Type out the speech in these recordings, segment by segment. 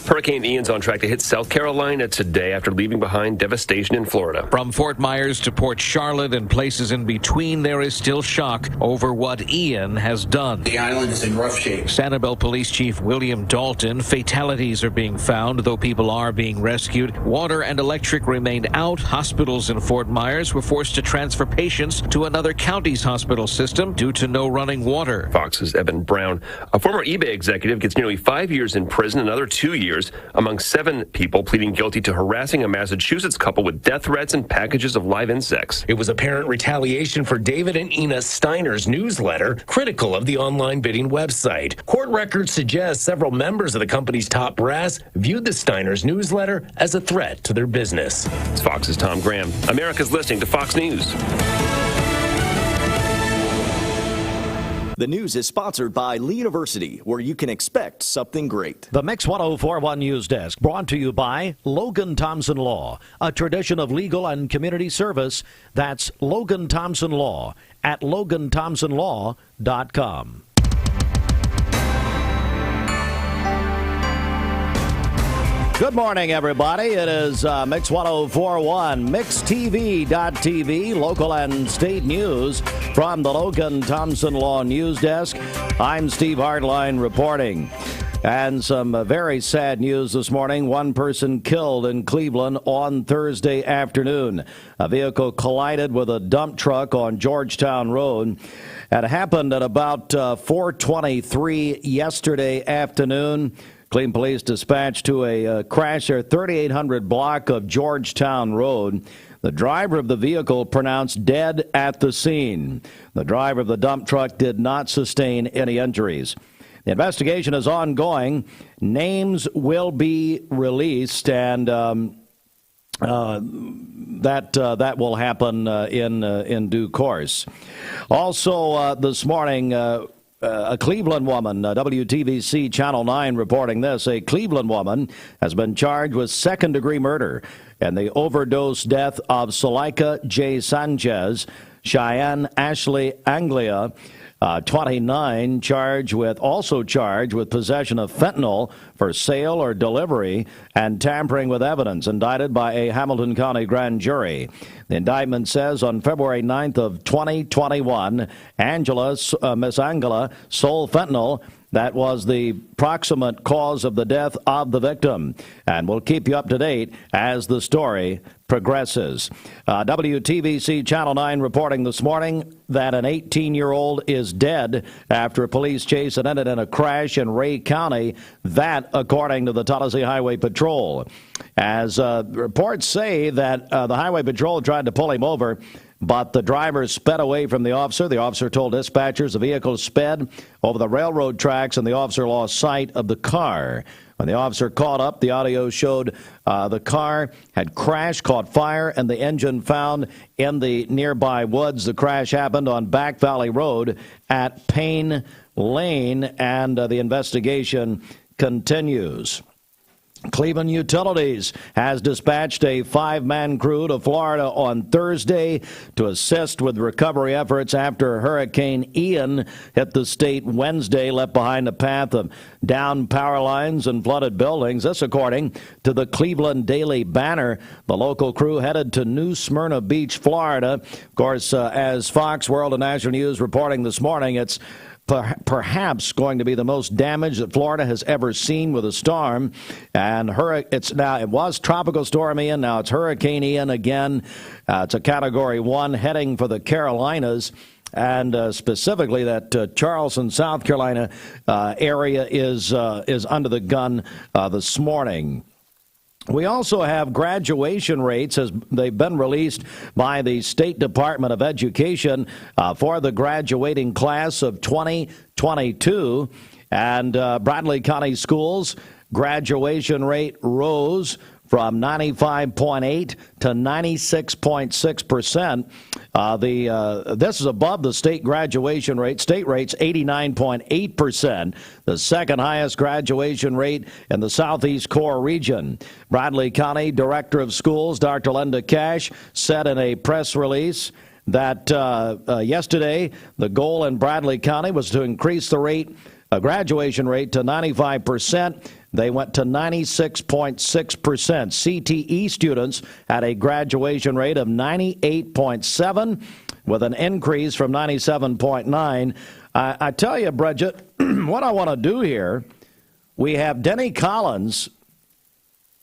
Hurricane Ian's on track to hit South Carolina today after leaving behind devastation in Florida. From Fort Myers to Port Charlotte and places in between, there is still shock over what Ian has done. The island is in rough shape. Sanibel Police Chief William Dalton, fatalities are being found, though people are being rescued. Water and electric remained out. Hospitals in Fort Myers were forced to transfer patients to another county's hospital system due to no running water. Fox's Evan Brown, a former eBay executive, gets nearly 5 years in prison, another 2 years among 7 people pleading guilty to harassing a Massachusetts couple with death threats and packages of live insects. It was apparent retaliation for David and Ina Steiner's newsletter, critical of the online bidding website. Court records suggest several members of the company's top brass viewed the Steiner's newsletter as a threat to their business. It's Fox's Tom Graham. America's listening to Fox News. The news is sponsored by Lee University, where you can expect something great. The Mix 1041 News Desk, brought to you by Logan Thompson Law, a tradition of legal and community service. That's Logan Thompson Law at LoganThompsonLaw.com. Good morning, everybody. It is Mix 1041, MixTV.tv, local and state news from the Logan Thompson Law News Desk. I'm Steve Hardline reporting. And some very sad news this morning. One person killed in Cleveland on Thursday afternoon. A vehicle collided with a dump truck on Georgetown Road. It happened at about 4:23 yesterday afternoon. Cleveland police dispatched to a crash at 3800 block of Georgetown Road. The driver of the vehicle pronounced dead at the scene. The driver of the dump truck did not sustain any injuries. The investigation is ongoing. Names will be released, and that will happen in due course. Also, this morning, a Cleveland woman, WTVC Channel 9 reporting this. A Cleveland woman has been charged with second-degree murder and the overdose death of Suleika J. Sanchez. Cheyenne Ashley Anglia, 29, also charged with possession of fentanyl for sale or delivery and tampering with evidence, indicted by a Hamilton County grand jury. The indictment says on February 9th of 2021, Miss Angela sold fentanyl. That was the proximate cause of the death of the victim. And we'll keep you up to date as the story progresses. WTVC Channel 9 reporting this morning that an 18-year-old is dead after a police chase that ended in a crash in Ray County. That, according to the Tennessee Highway Patrol. As reports say that the Highway Patrol tried to pull him over, but the driver sped away from the officer. The officer told dispatchers the vehicle sped over the railroad tracks and the officer lost sight of the car. When the officer caught up, the audio showed the car had crashed, caught fire, and the engine found in the nearby woods. The crash happened on Back Valley Road at Payne Lane, and the investigation continues. Cleveland Utilities has dispatched a 5-man crew to Florida on Thursday to assist with recovery efforts after Hurricane Ian hit the state Wednesday, left behind a path of downed power lines and flooded buildings. This according to the Cleveland Daily Banner. The local crew headed to New Smyrna Beach, Florida. Of course, as Fox World and National News reporting this morning, it's perhaps going to be the most damage that Florida has ever seen with a storm. And it was Tropical Storm Ian. Now it's Hurricane Ian again. It's a Category 1 heading for the Carolinas. And specifically that Charleston, South Carolina area is under the gun this morning. We also have graduation rates as they've been released by the State Department of Education for the graduating class of 2022. And Bradley County Schools graduation rate rose from 95.8 to 96.6%. This is above the state graduation rate. State rate's 89.8%, the second highest graduation rate in the Southeast Core region. Bradley County Director of Schools, Dr. Linda Cash, said in a press release that yesterday the goal in Bradley County was to increase the graduation rate to 95%. They went to 96.6%. CTE students had a graduation rate of 98.7, with an increase from 97.9. I tell you, Bridget, what I want to do here, we have Denny Collins.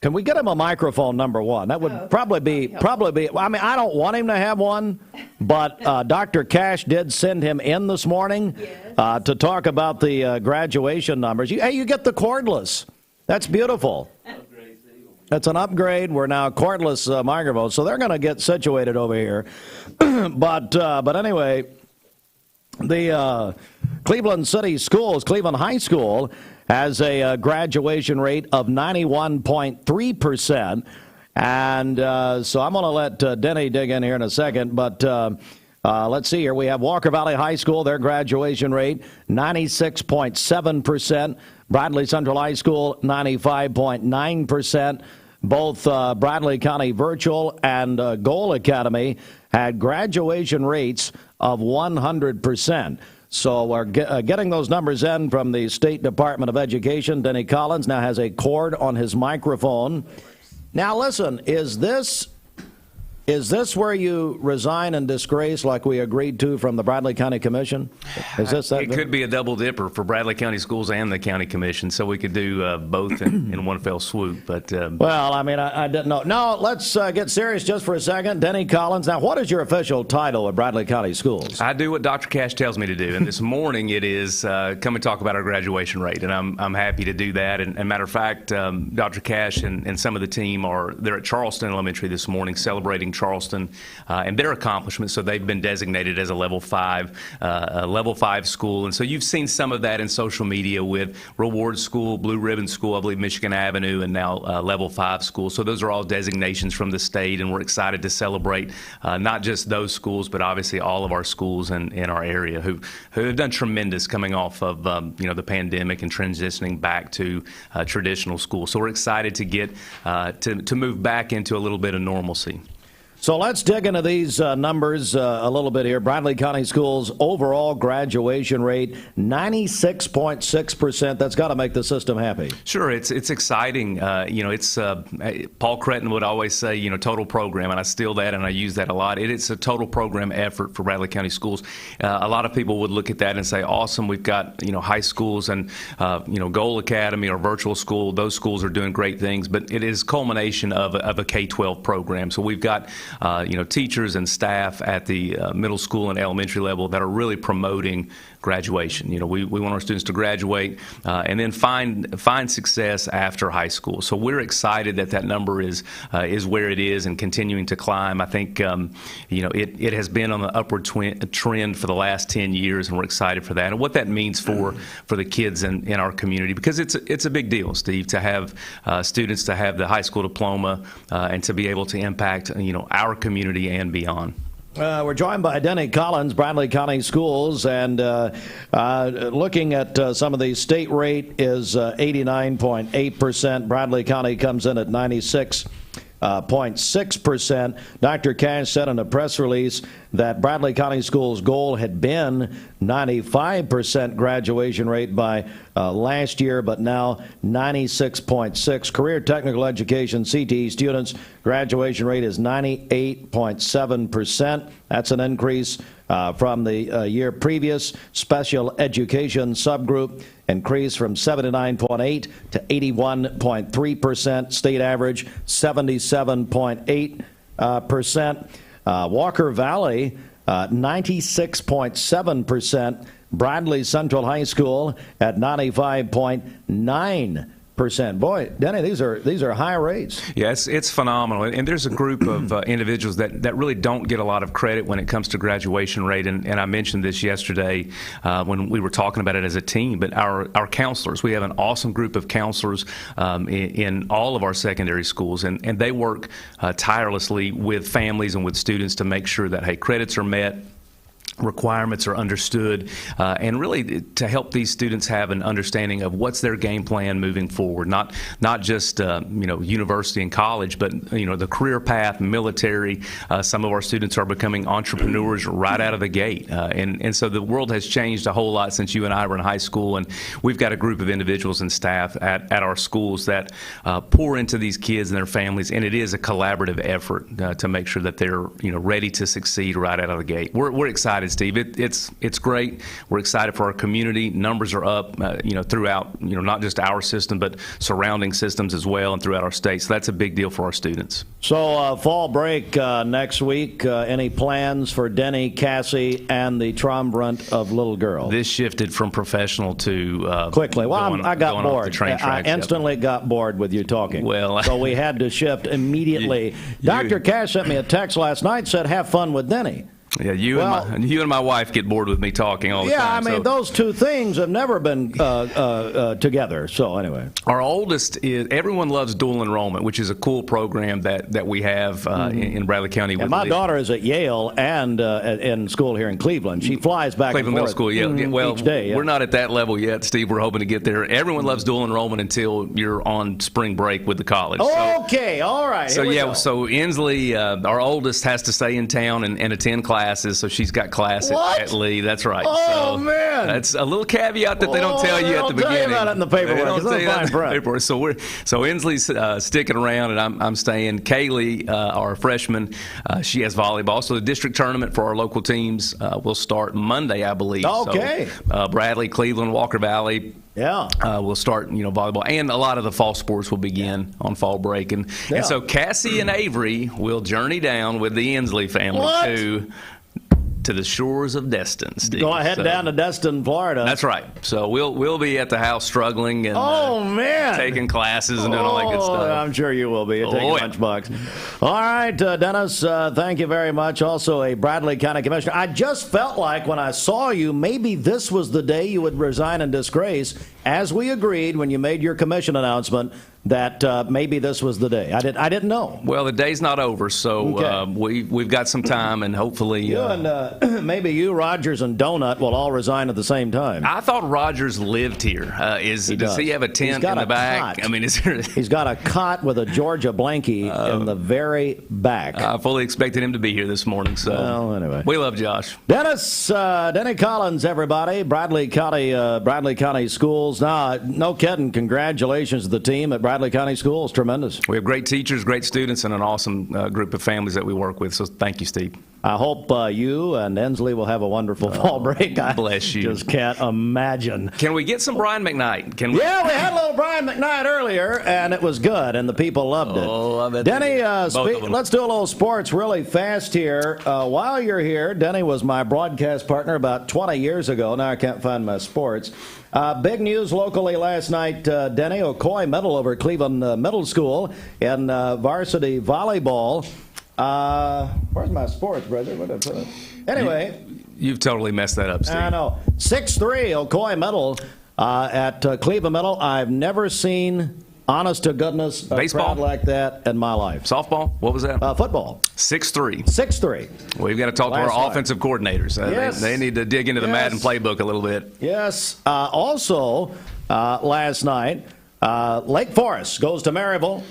Can we get him a microphone, number one? That would probably be, I mean, I don't want him to have one, but Dr. Cash did send him in this morning to talk about the graduation numbers. You get the cordless. That's beautiful. That's an upgrade. We're now cordless microphones, so they're going to get situated over here. But anyway, the Cleveland City Schools, Cleveland High School, has a graduation rate of 91.3%. And so I'm going to let Denny dig in here in a second. But let's see here. We have Walker Valley High School, their graduation rate, 96.7%. Bradley Central High School, 95.9%. Both Bradley County Virtual and Goal Academy had graduation rates of 100%. So we're getting those numbers in from the State Department of Education. Denny Collins now has a cord on his microphone. Now listen, is this where you resign and disgrace like we agreed to from the Bradley County Commission? Is this that? It could be a double dipper for Bradley County Schools and the County Commission, so we could do both in one fell swoop. But well, I mean, I didn't know. No, let's get serious just for a second. Denny Collins, now what is your official title at Bradley County Schools? I do what Dr. Cash tells me to do, and this morning it is come and talk about our graduation rate, and I'm happy to do that. And matter of fact, Dr. Cash and some of the team they're at Charleston Elementary this morning celebrating Charleston and their accomplishments. So they've been designated as a level 5 school. And so you've seen some of that in social media with Reward School, Blue Ribbon School, I believe Michigan Avenue, and now level 5 school. So those are all designations from the state, and we're excited to celebrate not just those schools, but obviously all of our schools in our area who have done tremendous coming off of the pandemic and transitioning back to traditional schools. So we're excited to get to move back into a little bit of normalcy. So let's dig into these numbers a little bit here. Bradley County Schools overall graduation rate, 96.6%. That's got to make the system happy. Sure, it's exciting. It's Paul Cretton would always say, total program, and I steal that and I use that a lot. It's a total program effort for Bradley County Schools. A lot of people would look at that and say, awesome, we've got high schools and Goal Academy or virtual school. Those schools are doing great things, but it is culmination of a K-12 program. So we've got teachers and staff at the middle school and elementary level that are really promoting graduation. We want our students to graduate and then find success after high school. So we're excited that number is where it is and continuing to climb. I think it has been on the upward trend for the last 10 years, and we're excited for that and what that means for the kids in our community, because it's a big deal, Steve, to have students to have the high school diploma and to be able to impact our community and beyond. We're joined by Denny Collins, Bradley County Schools, and looking at some of the state rate is 89.8%. Bradley County comes in at 96.6%. Dr. Cash said in a press release that Bradley County Schools' goal had been 95% graduation rate by last year, but now 96.6. Career Technical Education, CTE students, graduation rate is 98.7%. That's an increase from the year previous. Special Education subgroup increased from 79.8 to 81.3%. State average 77.8%. Walker Valley 96.7%. Bradley Central High School at 95.9%. Boy, Denny, these are high rates. Yes, it's phenomenal. And there's a group of individuals that really don't get a lot of credit when it comes to graduation rate. And I mentioned this yesterday when we were talking about it as a team. But our counselors, we have an awesome group of counselors in all of our secondary schools. And they work tirelessly with families and with students to make sure that, hey, credits are met. requirements are understood, and really to help these students have an understanding of what's their game plan moving forward. Not just university and college, but the career path, military. Some of our students are becoming entrepreneurs right out of the gate, and so the world has changed a whole lot since you and I were in high school. And we've got a group of individuals and staff at our schools that pour into these kids and their families, and it is a collaborative effort to make sure that they're ready to succeed right out of the gate. We're excited, Steve. It's great. We're excited for our community. Numbers are up, throughout, not just our system, but surrounding systems as well, and throughout our state. So that's a big deal for our students. So fall break next week. Any plans for Denny, Cassie, and the triumvirate of little girl? This shifted from professional to quickly. Well, I got bored. I instantly got bored with you talking. Well, so we had to shift immediately. Dr. Cash sent me a text last night, said, "Have fun with Denny." Yeah, you and my wife get bored with me talking all the time. Yeah, I mean, those two things have never been together. So anyway, our oldest is everyone loves dual enrollment, which is a cool program that we have in Bradley County. And my daughter is at Yale and in school here in Cleveland. She flies back Cleveland and forth Middle School. Well, each day. Yeah. We're not at that level yet, Steve. We're hoping to get there. Everyone loves dual enrollment until you're on spring break with the college. Okay, all right. So so Inslee, our oldest, has to stay in town and attend classes. So she's got class at Lee. That's right. Oh, so man. That's a little caveat that they don't tell you at the beginning. They don't tell you about it in the paperwork. So Inslee's sticking around, and I'm staying. Kaylee, our freshman, she has volleyball. So the district tournament for our local teams will start Monday, I believe. Okay. So, Bradley, Cleveland, Walker Valley. Yeah, we'll start, volleyball, and a lot of the fall sports will begin on fall break, and so Cassie and Avery will journey down with the Inslee family to the shores of Destin, Steve. Go ahead down to Destin, Florida. That's right. So we'll be at the house struggling and taking classes and doing all that good stuff. I'm sure you will be. You're taking lunchbox. All right, Dennis, thank you very much. Also a Bradley County Commissioner. I just felt like when I saw you, maybe this was the day you would resign in disgrace, as we agreed when you made your commission announcement, that maybe this was the day. I didn't know. Well, the day's not over, so we've got some time, and hopefully you and maybe you, Rogers, and Donut will all resign at the same time. I thought Rogers lived here. Does he have a tent in the back? Cot. I mean, he's got a cot with a Georgia blankie in the very back. I fully expected him to be here this morning. So anyway, we love Josh. Denny Collins, everybody, Bradley County Schools. Now, no kidding. Congratulations to the team at Bradley County Schools. Tremendous. We have great teachers, great students, and an awesome group of families that we work with. So thank you, Steve. I hope you and Inslee will have a wonderful fall break. Bless you. Just can't imagine. Can we get some Brian McKnight? Yeah, we had a little Brian McKnight earlier, and it was good, and the people loved it. I bet Denny, let's do a little sports really fast here. While you're here, Denny was my broadcast partner about 20 years ago. Now I can't find my sports. Big news locally last night, Denny. Ocoee medal over Cleveland Middle School in varsity volleyball. Where's my sports, brother? What did I put it? Anyway. You've totally messed that up, Steve. I know. 6-3 Ocoee medal at Cleveland Middle. I've never seen, honest to goodness, a crowd like that in my life. Softball? What was that? Football. 6-3. 6-3. We've got to talk to our offensive coordinators. They need to dig into the Madden playbook a little bit. Yes. Also, last night, Lake Forest goes to Maryville.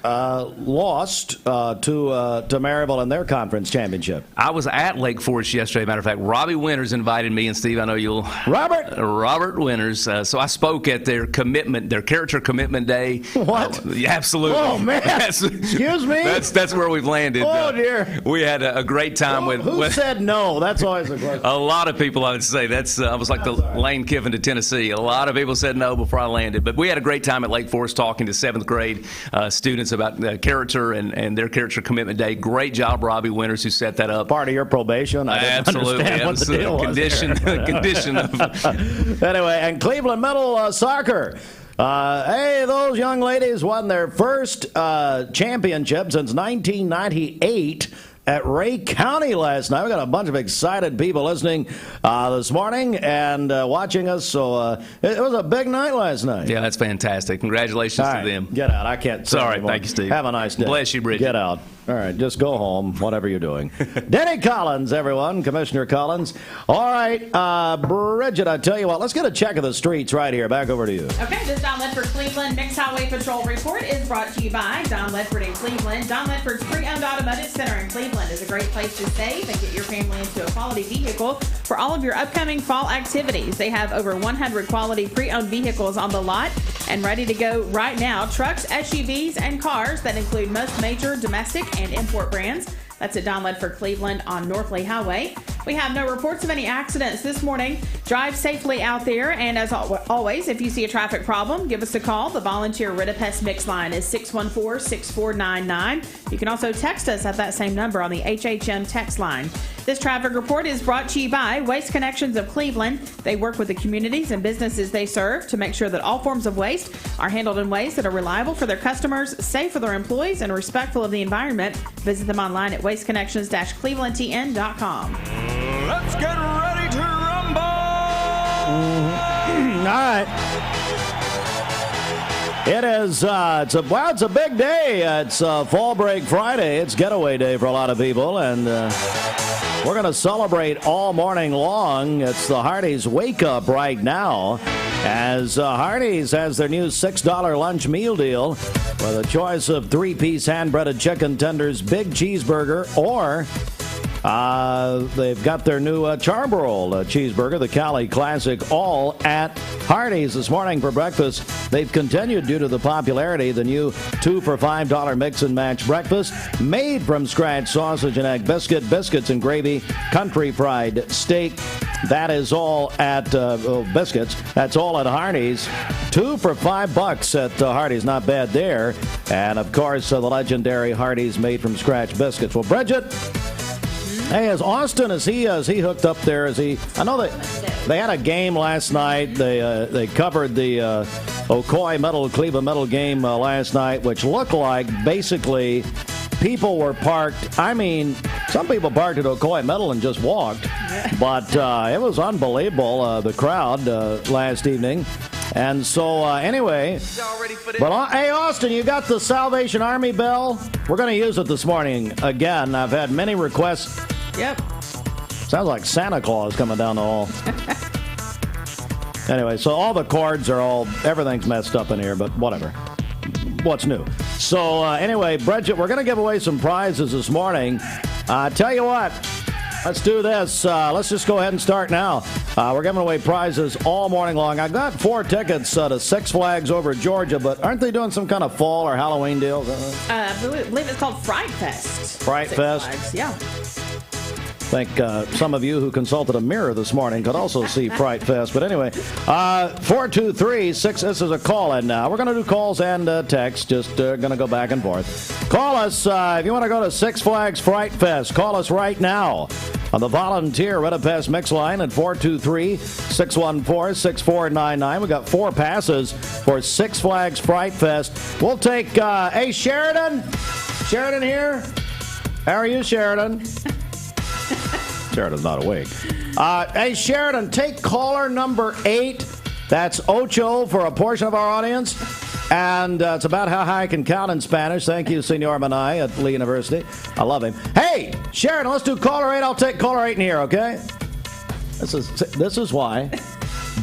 Lost to Maryville in their conference championship. I was at Lake Forest yesterday. Matter of fact, Robbie Winters invited me, and Steve, I know you'll. Robert Winters. So I spoke at their character commitment day. What? Absolutely. Oh man! Excuse me. That's where we've landed. Oh dear. We had a great time with. Who said no? That's always a question. A lot of people, I would say. I was like the Lane Kiffin to Tennessee. A lot of people said no before I landed, but we had a great time at Lake Forest talking to 7th grade students about character and their character commitment day. Great job, Robbie Winters, who set that up. Part of your probation. I didn't understand what the deal was. Anyway, and Cleveland Middle soccer. Hey, those young ladies won their first championship since 1998. At Ray County last night. We got a bunch of excited people listening this morning and watching us. So it was a big night last night. Yeah, that's fantastic. Congratulations to them. Get out. I can't. Sorry. Thank you, Steve. Have a nice day. Bless you, Bridget. Get out. All right, just go home, whatever you're doing. Denny Collins, everyone, Commissioner Collins. All right, Bridget, I tell you what, let's get a check of the streets right here. Back over to you. Okay, this Don Ledford Cleveland Mixed Highway Patrol report is brought to you by Don Ledford in Cleveland. Don Ledford's pre-owned automotive center in Cleveland is a great place to save and get your family into a quality vehicle for all of your upcoming fall activities. They have over 100 quality pre-owned vehicles on the lot and ready to go right now. Trucks, SUVs, and cars that include most major domestic and import brands. That's at Don Ledford Cleveland on North Lee Highway. We have no reports of any accidents this morning. Drive safely out there, and as always, if you see a traffic problem, give us a call. The volunteer Rid-A-Pest Mix line is 614-6499. You can also text us at that same number on the HHM text line. This traffic report is brought to you by Waste Connections of Cleveland. They work with the communities and businesses they serve to make sure that all forms of waste are handled in ways that are reliable for their customers, safe for their employees, and respectful of the environment. Visit them online at wasteconnections-clevelandtn.com. Let's get ready to rumble! All right. It is, it's a big day. It's Fall Break Friday. It's getaway day for a lot of people, and we're going to celebrate all morning long. It's the Hardee's Wake Up right now, as Hardee's has their new $6 lunch meal deal with a choice of 3-piece hand-breaded chicken tenders, big cheeseburger, or they've got their new Charbroil cheeseburger, the Cali Classic, all at Hardee's this morning for breakfast. They've continued due to the popularity, the new 2 for $5 mix and match breakfast, made from scratch sausage and egg biscuit, biscuits and gravy, country fried steak. That is all at biscuits. That's all at Hardee's. 2 for $5 at Hardee's. Not bad there. And of course, the legendary Hardee's made from scratch biscuits. Well, Bridget. Hey, is Austin, is he hooked up there? I know that they had a game last night. They covered the Ocoee Cleveland Metal game last night, which looked like basically people were parked. I mean, some people parked at Ocoee Metal and just walked. But it was unbelievable, the crowd last evening. And so, anyway, but hey, Austin, you got the Salvation Army bell? We're going to use it this morning again. I've had many requests. Yep. Sounds like Santa Claus coming down the hall. Anyway, so all the cords are everything's messed up in here, but whatever. What's new? So, anyway, Bridget, we're going to give away some prizes this morning. Tell you what. Let's do this. Let's just go ahead and start now. We're giving away prizes all morning long. I got 4 tickets to Six Flags over Georgia, but aren't they doing some kind of fall or Halloween deal? I believe it's called Fright Fest. Fright Fest? Flags, yeah. I think some of you who consulted a mirror this morning could also see Fright Fest. But anyway, 423-6, this is a call-in now. We're going to do calls and texts, just going to go back and forth. Call us if you want to go to Six Flags Fright Fest. Call us right now on the volunteer Rid-A-Pest Mix line at 423-614-6499. We got 4 passes for Six Flags Fright Fest. We'll take, hey, Sheridan? Sheridan here? How are you, Sheridan? Sheridan's not awake. Hey, Sheridan, take caller number 8. That's ocho for a portion of our audience. And it's about how high I can count in Spanish. Thank you, Senor Manai at Lee University. I love him. Hey, Sheridan, let's do caller 8. I'll take caller 8 in here, okay? This is why.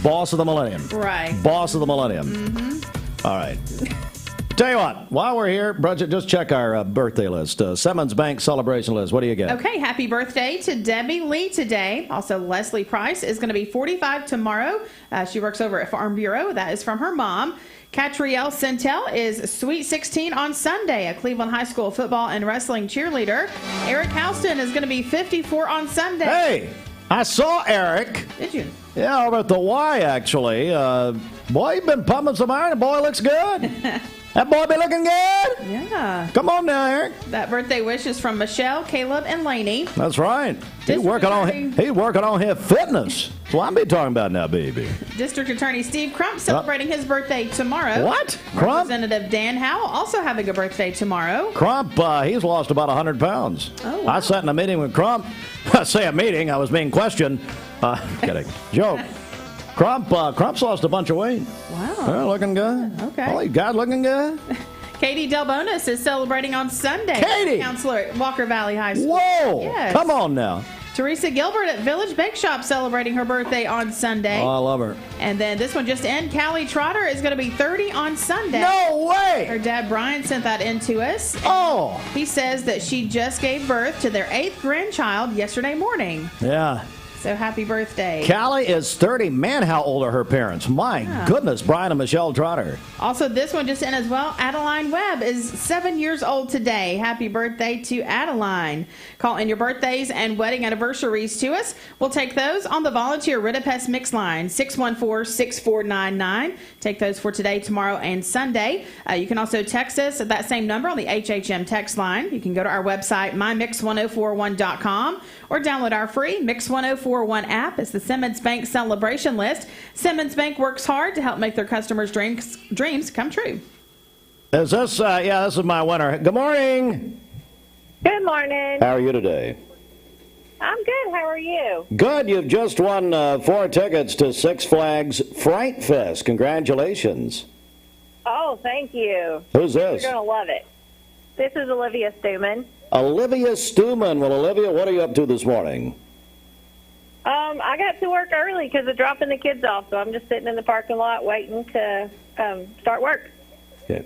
Boss of the Millennium. Right. Boss of the Millennium. Mm-hmm. All right. Tell you what, while we're here, Bridget, just check our birthday list. Simmons Bank celebration list. What do you get? Okay, happy birthday to Debbie Lee today. Also, Leslie Price is going to be 45 tomorrow. She works over at Farm Bureau. That is from her mom. Catrielle Centel is Sweet 16 on Sunday, a Cleveland High School football and wrestling cheerleader. Eric Houston is going to be 54 on Sunday. Hey, I saw Eric. Did you? Yeah, over at the Y, actually. Boy, you've been pumping some iron. The boy looks good. That boy be looking good? Yeah. Come on now, Eric. That birthday wish is from Michelle, Caleb, and Laney. That's right. He's working on his fitness. That's what I'm be talking about now, baby. District Attorney Steve Crump celebrating his birthday tomorrow. What? Crump? Representative Dan Howell also having a birthday tomorrow. Crump, he's lost about 100 pounds. Oh, wow. I sat in a meeting with Crump. I say a meeting. I was being questioned. Kidding. Joke. Crump's lost a bunch of weight. Wow. Looking good. Okay. Holy God, looking good. Katie Delbonis is celebrating on Sunday. Katie! Counselor at Walker Valley High School. Whoa! Yes. Come on now. Teresa Gilbert at Village Bake Shop celebrating her birthday on Sunday. Oh, I love her. And then this one just in, Callie Trotter is going to be 30 on Sunday. No way! Her dad, Brian, sent that in to us. Oh! He says that she just gave birth to their 8th grandchild yesterday morning. Yeah. So happy birthday. Callie is 30. Man, how old are her parents? My goodness, Brian and Michelle Trotter. Also, this one just in as well. Adeline Webb is 7 years old today. Happy birthday to Adeline. Call in your birthdays and wedding anniversaries to us. We'll take those on the volunteer Ritapest Mix line, 614-6499. Take those for today, tomorrow, and Sunday. You can also text us at that same number on the HHM text line. You can go to our website, mymix1041.com, or download our free Mix 1041 app. It's the Simmons Bank celebration list. Simmons Bank works hard to help make their customers' dreams come true. Is this, this is my winner. Good morning. Good morning. How are you today? I'm good. How are you? Good. You've just won 4 tickets to Six Flags Fright Fest. Congratulations. Oh, thank you. Who's this? You're going to love it. This is Olivia Stuman. Olivia Stuman. Well, Olivia, what are you up to this morning? I got to work early because of dropping the kids off, so I'm just sitting in the parking lot waiting to start work. Okay.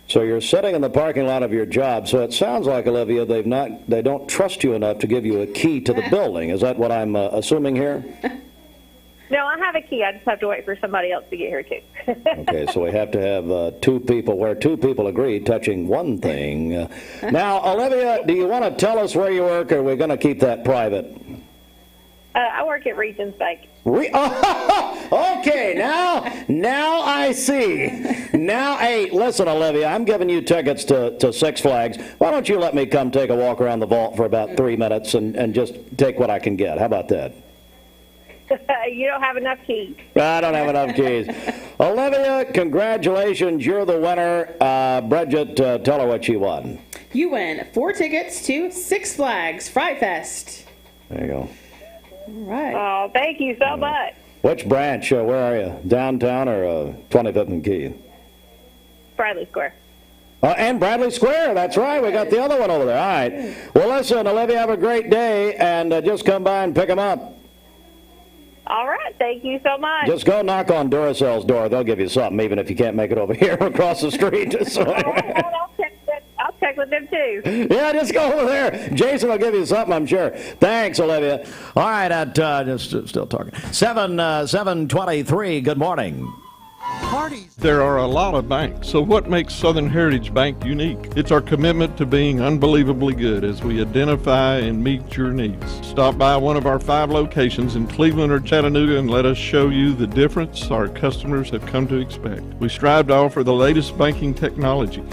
So you're sitting in the parking lot of your job. So it sounds like, Olivia, they don't trust you enough to give you a key to the building. Is that what I'm assuming here? No, I have a key. I just have to wait for somebody else to get here, too. Okay, so we have to have 2 people, where 2 people agree, touching one thing. Now, Olivia, do you want to tell us where you work, or are we going to keep that private? I work at Regions Bank. Okay, now I see. Now, hey, listen, Olivia, I'm giving you tickets to Six Flags. Why don't you let me come take a walk around the vault for about 3 minutes and just take what I can get? How about that? You don't have enough keys. I don't have enough keys. Olivia, congratulations. You're the winner. Bridget, tell her what she won. You win 4 tickets to Six Flags Fright Fest. There you go. All right. Oh, thank you so much. Which branch? Where are you? Downtown or 25th and Key? Bradley Square. And Bradley Square. That's right. We got the other one over there. All right. Well, listen, Olivia, have a great day, and just come by and pick them up. All right. Thank you so much. Just go knock on Duracell's door. They'll give you something, even if you can't make it over here across the street. So, I'll check with them, too. Yeah, just go over there. Jason will give you something, I'm sure. Thanks, Olivia. All right, at still talking. 7:23. Good morning. There are a lot of banks, so what makes Southern Heritage Bank unique? It's our commitment to being unbelievably good as we identify and meet your needs. Stop by one of our 5 locations in Cleveland or Chattanooga and let us show you the difference our customers have come to expect. We strive to offer the latest banking technology: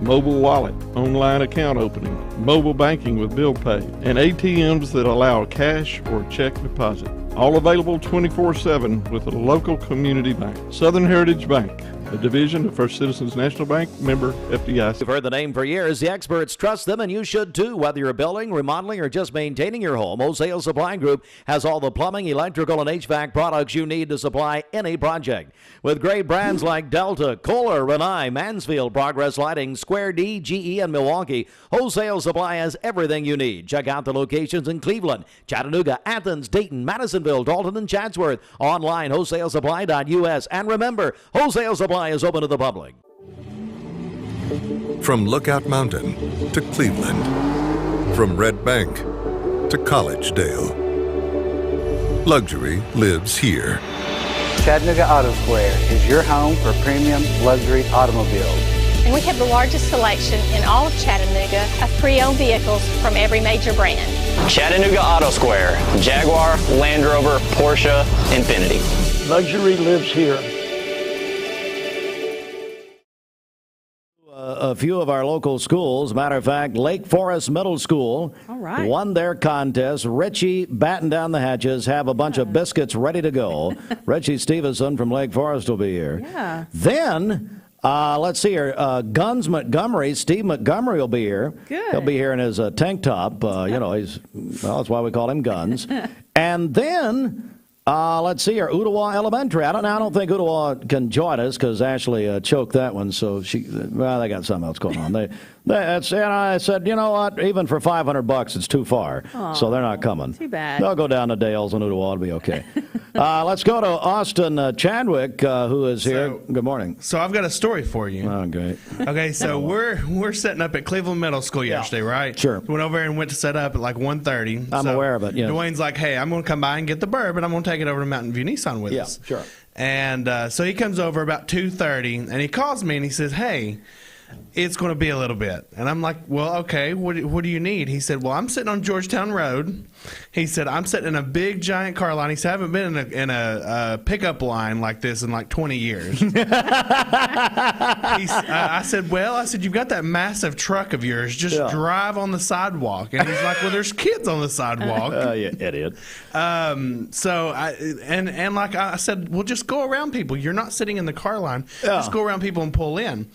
mobile wallet, online account opening, mobile banking with bill pay, and ATMs that allow cash or check deposit. All available 24/7 with a local community bank. Southern Heritage Bank, a division of First Citizens National Bank, member FDIC. You've heard the name for years. The experts trust them, and you should too. Whether you're building, remodeling, or just maintaining your home, Wholesale Supply Group has all the plumbing, electrical, and HVAC products you need to supply any project. With great brands like Delta, Kohler, Rinnai, Mansfield, Progress Lighting, Square D, GE, and Milwaukee, Wholesale Supply has everything you need. Check out the locations in Cleveland, Chattanooga, Athens, Dayton, Madisonville, Dalton, and Chatsworth. Online, wholesalesupply.us. And remember, Wholesale Supply is open to the public. From Lookout Mountain to Cleveland, from Red Bank to Collegedale, luxury lives here. Chattanooga Auto Square is your home for premium luxury automobiles. And we have the largest selection in all of Chattanooga of pre-owned vehicles from every major brand. Chattanooga Auto Square, Jaguar, Land Rover, Porsche, Infiniti. Luxury lives here. A few of our local schools, matter of fact, Lake Forest Middle School won their contest. Richie batting down the hatches, have a bunch of biscuits ready to go. Richie Stevenson from Lake Forest will be here. Yeah. Then, let's see here, Guns Montgomery, Steve Montgomery will be here. Good. He'll be here in his tank top. That's why we call him Guns. And then Let's see here. Ottawa Elementary. I don't think Ottawa can join us because Ashley choked that one. So they got something else going on. I said, you know what? Even for $500, it's too far. Aww, so they're not coming. Too bad. They'll go down to Dales and Ottawa. It'll be okay. Let's go to Austin Chadwick, who is here. Good morning. So I've got a story for you. Oh, great. Okay, so we're setting up at Cleveland Middle School yesterday, right? Sure. Went over and went to set up at like 1:30. I'm aware of it, yes. Dwayne's like, hey, I'm going to come by and get the burb, and I'm going to take it over to Mountain View Nissan with us. Yeah, sure. And so he comes over about 2:30, and he calls me, and he says, hey, it's going to be a little bit. And I'm like, well, okay, what do you need? He said, well, I'm sitting on Georgetown Road. He said, I'm sitting in a big, giant car line. He said, I haven't been in a pickup line like this in like 20 years. I said, you've got that massive truck of yours. Just drive on the sidewalk. And he's like, well, there's kids on the sidewalk. You idiot. So I said, well, just go around people. You're not sitting in the car line. Just go around people and pull in.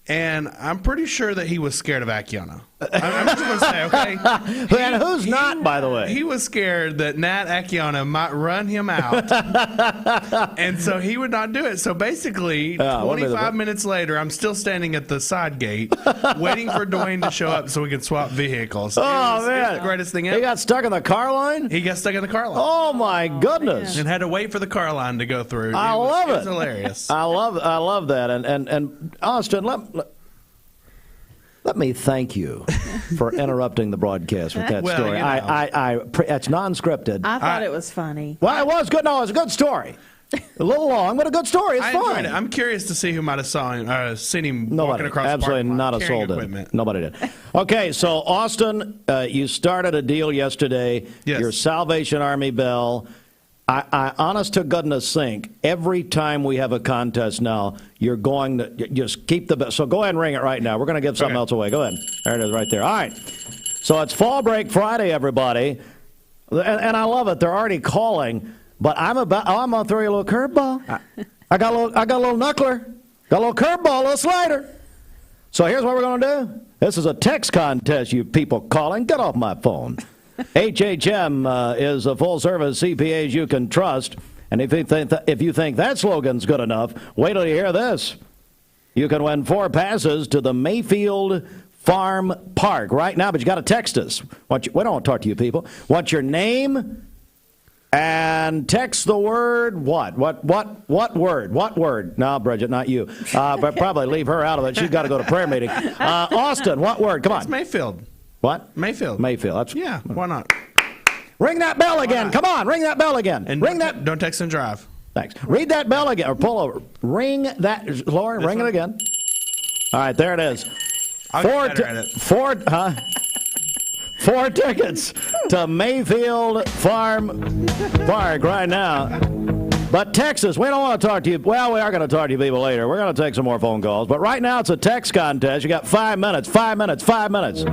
And I'm pretty sure that he was scared of Acciona. I'm just going to say, okay? And who's not, by the way? He was scared that Nat Acciona might run him out. And so he would not do it. So basically, 25 minutes later, I'm still standing at the side gate waiting for Dwayne to show up so we can swap vehicles. Man. It was the greatest thing ever. He got stuck in the car line? He got stuck in the car line. Oh, my goodness. And had to wait for the car line to go through. I love it. It was hilarious. I love that. And Austin, let me thank you for interrupting the broadcast with that story. It's non-scripted. I thought it was funny. Well, it was good. No, it was a good story. A little long, but a good story. It's fine. I'm curious to see who might have seen him walking across absolutely the parking lot not a soul did. equipment. Nobody did. Okay, so Austin, you started a deal yesterday. Yes. Your Salvation Army bell. I honest to goodness think every time we have a contest now, you're going to just keep the bell. So go ahead and ring it right now. We're going to give something else away. Go ahead. There it is right there. All right. So it's Fall Break Friday, everybody. And I love it. They're already calling. But I'm going to throw you a little curveball. I got a little knuckler. Got a little curveball, a little slider. So here's what we're going to do. This is a text contest, you people calling. Get off my phone. HHM is a full-service CPAs you can trust. And if you think that slogan's good enough, wait till you hear this. You can win 4 passes to the Mayfield Farm Park right now, but you got to text us. We don't want to talk to you people. What's your name? And text the word what? What word? What word? No, Bridget, not you. But probably leave her out of it. She's got to go to prayer meeting. Austin, what word? Come on. It's Mayfield. What? Mayfield. That's why not? Ring that bell again. Come on, ring that bell again. And ring that. Don't text and drive. Thanks. Read that bell again, or pull over. Ring that, Lauren. Ring it again. All right, there it is. I'll get better at it. 4 tickets to Mayfield Farm Park right now. But Texas, we don't want to talk to you. Well, we are going to talk to you people later. We're going to take some more phone calls. But right now, it's a text contest. You got 5 minutes, 5 minutes, 5 minutes.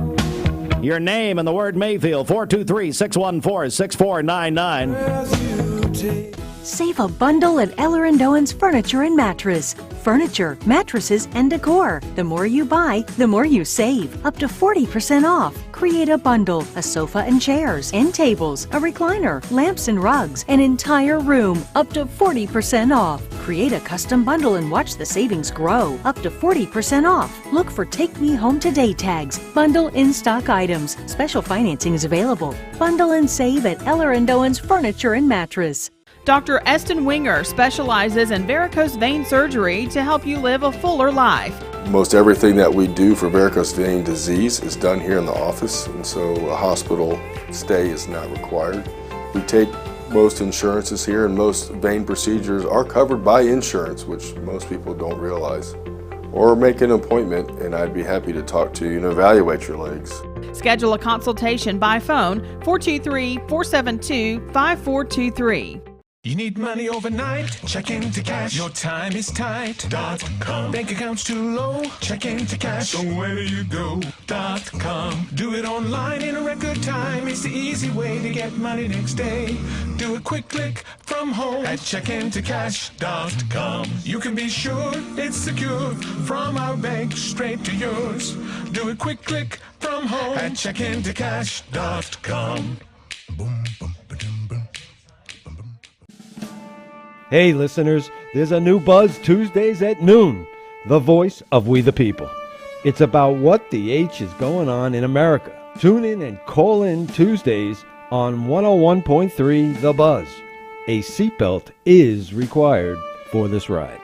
Your name and the word Mayfield, 423-614-6499. Save a bundle at Eller & Owen's Furniture and Mattress. Furniture, mattresses, and decor. The more you buy, the more you save. Up to 40% off. Create a bundle, a sofa and chairs, end tables, a recliner, lamps and rugs, an entire room. Up to 40% off. Create a custom bundle and watch the savings grow. Up to 40% off. Look for Take Me Home Today tags. Bundle in-stock items. Special financing is available. Bundle and save at Eller & Owen's Furniture and Mattress. Dr. Eston Winger specializes in varicose vein surgery to help you live a fuller life. Most everything that we do for varicose vein disease is done here in the office, and so a hospital stay is not required. We take most insurances here, and most vein procedures are covered by insurance, which most people don't realize. Or make an appointment, and I'd be happy to talk to you and evaluate your legs. Schedule a consultation by phone, 423-472-5423. You need money overnight? Check into cash. Your time is tight. .com. Bank accounts too low? Check into cash. So where do you go? .com. Do it online in a record time. It's the easy way to get money next day. Do a quick click from home at checkintocash.com. You can be sure it's secure from our bank straight to yours. Do a quick click from home at checkintocash.com. Boom, boom, ba-dum, boom. Hey, listeners, there's a new buzz Tuesdays at noon, the voice of We the People. It's about what the H is going on in America. Tune in and call in Tuesdays on 101.3 The Buzz. A seatbelt is required for this ride.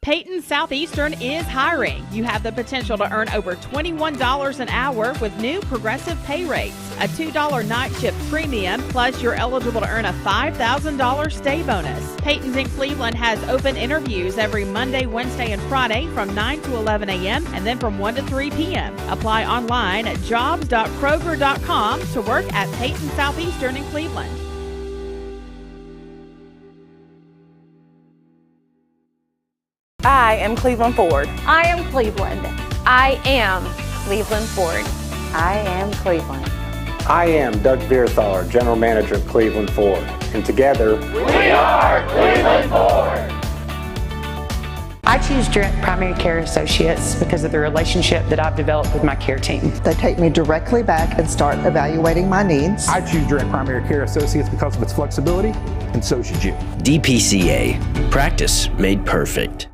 Peyton Southeastern is hiring. You have the potential to earn over $21 an hour with new progressive pay rates. A $2 night shift premium, plus you're eligible to earn a $5,000 stay bonus. Peyton's in Cleveland has open interviews every Monday, Wednesday, and Friday from 9 to 11 a.m. and then from 1 to 3 p.m. Apply online at jobs.kroger.com to work at Peyton Southeastern in Cleveland. I am Cleveland Ford. I am Cleveland. I am Cleveland Ford. I am Cleveland. I am Doug Vierthaler, General Manager of Cleveland Ford. And together, we are Cleveland Ford. I choose Direct Primary Care Associates because of the relationship that I've developed with my care team. They take me directly back and start evaluating my needs. I choose Direct Primary Care Associates because of its flexibility, and so should you. DPCA. Practice made perfect.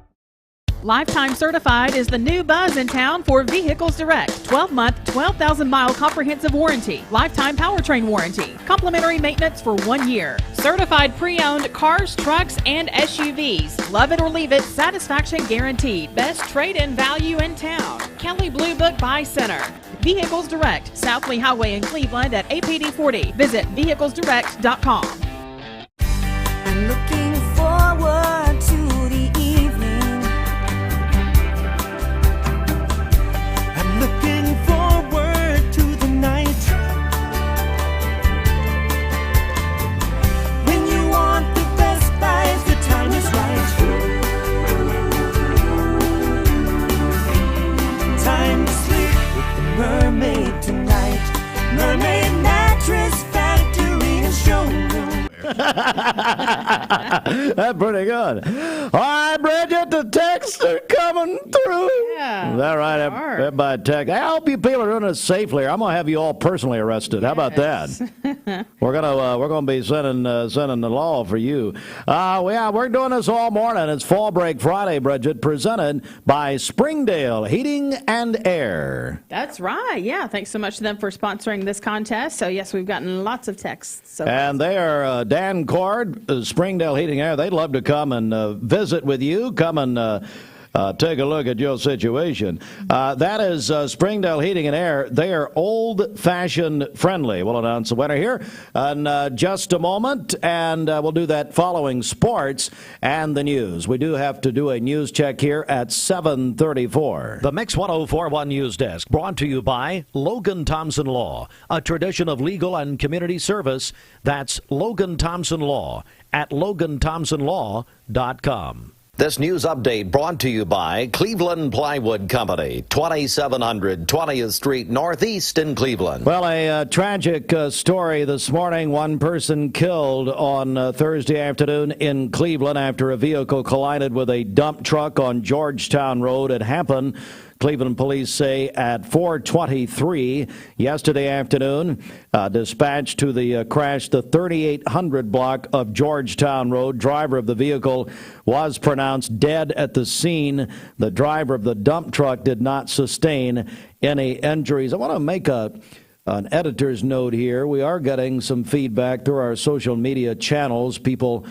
Lifetime Certified is the new buzz in town for Vehicles Direct. 12-month, 12,000-mile comprehensive warranty. Lifetime powertrain warranty. Complimentary maintenance for 1 year. Certified pre-owned cars, trucks, and SUVs. Love it or leave it, satisfaction guaranteed. Best trade-in value in town. Kelly Blue Book Buy Center. Vehicles Direct, South Lee Highway in Cleveland at APD 40. Visit vehiclesdirect.com. I'm looking forward to the evening. I'm looking forward to the night when you want the best buys, the time is right. Time to sleep with the mermaid tonight. Mermaid Mattress Factory and Showroom. That's pretty good. All right, Bridget, the texts are coming through. Yeah. Is that right? Everybody text. I hope you people are doing it safely. I'm gonna have you all personally arrested. How about that? We're gonna be sending the law for you. Yeah, we're doing this all morning. It's Fall Break Friday, Bridget, presented by Springdale Heating and Air. That's right. Yeah. Thanks so much to them for sponsoring this contest. So, yes, we've gotten lots of texts. And they are Dan Cord, Springdale Heating and Air. They'd love to come and visit with you. Come and take a look at your situation. That is Springdale Heating and Air. They are old-fashioned friendly. We'll announce the winner here in just a moment, and we'll do that following sports and the news. We do have to do a news check here at 7:34. The Mix 104.1 News Desk, brought to you by Logan Thompson Law, a tradition of legal and community service. That's Logan Thompson Law at LoganThompsonLaw.com. This news update brought to you by Cleveland Plywood Company, 2700 20th Street Northeast in Cleveland. Well, a tragic story this morning. One person killed on Thursday afternoon in Cleveland after a vehicle collided with a dump truck on Georgetown Road. It happened, Cleveland police say, at 4:23 yesterday afternoon. Dispatched to the crash, the 3800 block of Georgetown Road. Driver of the vehicle was pronounced dead at the scene. The driver of the dump truck did not sustain any injuries. I want to make an editor's note here. We are getting some feedback through our social media channels, people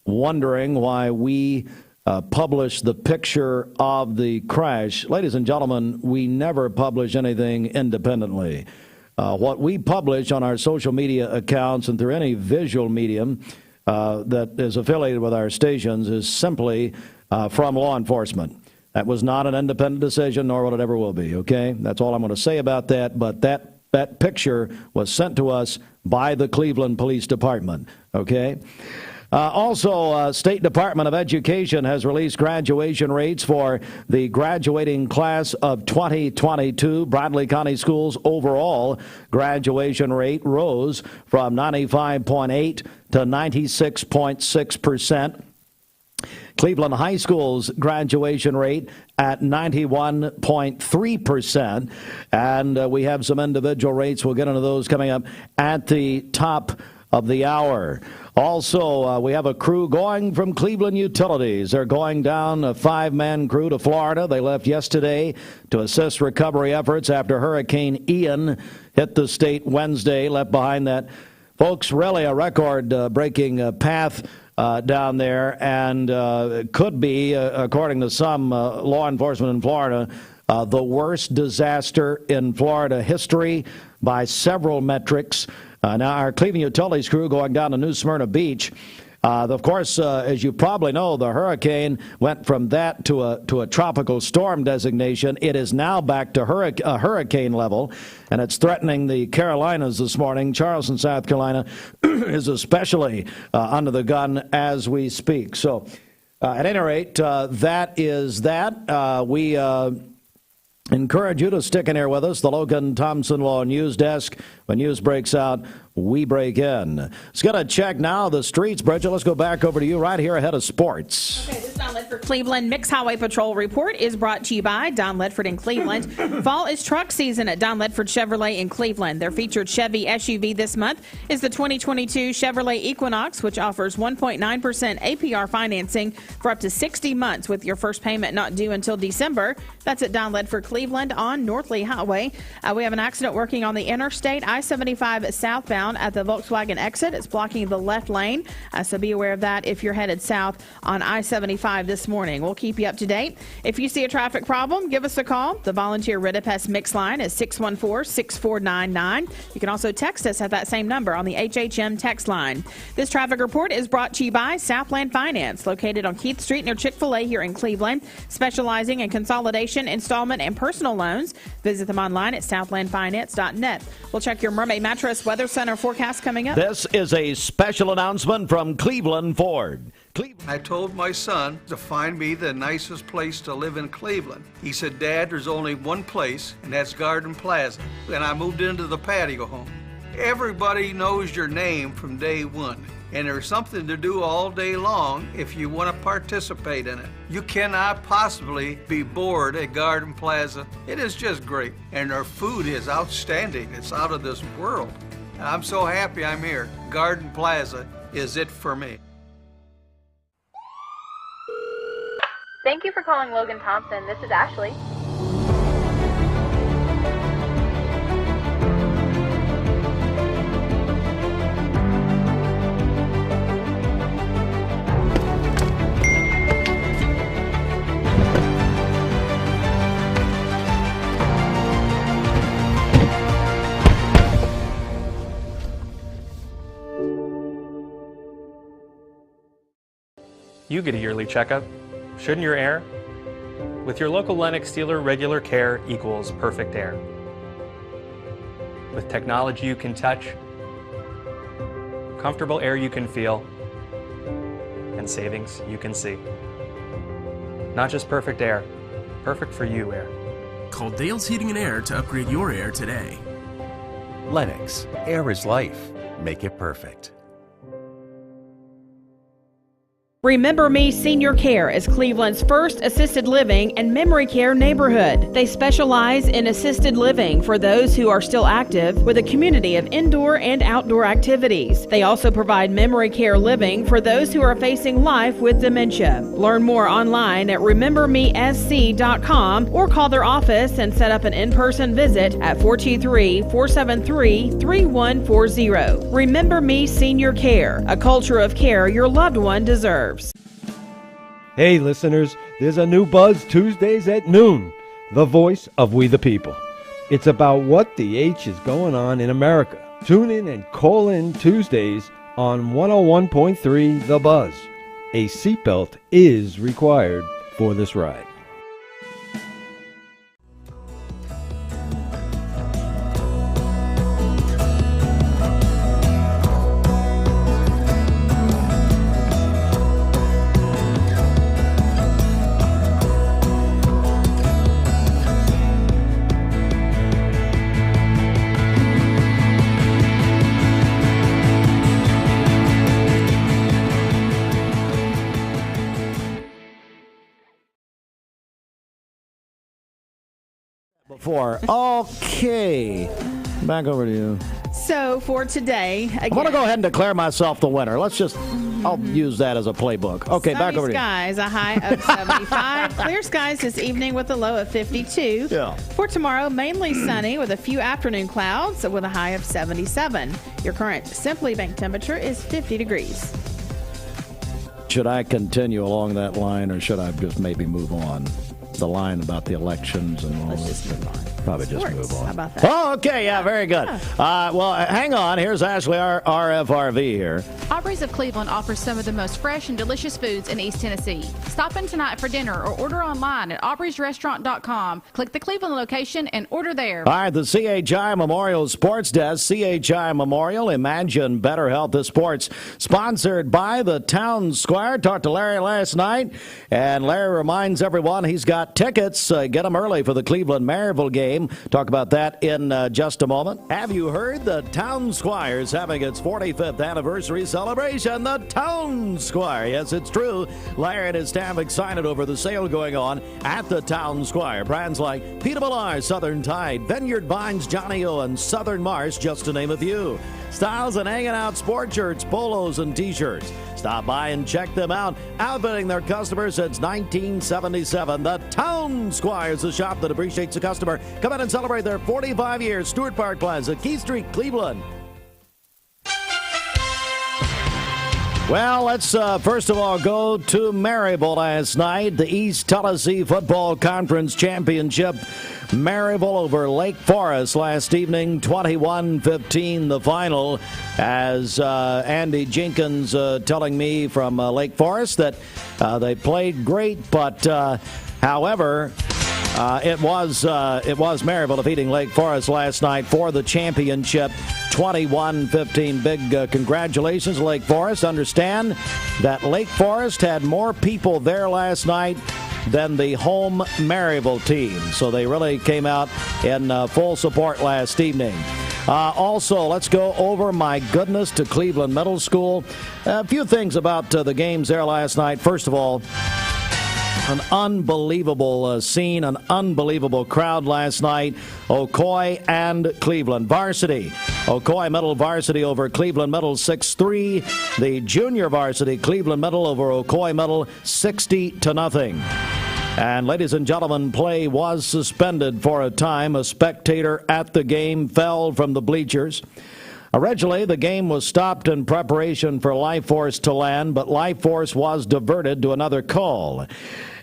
wondering why we publish the picture of the crash. Ladies and gentlemen, we never publish anything independently. What we publish on our social media accounts and through any visual medium that is affiliated with our stations is simply from law enforcement. That was not an independent decision, nor will it ever will be, okay? That's all I'm going to say about that, but that picture was sent to us by the Cleveland Police Department, okay? Also, State Department of Education has released graduation rates for the graduating class of 2022. Bradley County Schools overall graduation rate rose from 95.8 to 96.6%. Cleveland High School's graduation rate at 91.3%. And we have some individual rates. We'll get into those coming up at the top of the hour. Also, we have a crew going from Cleveland Utilities. They're going down, a 5-man crew to Florida. They left yesterday to assist recovery efforts after Hurricane Ian hit the state Wednesday, left behind that, folks, really a record-breaking path down there, and could be, according to some law enforcement in Florida, the worst disaster in Florida history by several metrics. Now, our Cleveland Utilities crew going down to New Smyrna Beach. Of course, as you probably know, the hurricane went from that to a tropical storm designation. It is now back to hurricane level, and it's threatening the Carolinas this morning. Charleston, South Carolina, is especially under the gun as we speak. So, at any rate, that is that. We encourage you to stick in here with us. The Logan Thompson Law News Desk. When news breaks out, we break in. Let's get a check now. The streets, Bridget. Let's go back over to you right here ahead of sports. Okay, this Don Ledford Cleveland Mixed Highway Patrol report is brought to you by Don Ledford in Cleveland. Fall is truck season at Don Ledford Chevrolet in Cleveland. Their featured Chevy SUV this month is the 2022 Chevrolet Equinox, which offers 1.9% APR financing for up to 60 months with your first payment not due until December. That's at Don Ledford Cleveland on North Lee Highway. We have an accident working on the interstate I-75 southbound at the Volkswagen exit. It's blocking the left lane, so be aware of that if you're headed south on I-75 this morning. We'll keep you up to date. If you see a traffic problem, give us a call. The volunteer Ridipest Mix line is 614-6499. You can also text us at that same number on the HHM text line. This traffic report is brought to you by Southland Finance, located on Keith Street near Chick-fil-A here in Cleveland, specializing in consolidation, installment, and personal loans. Visit them online at southlandfinance.net. We'll check your Mermaid Mattress Weather Center forecast coming up. This is a special announcement from Cleveland Ford. I told my son to find me the nicest place to live in Cleveland. He said, Dad, there's only one place, and that's Garden Plaza. And I moved into the patio home. Everybody knows your name from day one, and there's something to do all day long if you want to participate in it. You cannot possibly be bored at Garden Plaza. It is just great, and their food is outstanding. It's out of this world. I'm so happy I'm here. Garden Plaza is it for me. Thank you for calling Logan Thompson. This is Ashley. You get a yearly checkup. Shouldn't your air? With your local Lennox dealer, regular care equals perfect air. With technology you can touch, comfortable air you can feel, and savings you can see. Not just perfect air, perfect for you air. Call Dale's Heating and Air to upgrade your air today. Lennox, air is life. Make it perfect. Remember Me Senior Care is Cleveland's first assisted living and memory care neighborhood. They specialize in assisted living for those who are still active with a community of indoor and outdoor activities. They also provide memory care living for those who are facing life with dementia. Learn more online at remembermesc.com or call their office and set up an in-person visit at 423-473-3140. Remember Me Senior Care, a culture of care your loved one deserves. Hey, listeners, there's a new Buzz Tuesdays at noon, the voice of We the People. It's about what the H is going on in America. Tune in and call in Tuesdays on 101.3 The Buzz. A seatbelt is required for this ride. Before. Okay. Back over to you. So for today, again, I'm going to go ahead and declare myself the winner. I'll use that as a playbook. Okay, back over to you. Sunny skies, a high of 75. Clear skies this evening with a low of 52. Yeah. For tomorrow, mainly sunny with a few afternoon clouds with a high of 77. Your current Simply Bank temperature is 50 degrees. Should I continue along that line, or should I just maybe move on? The line about the elections and all. Let's just move on. Probably Sports. just move on. How about that? Oh, okay. Yeah, very good. Well, hang on. Here's Ashley, our RFRV here. Aubrey's of Cleveland offers some of the most fresh and delicious foods in East Tennessee. Stop in tonight for dinner or order online at aubreysrestaurant.com. Click the Cleveland location and order there. All right, the CHI Memorial Sports Desk. CHI Memorial, Imagine Better Health of Sports. Sponsored by the Town Squire. Talked to Larry last night, and Larry reminds everyone he's got tickets. Get them early for the Cleveland-Maryville game. Talk about that in just a moment. Have you heard the Town Squire is having its 45th anniversary celebration? The Town Squire. Yes, it's true. Larry and his staff excited over the sale going on at the Town Squire. Brands like Peter Millar, Southern Tide, Vineyard Vines, Johnny O, and Southern Marsh, just to name a few. Styles and hanging out sport shirts, polos, and T-shirts. Stop by and check them out. Outfitting their customers since 1977. The Town Squire is a shop that appreciates the customer. Come in and celebrate their 45 years. Stewart Park Plaza, Key Street, Cleveland. Well, let's first of all go to Maryville last night. The East Tennessee Football Conference Championship. Maryville over Lake Forest last evening, 21-15 the final, as Andy Jenkins telling me from Lake Forest that they played great, but however, it was Maryville defeating Lake Forest last night for the championship, 21-15. Big congratulations, Lake Forest. Understand that Lake Forest had more people there last night than the home Maryville team. So they really came out in full support last evening. Also, let's go over, my goodness, to Cleveland Middle School. A few things about the games there last night. First of all, an unbelievable scene, an unbelievable crowd last night. Ocoee and Cleveland varsity. Ocoee Middle varsity over Cleveland Middle 6-3. The junior varsity Cleveland Middle over Ocoee Middle 60-0. And ladies and gentlemen, play was suspended for a time. A spectator at the game fell from the bleachers. Originally, the game was stopped in preparation for Life Force to land, but Life Force was diverted to another call.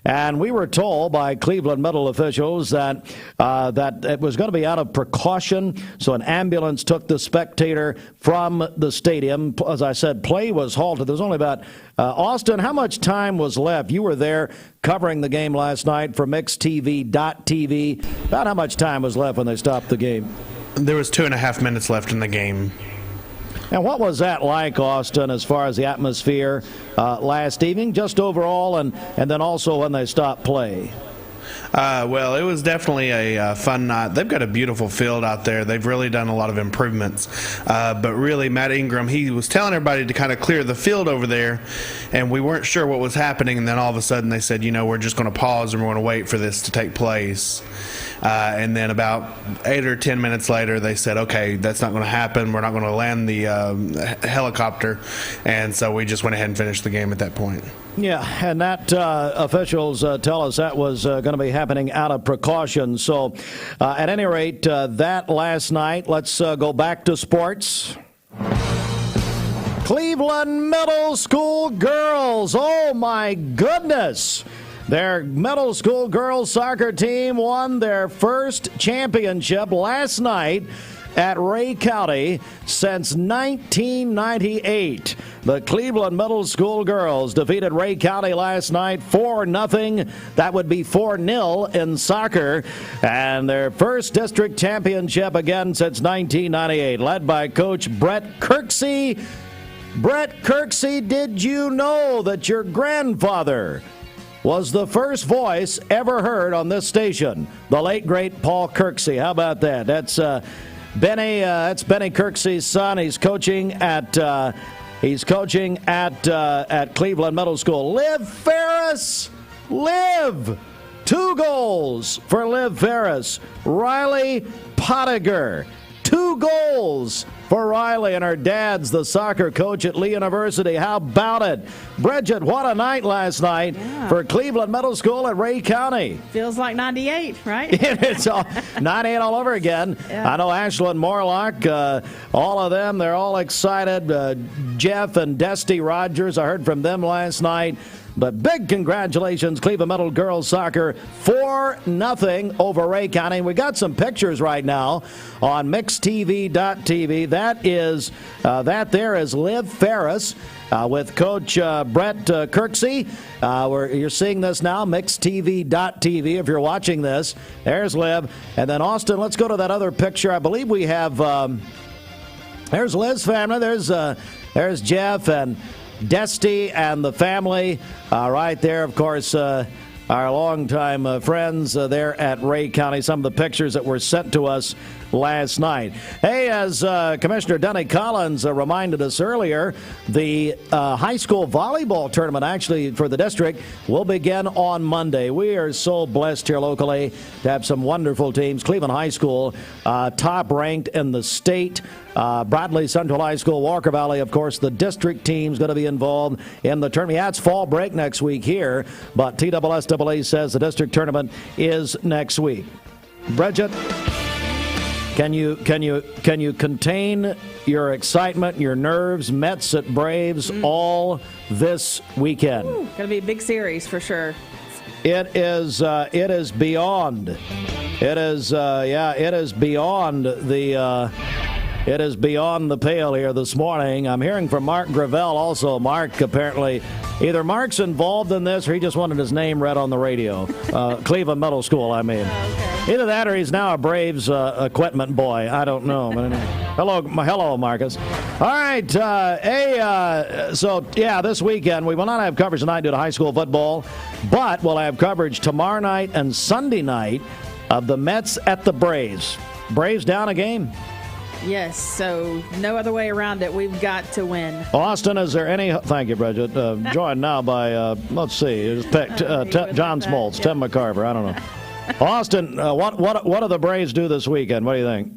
And we were told by Cleveland Middle officials that it was going to be out of precaution, so an ambulance took the spectator from the stadium. As I said, play was halted. There was only about, Austin, how much time was left? You were there covering the game last night for MixedTV.tv. About how much time was left when they stopped the game? There was 2.5 minutes left in the game. And what was that like, Austin, as far as the atmosphere last evening, just overall, and then also when they stopped play? Well, it was definitely a fun night. They've got a beautiful field out there. They've really done a lot of improvements. But really, Matt Ingram, he was telling everybody to kind of clear the field over there, and we weren't sure what was happening. And then all of a sudden they said, we're just going to pause and we're going to wait for this to take place. And then about 8 or 10 minutes later, they said, okay, that's not going to happen. We're not going to land the helicopter. And so we just went ahead and finished the game at that point. Yeah, and that officials tell us that was going to be happening out of precaution. So at any rate, that last night, let's go back to sports. Cleveland Middle School girls. Oh, my goodness. Their middle school girls soccer team won their first championship last night at Ray County since 1998. The Cleveland Middle School girls defeated Ray County last night 4-0. That would be 4-0 in soccer. And their first district championship again since 1998, led by Coach Brett Kirksey. Brett Kirksey, did you know that your grandfather was the first voice ever heard on this station? The late, great Paul Kirksey. How about that? That's Benny. That's Benny Kirksey's son. He's coaching at Cleveland Middle School. Liv Ferris, Liv. 2 goals for Liv Ferris. Riley Pottiger, 2 goals for Riley, and her dad's the soccer coach at Lee University. How about it? Bridget, what a night last night for Cleveland Middle School at Ray County. Feels like 98, right? It's all 98 all over again. Yeah. I know Ashlyn Morlock, all of them, they're all excited. Jeff and Dusty Rogers, I heard from them last night. But big congratulations, Cleveland Middle girls soccer, 4-0 over Ray County. And we got some pictures right now on mixtv.tv. That there is Liv Ferris with Coach Brett Kirksey. You're seeing this now, mixtv.tv. If you're watching this, there's Liv. And then Austin, let's go to that other picture. I believe we have. There's Liv's family. There's Jeff and Desty and the family right there, of course, our longtime friends there at Ray County. Some of the pictures that were sent to us last night. Hey, as Commissioner Denny Collins reminded us earlier, the high school volleyball tournament actually for the district will begin on Monday. We are so blessed here locally to have some wonderful teams. Cleveland High School, top ranked in the state. Bradley Central High School, Walker Valley, of course, the district team's going to be involved in the tournament. Yeah, it's fall break next week here, but TSSAA says the district tournament is next week. Bridget, can you contain your excitement, your nerves? Mets at Braves all this weekend. Going to be a big series for sure. It is beyond. It is beyond the. It is beyond the pale here this morning. I'm hearing from Mark Gravel also. Mark, apparently, either Mark's involved in this or he just wanted his name read on the radio. Cleveland Middle School, I mean. Okay. Either that or he's now a Braves equipment boy. I don't know. Hello, Marcus. All right. This weekend, we will not have coverage tonight due to high school football, but we'll have coverage tomorrow night and Sunday night of the Mets at the Braves. Braves down a game. Yes, so no other way around it. We've got to win. Austin, is there any... Thank you, Bridget. Joined now by, let's see, John Smoltz, Tim McCarver. I don't know. Austin, what do the Braves do this weekend? What do you think?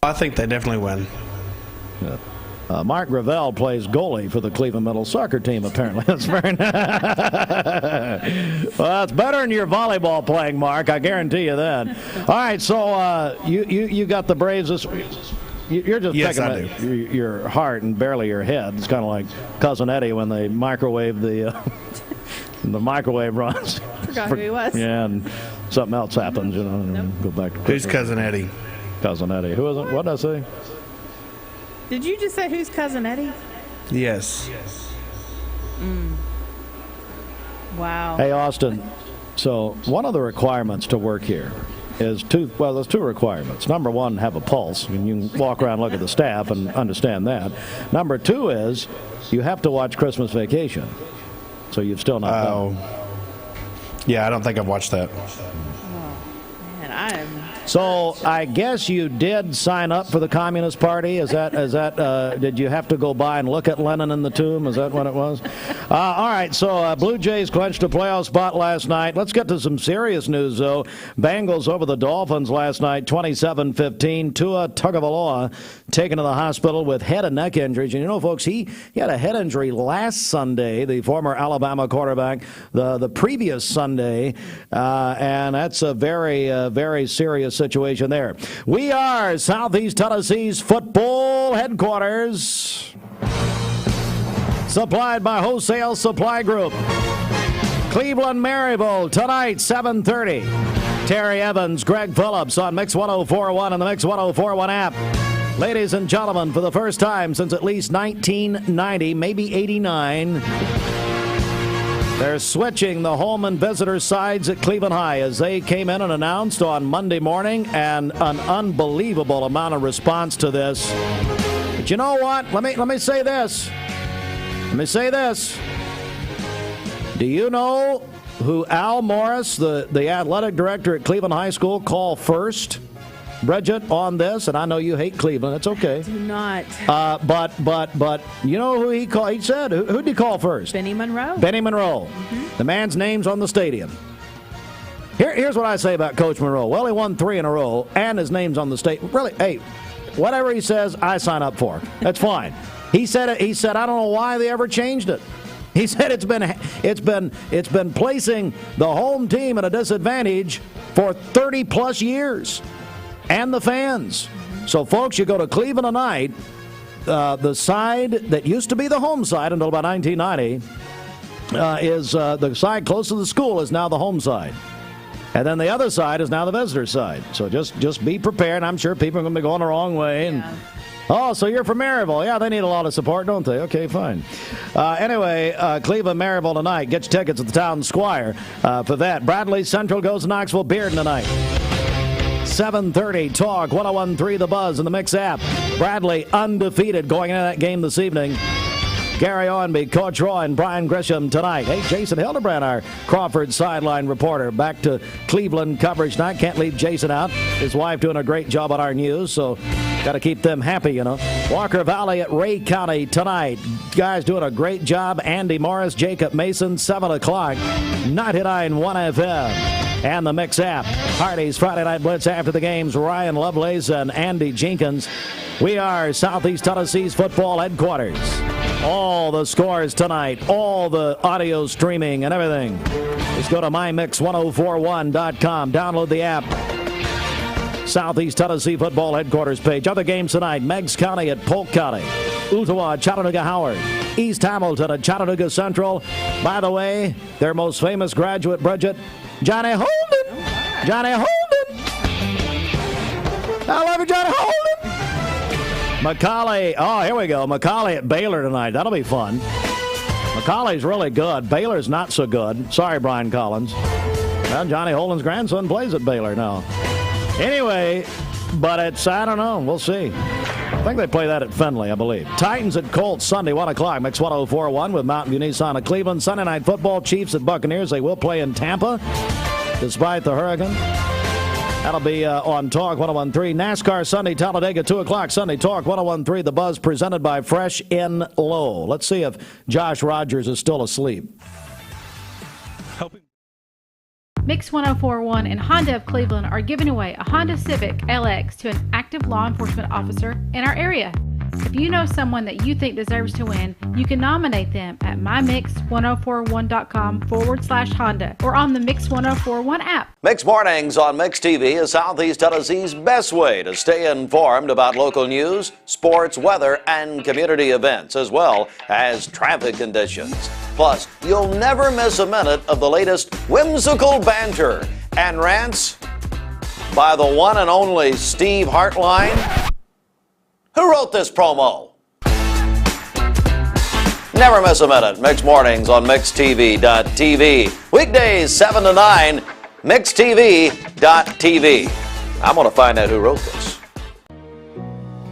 I think they definitely win. Yeah. Mark Gravel plays goalie for the Cleveland Middle soccer team, apparently. That's very well, that's better than your volleyball playing, Mark. I guarantee you that. All right, so you got the Braves this week. You're just picking at your heart and barely your head. It's kind of like Cousin Eddie when they microwave the microwave runs. Forgot who he was. Yeah, and something else happens, you know. Nope. Go back to Who's Cousin Eddie? Cousin Eddie. Who is it? What did I say? Did you just say who's Cousin Eddie? Yes. Wow. Hey, Austin, so one of the requirements to work here is there's two requirements. Number one, have a pulse. I mean, you can walk around and look at the staff and understand that. Number two is you have to watch Christmas Vacation. So you've still not done. Yeah, I don't think I've watched that. So I guess you did sign up for the Communist Party. Is that? Did you have to go by and look at Lenin in the tomb? Is that what it was? All right. So Blue Jays clinched a playoff spot last night. Let's get to some serious news, though. Bengals over the Dolphins last night, 27-15. Tua Tagovailoa taken to the hospital with head and neck injuries. And you know, folks, he had a head injury last Sunday. The former Alabama quarterback, the previous Sunday, and that's a very very serious situation there. We are Southeast Tennessee's football headquarters. Supplied by Wholesale Supply Group. Cleveland, Maryville, tonight, 7:30. Terry Evans, Greg Phillips on Mix 1041 and the Mix 1041 app. Ladies and gentlemen, for the first time since at least 1990, maybe 89, they're switching the home and visitor sides at Cleveland High as they came in and announced on Monday morning, and an unbelievable amount of response to this. But you know what? Let me say this. Do you know who Al Morris, the athletic director at Cleveland High School, called first? Bridget, on this, and I know you hate Cleveland. It's okay. Do not. But you know who he called? He said, who did he call first? Benny Monroe. Benny Monroe. Mm-hmm. The man's name's on the stadium. Here's what I say about Coach Monroe. Well, he won 3 in a row, and his name's on the stadium. Really, hey, Whatever he says, I sign up for. That's fine. He said it. He said, I don't know why they ever changed it. He said it's been placing the home team at a disadvantage for 30-plus years, and the fans. So, folks, you go to Cleveland tonight. The side that used to be the home side until about 1990 is the side close to the school is now the home side. And then the other side is now the visitor side. So just be prepared. I'm sure people are going to be going the wrong way. And, oh, so you're from Maryville. Yeah, they need a lot of support, don't they? Okay, fine. Anyway, Cleveland, Maryville tonight. Get your tickets at the Town Squire for that. Bradley Central goes to Knoxville Bearden tonight. 7:30, Talk 101.3 The Buzz in the Mix app. Bradley undefeated going into that game this evening. Gary Owenby, Coach Roy, and Brian Grisham tonight. Hey, Jason Hildebrand, our Crawford sideline reporter, back to Cleveland coverage tonight. Can't leave Jason out. His wife doing a great job on our news, so got to keep them happy, you know. Walker Valley at Ray County tonight. Guys doing a great job. Andy Morris, Jacob Mason, 7 o'clock. 99.1 FM. And the Mix app. Hardy's Friday Night Blitz after the games. Ryan Lovelace and Andy Jenkins. We are Southeast Tennessee's football headquarters. All the scores tonight, all the audio streaming and everything. Just go to mymix1041.com. Download the app. Southeast Tennessee football headquarters page. Other games tonight. Meigs County at Polk County. Ooltewah, Chattanooga Howard. East Hamilton at Chattanooga Central. By the way, their most famous graduate, Bridget, Johnny Holden. Johnny Holden. I love you, Johnny Holden. McCallie. Oh, here we go. McCallie at Baylor tonight. That'll be fun. McCallie's really good. Baylor's not so good. Sorry, Brian Collins. Well, Johnny Holden's grandson plays at Baylor now. Anyway, but it's, I don't know. We'll see. I think they play that at Fenley, I believe. Titans at Colts Sunday, 1 o'clock. Mix 104.1 with Mountain View Nissan of Cleveland. Sunday Night Football, Chiefs at Buccaneers. They will play in Tampa despite the hurricane. That'll be on Talk 101.3. NASCAR Sunday, Talladega, 2 o'clock. Sunday, Talk 101.3. The Buzz presented by Fresh in Low. Let's see if Josh Rogers is still asleep. Mix 104.1 and Honda of Cleveland are giving away a Honda Civic LX to an active law enforcement officer in our area. If you know someone that you think deserves to win, you can nominate them at mymix1041.com/Honda or on the Mix 1041 app. Mix Mornings on Mix TV is Southeast Tennessee's best way to stay informed about local news, sports, weather, and community events, as well as traffic conditions. Plus, you'll never miss a minute of the latest whimsical banter and rants by the one and only Steve Hartline. Who wrote this promo? Never miss a minute. Mix Mornings on MixTV.tv. Weekdays 7 to 9, MixTV.tv. I'm going to find out who wrote this.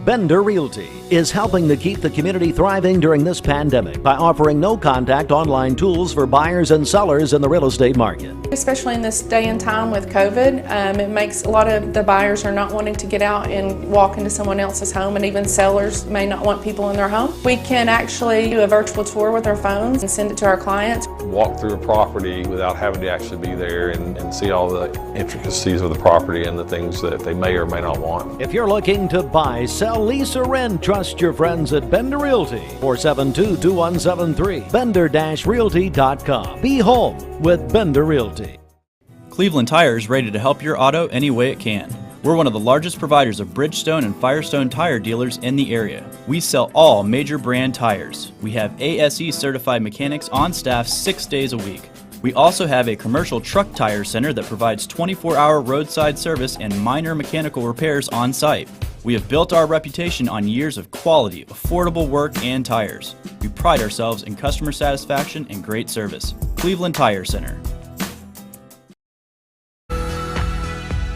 Bender Realty is helping to keep the community thriving during this pandemic by offering no-contact online tools for buyers and sellers in the real estate market. Especially in this day and time with COVID, it makes a lot of the buyers are not wanting to get out and walk into someone else's home, and even sellers may not want people in their home. We can actually do a virtual tour with our phones and send it to our clients. Walk through a property without having to actually be there and see all the intricacies of the property and the things that they may or may not want. If you're looking to buy, sell, lease, or rent, trust your friends at Bender Realty. 472-2173. Bender-Realty.com. Be home with Bender Realty. Cleveland Tire is ready to help your auto any way it can. We're one of the largest providers of Bridgestone and Firestone tire dealers in the area. We sell all major brand tires. We have ASE certified mechanics on staff 6 days a week. We also have a commercial truck tire center that provides 24-hour roadside service and minor mechanical repairs on site. We have built our reputation on years of quality, affordable work, and tires. We pride ourselves in customer satisfaction and great service. Cleveland Tire Center.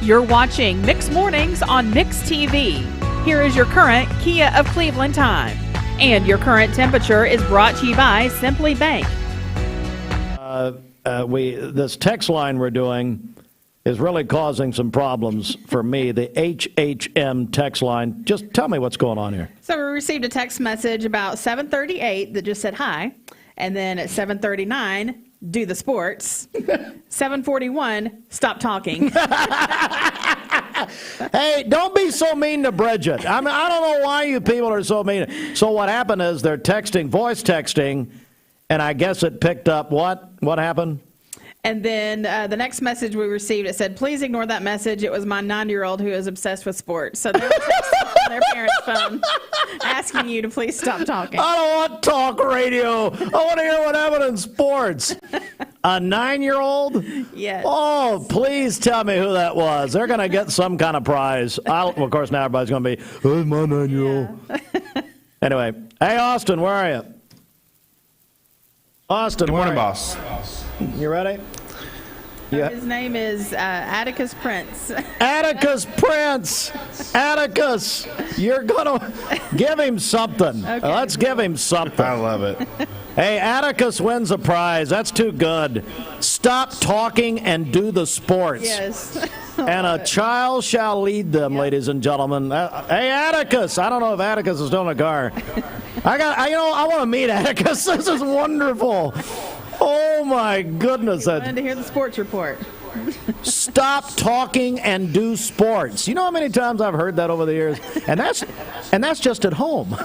You're watching Mix Mornings on Mix TV. Here is your current Kia of Cleveland time. And your current temperature is brought to you by Simply Bank. This text line we're doing is really causing some problems for me. The HHM text line. Just tell me what's going on here. So we received a text message about 7:38 that just said hi. And then at 7:39, do the sports. 741, stop talking. Hey, don't be so mean to Bridget. I mean, I don't know why you people are so mean. So what happened is they're texting, voice texting, and I guess it picked up what? What happened? And then the next message we received, it said, please ignore that message. It was my 9-year-old who is obsessed with sports. So they're texting on their parents' phone asking you to please stop talking. I don't want talk radio. I want to hear what happened in sports. A 9-year-old? Yes. Oh, please tell me who that was. They're going to get some kind of prize. Of course, now everybody's going to be, who's my 9-year-old? Yeah. Anyway, hey, Austin, where are you? Austin, good morning, boss. You ready? Yeah. His name is Atticus Prince. Atticus Prince. Atticus, you're going to give him something. Okay. Let's give him something. I love it. Hey, Atticus wins a prize. That's too good. Stop talking and do the sports. Yes. And a child shall lead them, ladies and gentlemen. Hey, Atticus. I don't know if Atticus is still in the car. I want to meet Atticus. This is wonderful. Oh, my goodness. I wanted to hear the sports report. Stop talking and do sports. You know how many times I've heard that over the years? And that's just at home.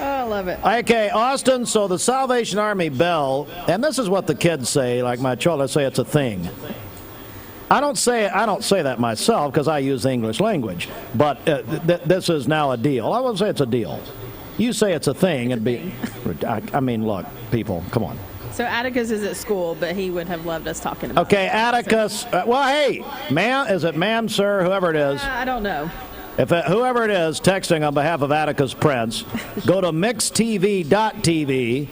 Oh, I love it. Okay, Austin, so the Salvation Army bell, and this is what the kids say, like my children say it's a thing. I don't say that myself because I use the English language, but this is now a deal. I wouldn't say it's a deal. You say it's a thing, it'd be, I mean, look, people, come on. So Atticus is at school, but he would have loved us talking about Okay, Atticus, well, hey, ma'am, is it ma'am, sir, whoever it is? I don't know. If whoever it is texting on behalf of Atticus Prince, go to mixtv.tv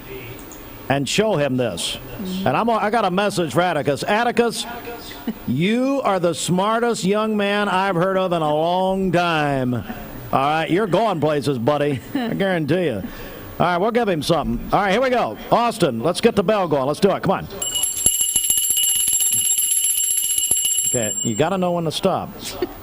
and show him this. And I got a message for Atticus. Atticus, you are the smartest young man I've heard of in a long time. All right, you're going places, buddy. I guarantee you. All right, we'll give him something. All right, here we go. Austin, let's get the bell going. Let's do it. Come on. Okay, you got to know when to stop.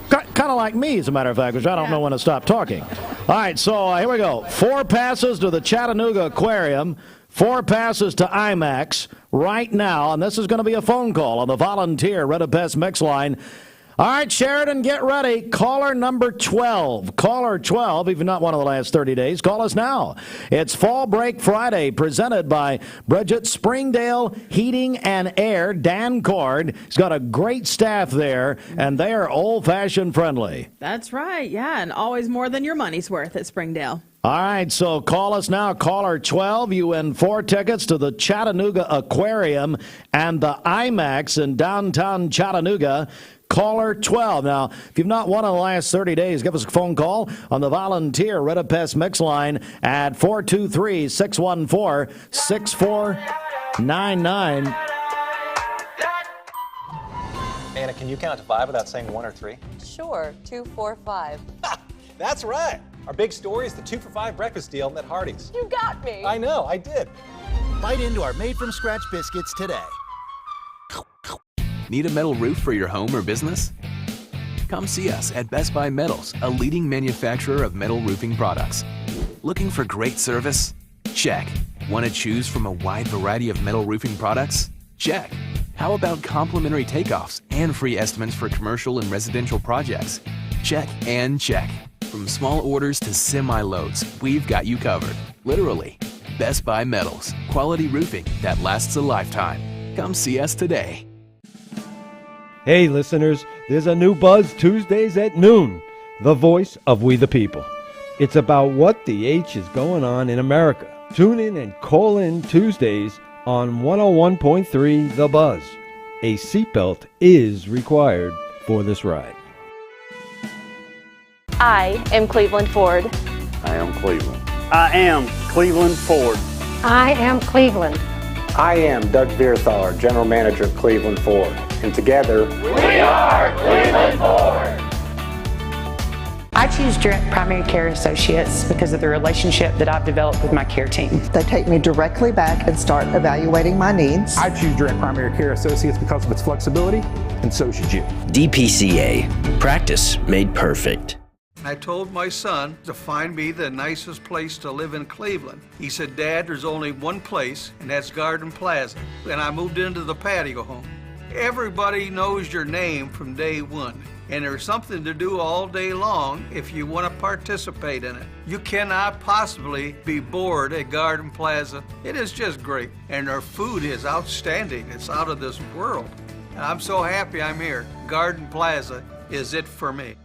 Kind of like me, as a matter of fact, because I don't know when to stop talking. All right, so here we go. 4 passes to the Chattanooga Aquarium, 4 passes to IMAX right now, and this is going to be a phone call on the Volunteer Red Pest Mix line. All right, Sheridan, get ready. Caller number 12. Caller 12, if you're not one of the last 30 days, call us now. It's Fall Break Friday, presented by Bridget Springdale Heating and Air, Dan Cord. He's got a great staff there, and they are old-fashioned friendly. That's right, yeah, and always more than your money's worth at Springdale. All right, so call us now. Caller 12, you win 4 tickets to the Chattanooga Aquarium and the IMAX in downtown Chattanooga. Caller 12. Now, if you've not won in the last 30 days, give us a phone call on the Volunteer Red Pest Mix line at 423-614-6499. Anna, can you count to 5 without saying 1 or 3? Sure, 2, 4, 5. That's right. Our big story is the 2 for $5 breakfast deal at Hardee's. You got me. I know, I did. Bite into our made-from-scratch biscuits today. Need a metal roof for your home or business? Come see us at Best Buy Metals, a leading manufacturer of metal roofing products. Looking for great service? Check. Want to choose from a wide variety of metal roofing products? Check. How about complimentary takeoffs and free estimates for commercial and residential projects? Check and check. From small orders to semi-loads, we've got you covered. Literally. Best Buy Metals, quality roofing that lasts a lifetime. Come see us today. Hey, listeners, there's a new Buzz Tuesdays at noon, the voice of We the People. It's about what the H is going on in America. Tune in and call in Tuesdays on 101.3 The Buzz. A seatbelt is required for this ride. I am Cleveland Ford. I am Cleveland. I am Cleveland Ford. I am Cleveland. I am Doug Vierthaler, General Manager of Cleveland Ford. And together, we are Cleveland Ford. I choose Direct Primary Care Associates because of the relationship that I've developed with my care team. They take me directly back and start evaluating my needs. I choose Direct Primary Care Associates because of its flexibility, and so should you. DPCA. Practice made perfect. I told my son to find me the nicest place to live in Cleveland. He said, Dad, there's only one place, and that's Garden Plaza. And I moved into the patio home. Everybody knows your name from day one, and there's something to do all day long if you want to participate in it. You cannot possibly be bored at Garden Plaza. It is just great, and their food is outstanding. It's out of this world. And I'm so happy I'm here. Garden Plaza is it for me.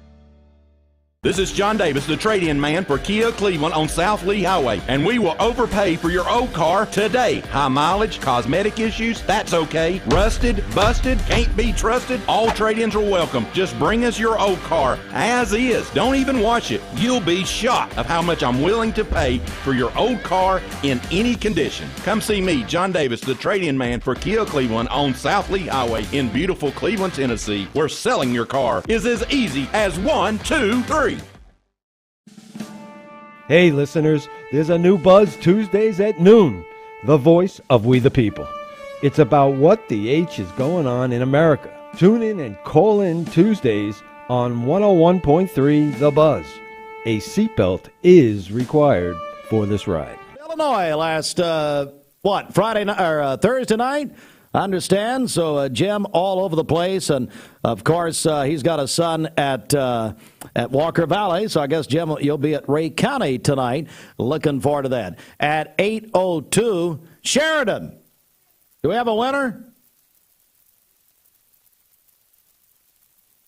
This is John Davis, the trade-in man for Kia Cleveland on South Lee Highway, and we will overpay for your old car today. High mileage, cosmetic issues, that's okay. Rusted, busted, can't be trusted, all trade-ins are welcome. Just bring us your old car as is. Don't even wash it. You'll be shocked of how much I'm willing to pay for your old car in any condition. Come see me, John Davis, the trade-in man for Kia Cleveland on South Lee Highway in beautiful Cleveland, Tennessee, where selling your car is as easy as 1, 2, 3. Hey, listeners, there's a new Buzz Tuesdays at noon, the voice of We the People. It's about what the H is going on in America. Tune in and call in Tuesdays on 101.3 The Buzz. A seatbelt is required for this ride. Illinois last, Friday night or Thursday night? I understand. So Jim all over the place, and of course he's got a son at Walker Valley. So I guess Jim, you'll be at Ray County tonight. Looking forward to that. At 8:02, Sheridan. Do we have a winner?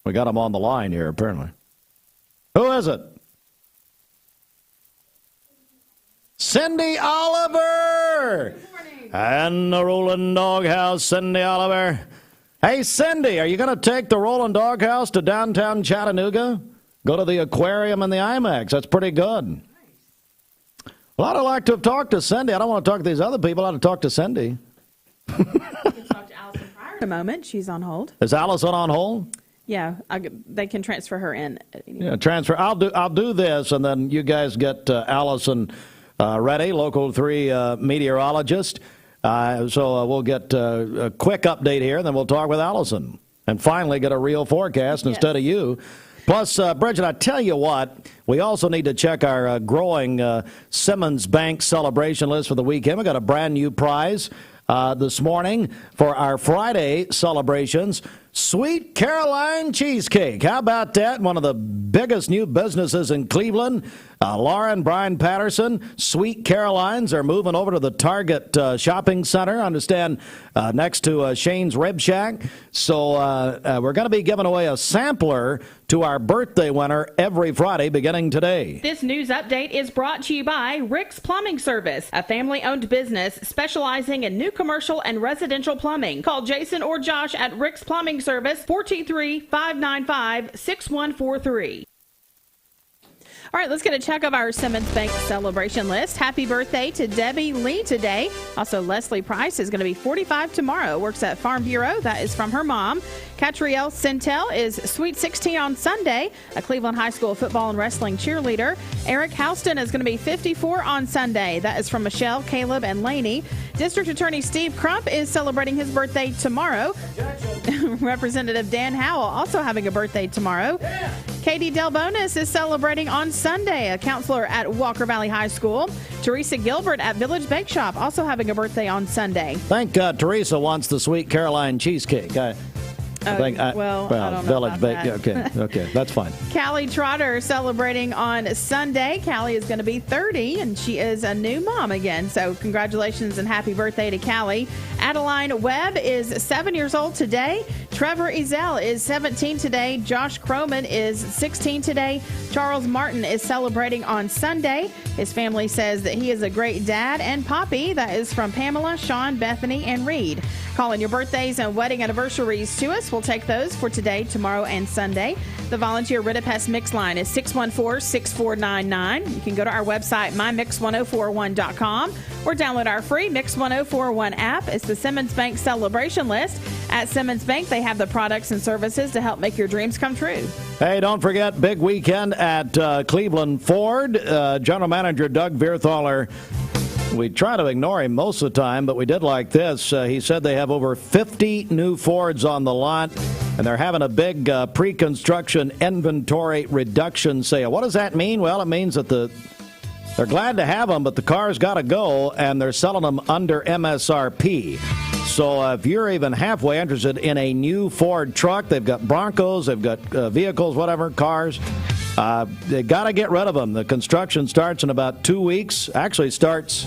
We got him on the line here apparently. Who is it? Cindy Oliver. And the Rolling Doghouse, Cindy Oliver. Hey, Cindy, are you going to take the Rolling Doghouse to downtown Chattanooga? Go to the aquarium and the IMAX. That's pretty good. Well, I'd like to have talked to Cindy. I don't want to talk to these other people. I'd talk to Cindy. We can talk to Alison Pryor in a moment. She's on hold. Is Alison on hold? Yeah, they can transfer her in. Yeah, transfer. I'll do this, and then you guys get Alison ready, Local 3 meteorologist. So we'll get a quick update here, and then we'll talk with Alison and finally get a real forecast instead of you. Plus, Bridget, I tell you what, we also need to check our growing Simmons Bank celebration list for the weekend. We got a brand new prize this morning for our Friday celebrations. Sweet Caroline Cheesecake. How about that? One of the biggest new businesses in Cleveland. Laura and Brian Patterson, Sweet Carolines, are moving over to the Target shopping center, I understand, next to Shane's Rib Shack. So we're going to be giving away a sampler to our birthday winner every Friday beginning today. This news update is brought to you by Rick's Plumbing Service, a family-owned business specializing in new commercial and residential plumbing. Call Jason or Josh at Rick's Plumbing Service, 423-595-6143. All right, let's get a check of our Simmons Bank celebration list. Happy birthday to Debbie Lee today. Also, Leslie Price is going to be 45 tomorrow. Works at Farm Bureau. That is from her mom. Catrielle Centel is Sweet 16 on Sunday, a Cleveland High School football and wrestling cheerleader. Eric Houston is going to be 54 on Sunday. That is from Michelle, Caleb, and Laney. District Attorney Steve Crump is celebrating his birthday tomorrow. Representative Dan Howell also having a birthday tomorrow. Yeah. Katie Delbonis is celebrating on Sunday, a counselor at Walker Valley High School. Teresa Gilbert at Village Bake Shop also having a birthday on Sunday. Thank Teresa wants the Sweet Caroline Cheesecake. I don't know Village about Bake. that. Okay, that's fine. Callie Trotter celebrating on Sunday. Callie is going to be 30, and she is a new mom again. So congratulations and happy birthday to Callie. Adeline Webb is 7 years old today. Trevor Ezell is 17 today. Josh Croman is 16 today. Charles Martin is celebrating on Sunday. His family says that he is a great dad and poppy. That is from Pamela, Sean, Bethany, and Reed. Call in your birthdays and wedding anniversaries to us. We'll take those for today, tomorrow, and Sunday. The volunteer Ridipest Mix line is 614-6499. You can go to our website, mymix1041.com, or download our free Mix 1041 app. It's the Simmons Bank celebration list. At Simmons Bank, they have the products and services to help make your dreams come true. Hey, don't forget, big weekend at Cleveland Ford. General Manager Doug Vierthaler, we try to ignore him most of the time, but we did like this. He said they have over 50 new Fords on the lot. and they're having a big pre-construction inventory reduction sale. What does that mean? Well, it means that they're glad to have them, but the car's got to go, and they're selling them under MSRP. So if you're even halfway interested in a new Ford truck, they've got Broncos, they've got vehicles, whatever, cars. They got to get rid of them. The construction starts in about 2 weeks. Actually starts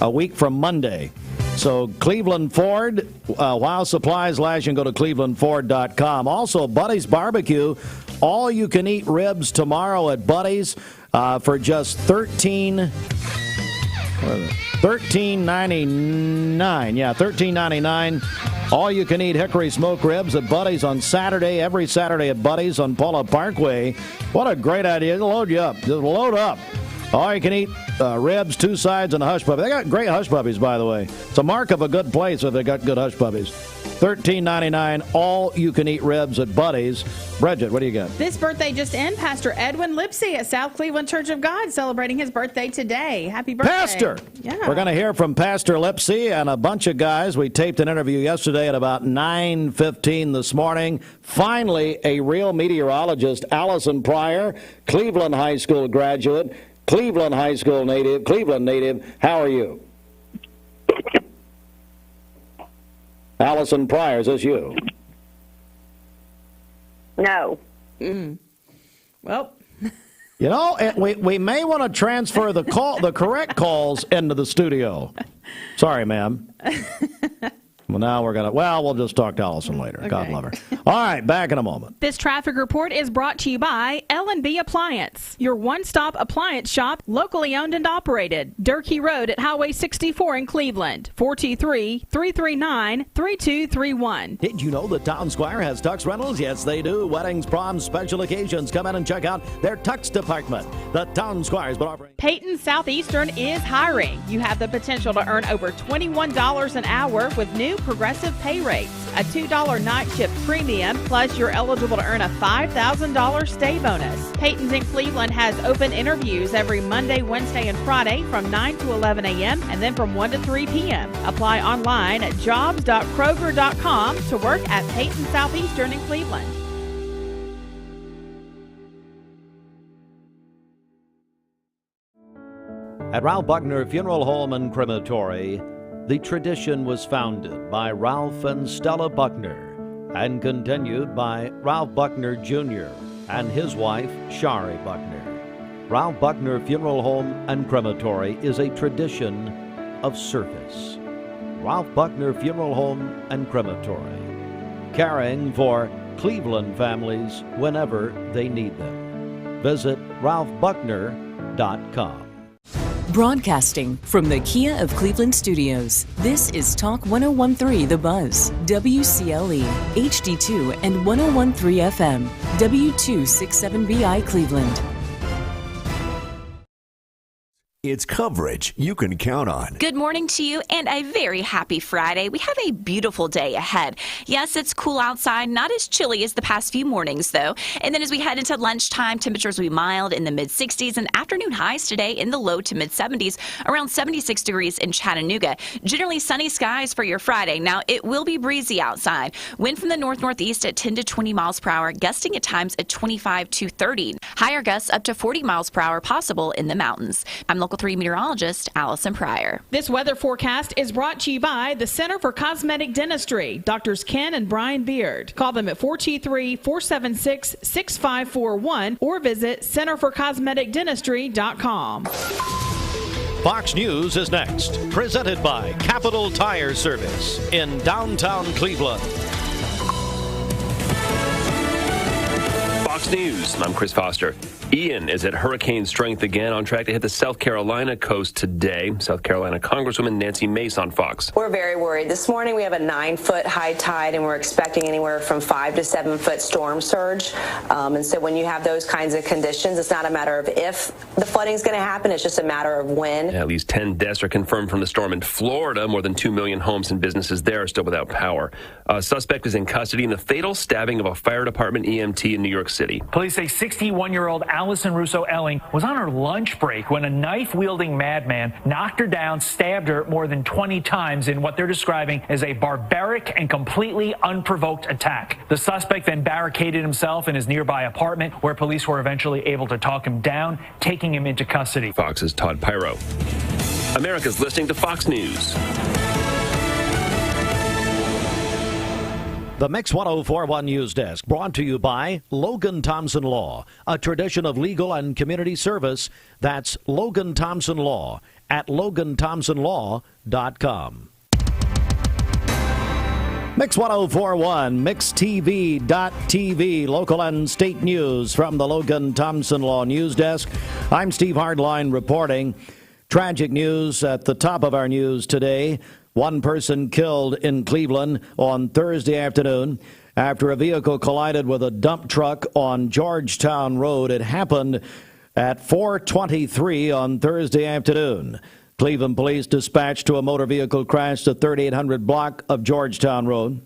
a week from Monday. So Cleveland Ford, while supplies last, you can go to clevelandford.com. Also, Buddy's Barbecue, all-you-can-eat ribs tomorrow at Buddy's for just $13.99. Yeah, $13.99. All you can eat hickory smoked ribs at Buddy's on Saturday, every Saturday at Buddy's on Paula Parkway. What a great idea. It'll load you up. Just load up. All you can eat ribs, 2 sides, and a hush puppy. They got great hush puppies, by the way. It's a mark of a good place if they got good hush puppies. $13.99, all you can eat ribs at Buddy's. Bridget, what do you got? This birthday just in, Pastor Edwin Lipsy at South Cleveland Church of God celebrating his birthday today. Happy birthday. Pastor! Yeah. We're going to hear from Pastor Lipsy and a bunch of guys. We taped an interview yesterday at about 9:15 this morning. Finally, a real meteorologist, Alison Pryor, Cleveland High School graduate, Cleveland High School native, Cleveland native. How are you? Alison Pryor, is this you? No. Well, you know, we may want to transfer the correct calls into the studio. Sorry, ma'am. Well, now we'll just talk to Alison later. Okay. God love her. All right, back in a moment. This traffic report is brought to you by L&B Appliance, your one-stop appliance shop, locally owned and operated. Durkee Road at Highway 64 in Cleveland, 423-339-3231. Did you know the Town Squire has tux rentals? Yes, they do. Weddings, proms, special occasions. Come in and check out their tux department. The Town Squire's been offering. Peyton Southeastern is hiring. You have the potential to earn over $21 an hour with new progressive pay rates, a $2 night shift premium, plus you're eligible to earn a $5,000 stay bonus. Peyton's in Cleveland has open interviews every Monday, Wednesday, and Friday from 9 to 11 a.m. and then from 1 to 3 p.m. Apply online at jobs.kroger.com to work at Peyton Southeastern in Cleveland. At Ralph Buckner Funeral Home and Crematory, the tradition was founded by Ralph and Stella Buckner and continued by Ralph Buckner Jr. and his wife, Shari Buckner. Ralph Buckner Funeral Home and Crematory is a tradition of service. Ralph Buckner Funeral Home and Crematory, caring for Cleveland families whenever they need them. Visit ralphbuckner.com. Broadcasting from the Kia of Cleveland studios, this is Talk 101.3 The Buzz, WCLE, HD2 and 101.3 FM, W267BI Cleveland. It's coverage you can count on. Good morning to you and a very happy Friday. We have a beautiful day ahead. Yes, it's cool outside, not as chilly as the past few mornings though. And then as we head into lunchtime, temperatures will be mild in the mid-60s and afternoon highs today in the low to mid-70s, around 76 degrees in Chattanooga. Generally sunny skies for your Friday. Now, it will be breezy outside. Wind from the north-northeast at 10 to 20 miles per hour, gusting at times at 25 to 30. Higher gusts up to 40 miles per hour possible in the mountains. I'm Local 3 meteorologist Alison Pryor. This weather forecast is brought to you by the Center for Cosmetic Dentistry, Drs. Ken and Brian Beard. Call them at 423-476-6541 or visit centerforcosmeticdentistry.com. Fox News is next, presented by Capital Tire Service in downtown Cleveland. Fox News, I'm Chris Foster. Ian is at hurricane strength again, on track to hit the South Carolina coast today. South Carolina Congresswoman Nancy Mace on Fox. We're very worried. This morning we have a 9-foot high tide and we're expecting anywhere from 5 to 7 foot storm surge. And so when you have those kinds of conditions, it's not a matter of if the flooding is going to happen, it's just a matter of when. At least 10 deaths are confirmed from the storm in Florida. More than 2 million homes and businesses there are still without power. A suspect is in custody in the fatal stabbing of a fire department EMT in New York City. custody. Police say 61-year-old Alison Russo-Elling was on her lunch break when a knife-wielding madman knocked her down, stabbed her more than 20 times in what they're describing as a barbaric and completely unprovoked attack. The suspect then barricaded himself in his nearby apartment, where police were eventually able to talk him down, taking him into custody. Fox's Todd Pyro. America's listening to Fox News. The Mix 1041 News Desk, brought to you by Logan Thompson Law, a tradition of legal and community service. That's Logan Thompson Law at LoganThompsonLaw.com. Mix 1041, MixTV.tv, local and state news from the Logan Thompson Law News Desk. I'm Steve Hardline reporting. Tragic news at the top of our news today. One person killed in Cleveland on Thursday afternoon after a vehicle collided with a dump truck on Georgetown Road. It happened at 4:23 on Thursday afternoon. Cleveland police dispatched to a motor vehicle crash at 3800 block of Georgetown Road.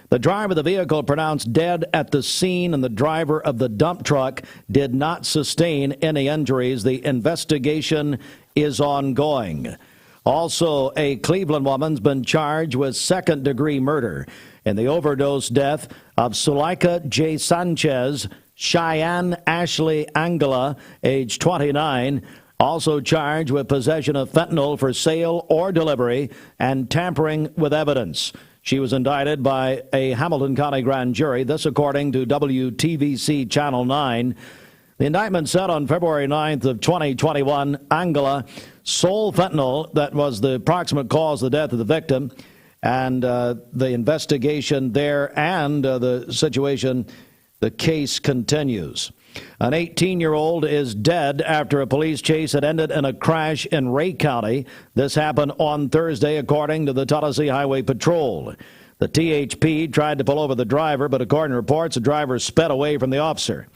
The driver of the vehicle pronounced dead at the scene, and the driver of the dump truck did not sustain any injuries. The investigation is ongoing. Also, a Cleveland woman's been charged with second-degree murder in the overdose death of Suleika J. Sanchez, Cheyenne Ashley Angela, age 29, also charged with possession of fentanyl for sale or delivery and tampering with evidence. She was indicted by a Hamilton County grand jury, this according to WTVC Channel 9. The indictment said on February 9th of 2021, Angela sold fentanyl that was the proximate cause of the death of the victim, and the investigation there and the situation, the case continues. An 18-year-old is dead after a police chase had ended in a crash in Ray County. This happened on Thursday, according to the Tennessee Highway Patrol. The THP tried to pull over the driver, but according to reports, the driver sped away from the officer.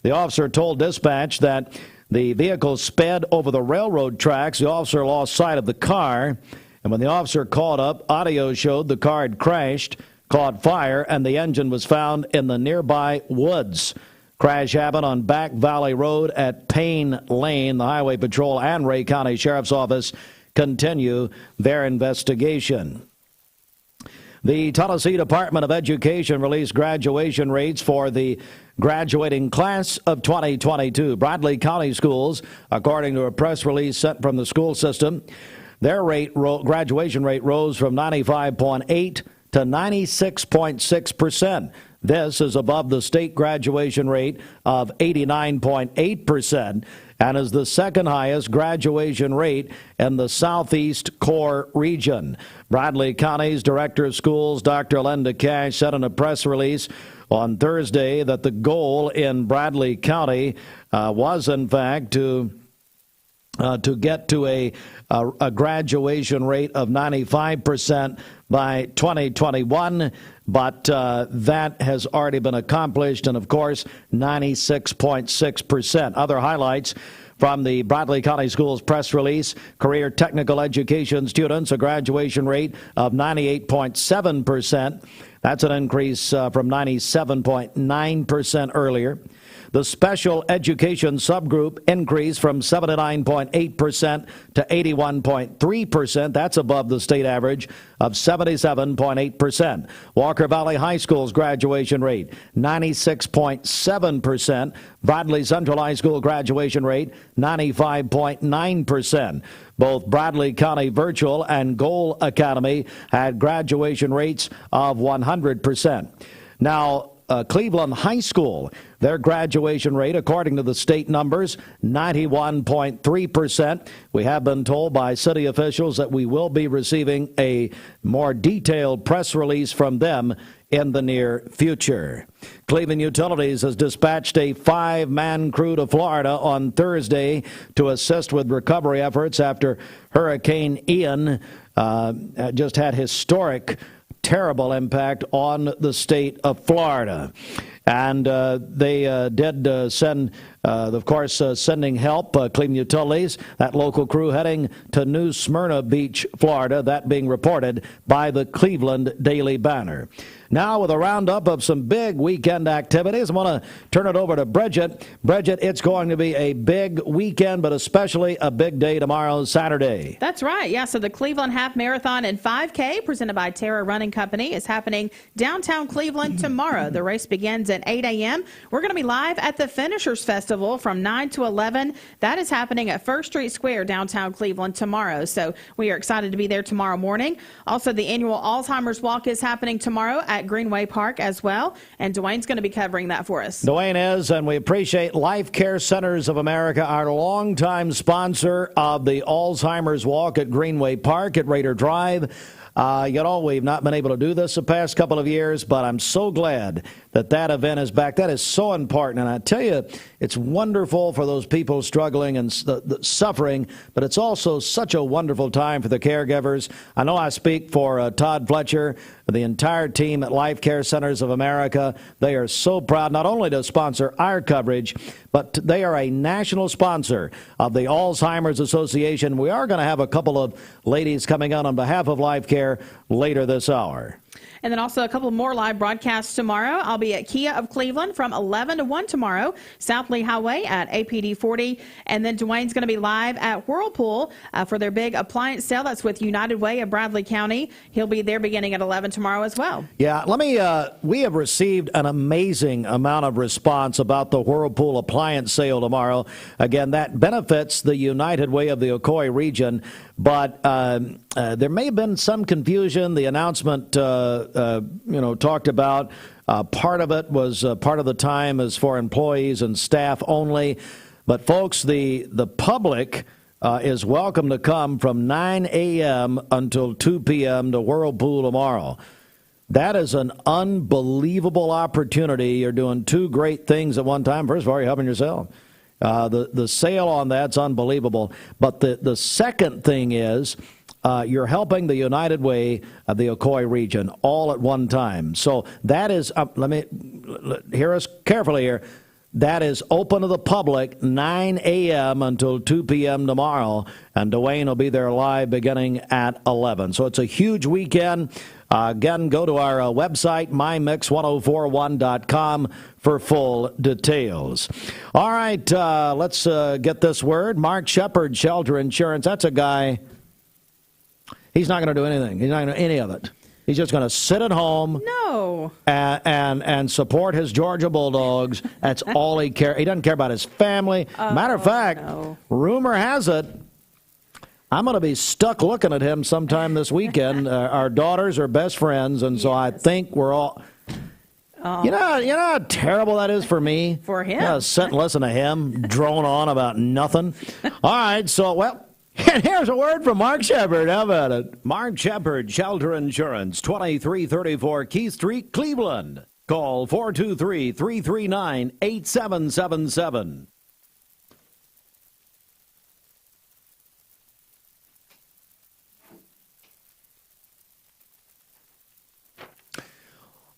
The officer told dispatch that the vehicle sped over the railroad tracks. The officer lost sight of the car, and when the officer caught up, audio showed the car had crashed, caught fire, and the engine was found in the nearby woods. Crash happened on Back Valley Road at Payne Lane. The Highway Patrol and Ray County Sheriff's Office continue their investigation. The Tennessee Department of Education released graduation rates for the graduating class of 2022. Bradley County schools, according to a press release sent from the school system, their graduation rate rose from 95.8 to 96.6%. This is above the state graduation rate of 89.8% and is the second highest graduation rate in the Southeast Core region. Bradley County's Director of Schools, Dr. Linda Cash, said in a press release on Thursday that the goal in Bradley County was, in fact, to get to a graduation rate of 95% by 2021, but that has already been accomplished, and of course, 96.6%. Other highlights from the Bradley County Schools press release: career technical education students, a graduation rate of 98.7%. That's an increase from 97.9% earlier. The special education subgroup increased from 79.8% to 81.3%. That's above the state average of 77.8%. Walker Valley High School's graduation rate, 96.7%. Bradley Central High School graduation rate, 95.9%. Both Bradley County Virtual and Goal Academy had graduation rates of 100%. Now, Cleveland High School, their graduation rate, according to the state numbers, 91.3%. We have been told by city officials that we will be receiving a more detailed press release from them in the near future. Cleveland Utilities has dispatched a 5-man crew to Florida on Thursday to assist with recovery efforts after Hurricane Ian just had historic terrible impact on the state of Florida. And they did send, of course, sending help, Cleveland Utilities, that local crew heading to New Smyrna Beach, Florida, that being reported by the Cleveland Daily Banner. Now, with a roundup of some big weekend activities, I want to turn it over to Bridget. Bridget, it's going to be a big weekend, but especially a big day tomorrow, Saturday. That's right. Yeah, so the Cleveland Half Marathon and 5K, presented by Terra Running Company, is happening downtown Cleveland tomorrow. The race begins at 8 a.m. We're going to be live at the Finishers Festival from 9 to 11. That is happening at First Street Square, downtown Cleveland, tomorrow. So we are excited to be there tomorrow morning. Also, the annual Alzheimer's Walk is happening tomorrow at Greenway Park as well, and Dwayne's going to be covering that for us. Dwayne is, and we appreciate Life Care Centers of America, our longtime sponsor of the Alzheimer's Walk at Greenway Park at Raider Drive. We've not been able to do this the past couple of years, but I'm so glad that event is back. That is so important. And I tell you, it's wonderful for those people struggling and suffering, but it's also such a wonderful time for the caregivers. I know I speak for Todd Fletcher, the entire team at Life Care Centers of America. They are so proud not only to sponsor our coverage, but they are a national sponsor of the Alzheimer's Association. We are going to have a couple of ladies coming on behalf of Life Care later this hour. And then also a couple more live broadcasts tomorrow. I'll be at Kia of Cleveland from 11 to 1 tomorrow, South Lee Highway at APD 40. And then Dwayne's going to be live at Whirlpool for their big appliance sale. That's with United Way of Bradley County. He'll be there beginning at 11 tomorrow as well. Yeah, we have received an amazing amount of response about the Whirlpool appliance sale tomorrow. Again, that benefits the United Way of the Ocoee region. But there may have been some confusion. The announcement, talked about part of it was part of the time is for employees and staff only. But, folks, the public is welcome to come from 9 a.m. until 2 p.m. to Whirlpool tomorrow. That is an unbelievable opportunity. You're doing two great things at one time. First of all, you're helping yourself. The sale on that's unbelievable. But the second thing is you're helping the United Way of the Ocoee region all at one time. So that is, hear us carefully here. That is open to the public 9 a.m. until 2 p.m. tomorrow, and Dwayne will be there live beginning at 11. So it's a huge weekend. Again, go to our website, mymix1041.com, for full details. All right, let's get this word. Mark Shepard, Shelter Insurance. That's a guy, he's not going to do anything. He's not going to do any of it. He's just going to sit at home and support his Georgia Bulldogs. That's all he cares. He doesn't care about his family. Matter of fact, rumor has it, I'm going to be stuck looking at him sometime this weekend. Our daughters are best friends, and so I think we're all... You know how terrible that is for me? For him. Sit and listen to him drone on about nothing. All right, so, well... And here's a word from Mark Shepard. How about it? Mark Shepard, Shelter Insurance, 2334 Keith Street, Cleveland. Call 423-339-8777.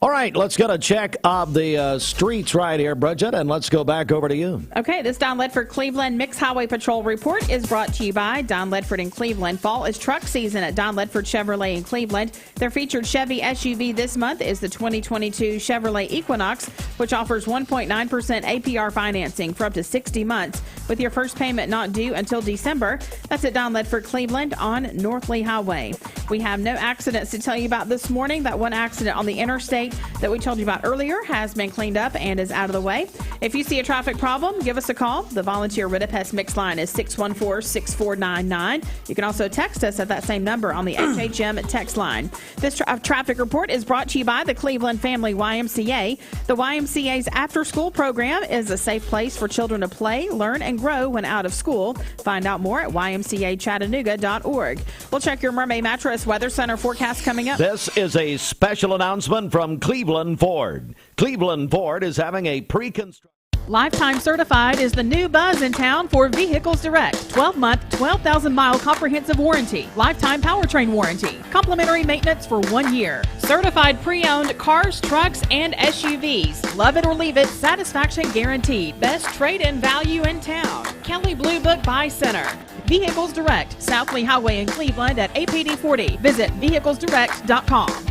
All right, let's get a check of the streets right here, Bridget, and let's go back over to you. Okay, this Don Ledford Cleveland Mixed Highway Patrol report is brought to you by Don Ledford in Cleveland. Fall is truck season at Don Ledford Chevrolet in Cleveland. Their featured Chevy SUV this month is the 2022 Chevrolet Equinox, which offers 1.9% APR financing for up to 60 months with your first payment not due until December. That's at Don Ledford Cleveland on North Lee Highway. We have no accidents to tell you about this morning. That one accident on the interstate that we told you about earlier has been cleaned up and is out of the way. If you see a traffic problem, give us a call. The volunteer Ridipest mix line is 614-6499. You can also text us at that same number on the HHM text line. This traffic report is brought to you by the Cleveland Family YMCA. The YMCA's after-school program is a safe place for children to play, learn, and grow when out of school. Find out more at ymcachattanooga.org. We'll check your Mermaid Mattress Weather Center forecast coming up. This is a special announcement from Cleveland Ford. Cleveland Ford is having a pre-construction. Lifetime Certified is the new buzz in town for Vehicles Direct. 12-month, 12,000-mile comprehensive warranty. Lifetime powertrain warranty. Complimentary maintenance for 1 year. Certified pre-owned cars, trucks, and SUVs. Love it or leave it, satisfaction guaranteed. Best trade-in value in town. Kelly Blue Book Buy Center. Vehicles Direct, South Lee Highway in Cleveland at APD 40. Visit vehiclesdirect.com.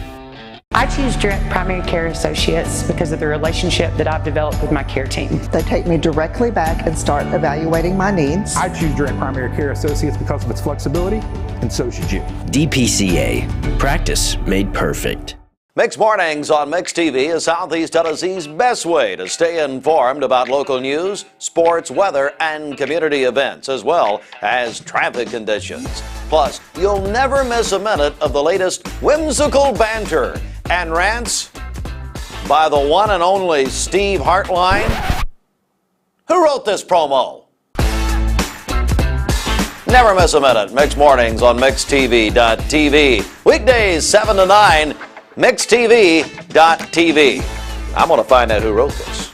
I choose Direct Primary Care Associates because of the relationship that I've developed with my care team. They take me directly back and start evaluating my needs. I choose Direct Primary Care Associates because of its flexibility, and so should you. DPCA. Practice made perfect. Mixed Mornings on Mixed TV is Southeast Tennessee's best way to stay informed about local news, sports, weather, and community events, as well as traffic conditions. Plus, you'll never miss a minute of the latest whimsical banter and rants by the one and only Steve Hartline. Who wrote this promo? Never miss a minute. Mixed Mornings on MixedTV.tv. Weekdays 7 to 9. MixedTV.tv. I'm going to find out who wrote this.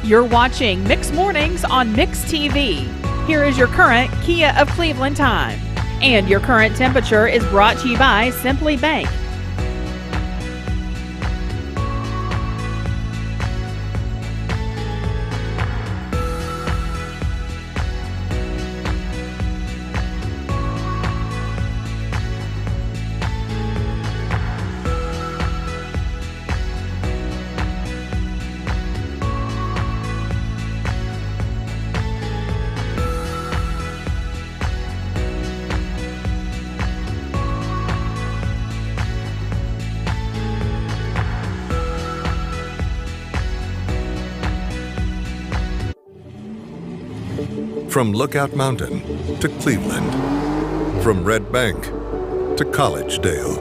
You're watching Mixed Mornings on Mixed TV. Here is your current Kia of Cleveland time. And your current temperature is brought to you by Simply Bank. From Lookout Mountain to Cleveland, from Red Bank to Collegedale,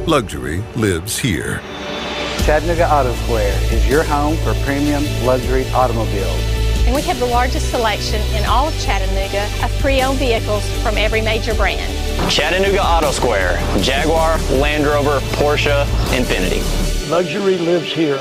luxury lives here. Chattanooga Auto Square is your home for premium luxury automobiles. And we have the largest selection in all of Chattanooga of pre-owned vehicles from every major brand. Chattanooga Auto Square, Jaguar, Land Rover, Porsche, Infiniti. Luxury lives here.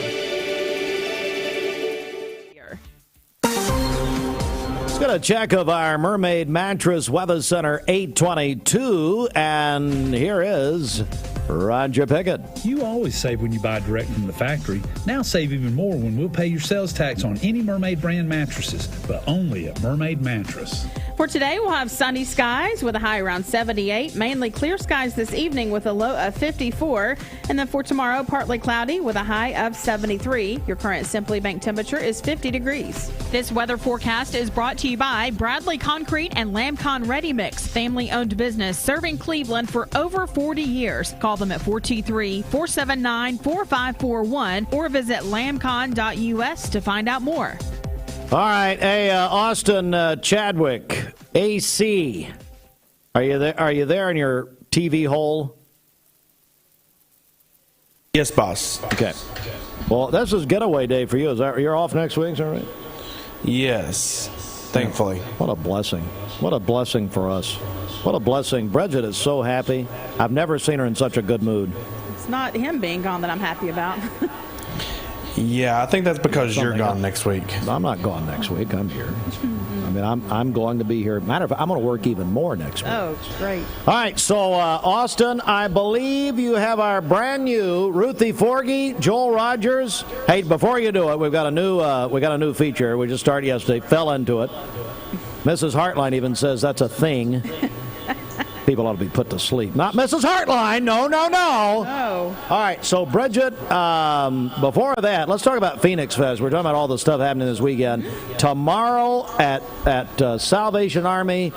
Let's get a check of our Mermaid Mattress Weather Center 822, and here is Roger Pickett. You always save when you buy direct from the factory. Now save even more when we'll pay your sales tax on any Mermaid brand mattresses, but only at Mermaid Mattress. For today, we'll have sunny skies with a high around 78. Mainly clear skies this evening with a low of 54. And then for tomorrow, partly cloudy with a high of 73. Your current Simply Bank temperature is 50 degrees. This weather forecast is brought to you by Bradley Concrete and Lamcon Ready Mix, family-owned business serving Cleveland for over 40 years. Call them at 423-479-4541 or visit lamcon.us to find out more. All right, hey, Austin Chadwick, AC. Are you there? Are you there in your TV hole? Yes, boss. Okay. Well, this is getaway day for you. Is that you're off next week? Is that right? Yes, thankfully. What a blessing! What a blessing for us! What a blessing! Bridget is so happy. I've never seen her in such a good mood. It's not him being gone that I'm happy about. Yeah, I think that's because you're gone next week. I'm not gone next week. I'm here. I mean, I'm going to be here. Matter of fact, I'm going to work even more next week. Oh, great. All right, so Austin, I believe you have our brand new Ruthie Forgy, Joel Rogers. Hey, before you do it, we've got a new feature. We just started yesterday. Fell into it. Mrs. Hartline even says that's a thing. People ought to be put to sleep. Not Mrs. Hartline. No. Oh. All right, so Bridget, before that, let's talk about Phoenix Fest. We're talking about all the stuff happening this weekend. Tomorrow at Salvation Army,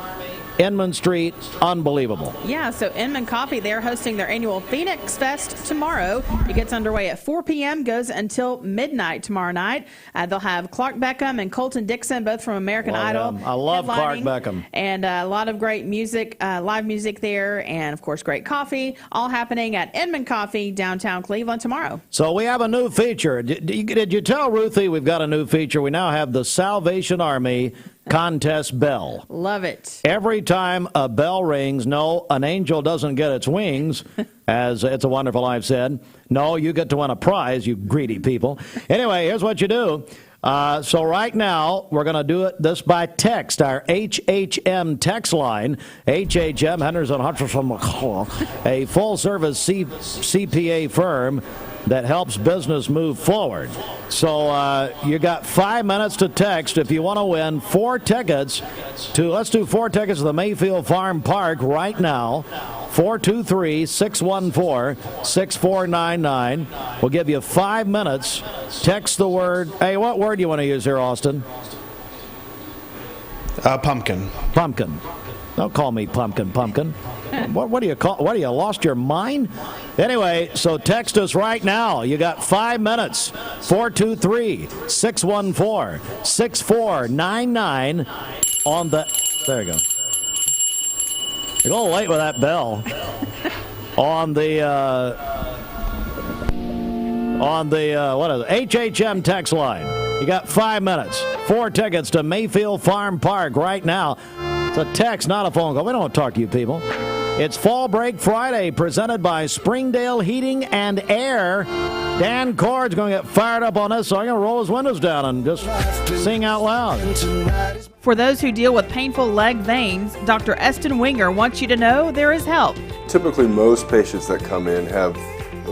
Inman Street, unbelievable. Yeah, so Inman Coffee, they're hosting their annual Phoenix Fest tomorrow. It gets underway at 4 p.m., goes until midnight tomorrow night. They'll have Clark Beckham and Colton Dixon, both from American Idol. I love Clark Beckham. And a lot of great music, live music there, and, of course, great coffee, all happening at Inman Coffee, downtown Cleveland tomorrow. So we have a new feature. Did you tell Ruthie we've got a new feature? We now have the Salvation Army contest bell. Love it. Every time a bell rings, no, an angel doesn't get its wings, as It's a Wonderful Life said. No, you get to win a prize, you greedy people. Anyway, here's what you do. So right now, we're going to do this by text. Our HHM text line, HHM, Henderson Hutchinson, a full-service CPA firm that helps business move forward. So you got 5 minutes to text if you want to win 4 tickets to, let's do 4 tickets to the Mayfield Farm Park right now. 423-614-6499. We'll give you 5 minutes. Text the word. Hey, what word do you want to use here, Austin? Pumpkin. Pumpkin. Don't call me pumpkin. What do you call? What, do you lost your mind? Anyway, so text us right now. You got 5 minutes. 423-614-6499 on the. There you go. You're a little late with that bell. On the what is it? HHM text line. You got 5 minutes. 4 tickets to Mayfield Farm Park right now. It's a text, not a phone call. We don't want to talk to you people. It's Fall Break Friday, presented by Springdale Heating and Air. Dan Cord's going to get fired up on this, so I'm going to roll his windows down and just sing out loud. For those who deal with painful leg veins, Dr. Eston Winger wants you to know there is help. Typically, most patients that come in have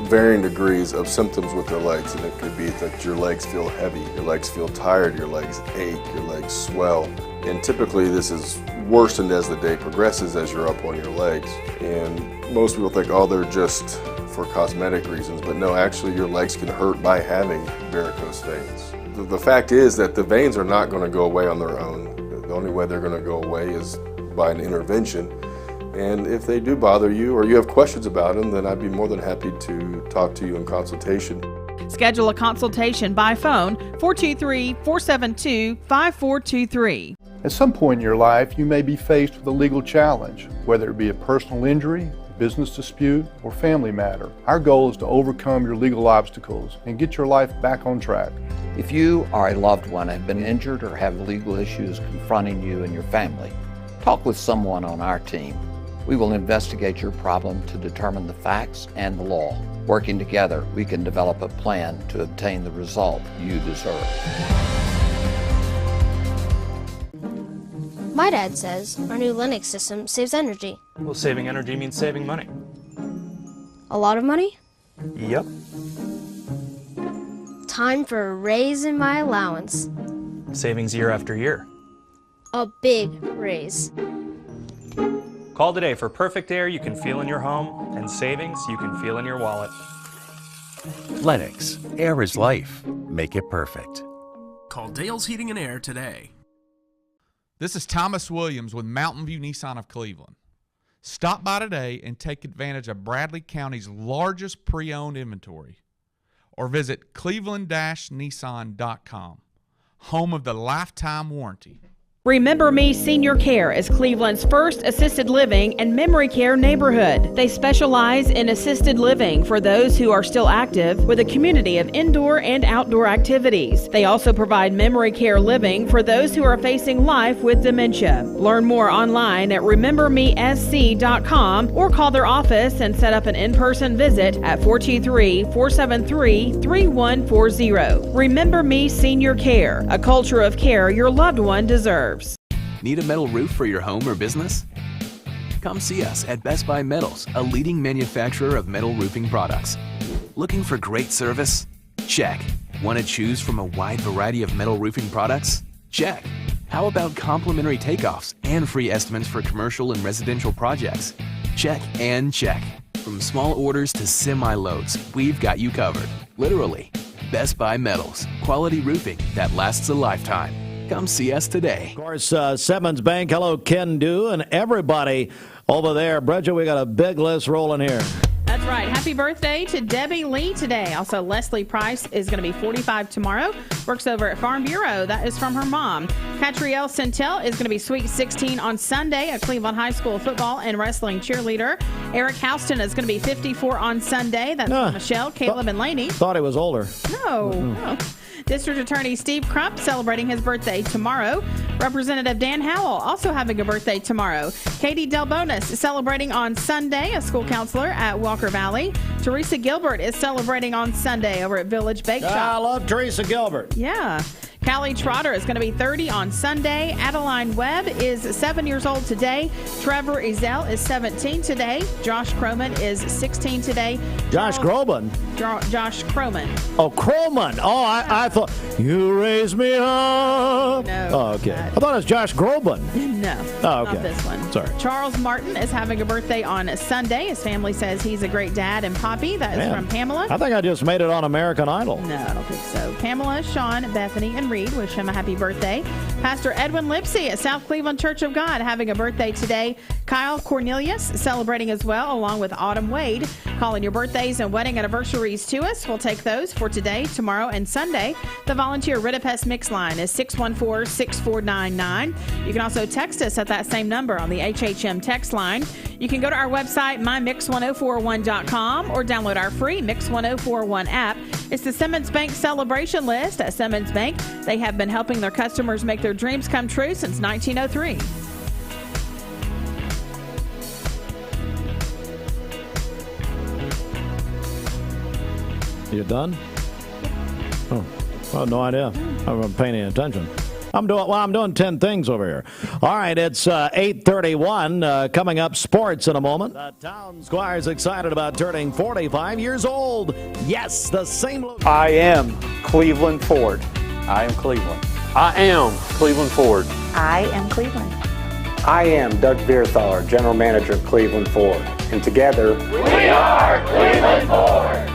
varying degrees of symptoms with their legs, and it could be that your legs feel heavy, your legs feel tired, your legs ache, your legs swell. And typically this is worsened as the day progresses as you're up on your legs. And most people think, oh, they're just for cosmetic reasons, but no, actually your legs can hurt by having varicose veins. The fact is that the veins are not going to go away on their own. The only way they're going to go away is by an intervention. And if they do bother you or you have questions about them, then I'd be more than happy to talk to you in consultation. Schedule a consultation by phone, 423-472-5423. At some point in your life, you may be faced with a legal challenge, whether it be a personal injury, business dispute, or family matter. Our goal is to overcome your legal obstacles and get your life back on track. If you or a loved one have been injured or have legal issues confronting you and your family, talk with someone on our team. We will investigate your problem to determine the facts and the law. Working together, we can develop a plan to obtain the result you deserve. My dad says our new Linux system saves energy. Well, saving energy means saving money. A lot of money? Yep. Time for a raise in my allowance. Savings year after year. A big raise. Call today for perfect air you can feel in your home and savings you can feel in your wallet. Lennox. Air is life. Make it perfect. Call Dale's Heating and Air today. This is Thomas Williams with Mountain View Nissan of Cleveland. Stop by today and take advantage of Bradley County's largest pre-owned inventory. Or visit cleveland-nissan.com, home of the lifetime warranty. Remember Me Senior Care is Cleveland's first assisted living and memory care neighborhood. They specialize in assisted living for those who are still active with a community of indoor and outdoor activities. They also provide memory care living for those who are facing life with dementia. Learn more online at remembermesc.com or call their office and set up an in-person visit at 423-473-3140. Remember Me Senior Care, a culture of care your loved one deserves. Need a metal roof for your home or business? Come see us at Best Buy Metals, a leading manufacturer of metal roofing products. Looking for great service? Check. Want to choose from a wide variety of metal roofing products? Check. How about complimentary takeoffs and free estimates for commercial and residential projects? Check and check. From small orders to semi-loads, we've got you covered. Literally. Best Buy Metals, quality roofing that lasts a lifetime. Come see us today. Of course, Simmons Bank, hello, Ken Do, and everybody over there. Bridget, we got a big list rolling here. That's right. Happy birthday to Debbie Lee today. Also, Leslie Price is going to be 45 tomorrow. works over at Farm Bureau. That is from her mom. Catrielle Centel is going to be Sweet 16 on Sunday, a Cleveland High School football and wrestling cheerleader. Eric Houston is going to be 54 on Sunday. That's from Michelle, Caleb, and Laney. Thought he was older. No. District Attorney Steve Crump celebrating his birthday tomorrow. Representative Dan Howell also having a birthday tomorrow. Katie Delbonis is celebrating on Sunday, a school counselor at Walker Valley. Teresa Gilbert is celebrating on Sunday over at Village Bake Shop. I love Teresa Gilbert. Yeah. Callie Trotter is going to be 30 on Sunday. Adeline Webb is 7 years old today. Trevor Ezell is 17 today. Josh Croman is 16 today. Josh Groban? Josh Croman. Oh, Croman. Oh, I thought, you raise me up. No. Oh, okay. I thought it was Josh Groban. No. Oh, okay. Not this one. Sorry. Charles Martin is having a birthday on Sunday. His family says he's a great dad and poppy. That is from Pamela. I think I just made it on American Idol. No, I don't think so. Pamela, Sean, Bethany, and Reed wish him a happy birthday. Pastor Edwin Lipsey at South Cleveland Church of God having a birthday today. Kyle Cornelius celebrating as well, along with Autumn Wade. Calling your birthdays and wedding anniversaries to us. We'll take those for today, tomorrow, and Sunday. The volunteer Ridipest Mix line is 614-6499. You can also text us at that same number on the HHM text line. You can go to our website, mymix1041.com, or download our free Mix 1041 app. It's the Simmons Bank celebration list at Simmons Bank. They have been helping their customers make their dreams come true since 1903. You done? Oh, I have no idea. I haven't paid any attention. I'm doing 10 things over here. All right, it's 8:31. Coming up, sports in a moment. The town squire's excited about turning 45 years old. Yes, the same. I am Cleveland Ford. I am Cleveland. I am Cleveland Ford. I am Cleveland. I am Doug Vierthauer, General Manager of Cleveland Ford. And together, we are Cleveland Ford.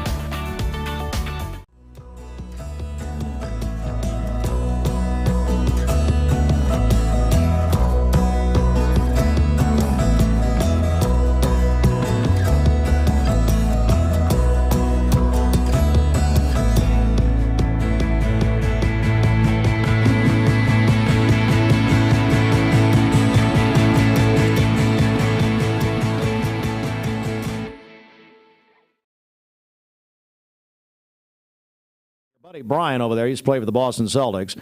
Buddy Brian over there, he used to play for the Boston Celtics.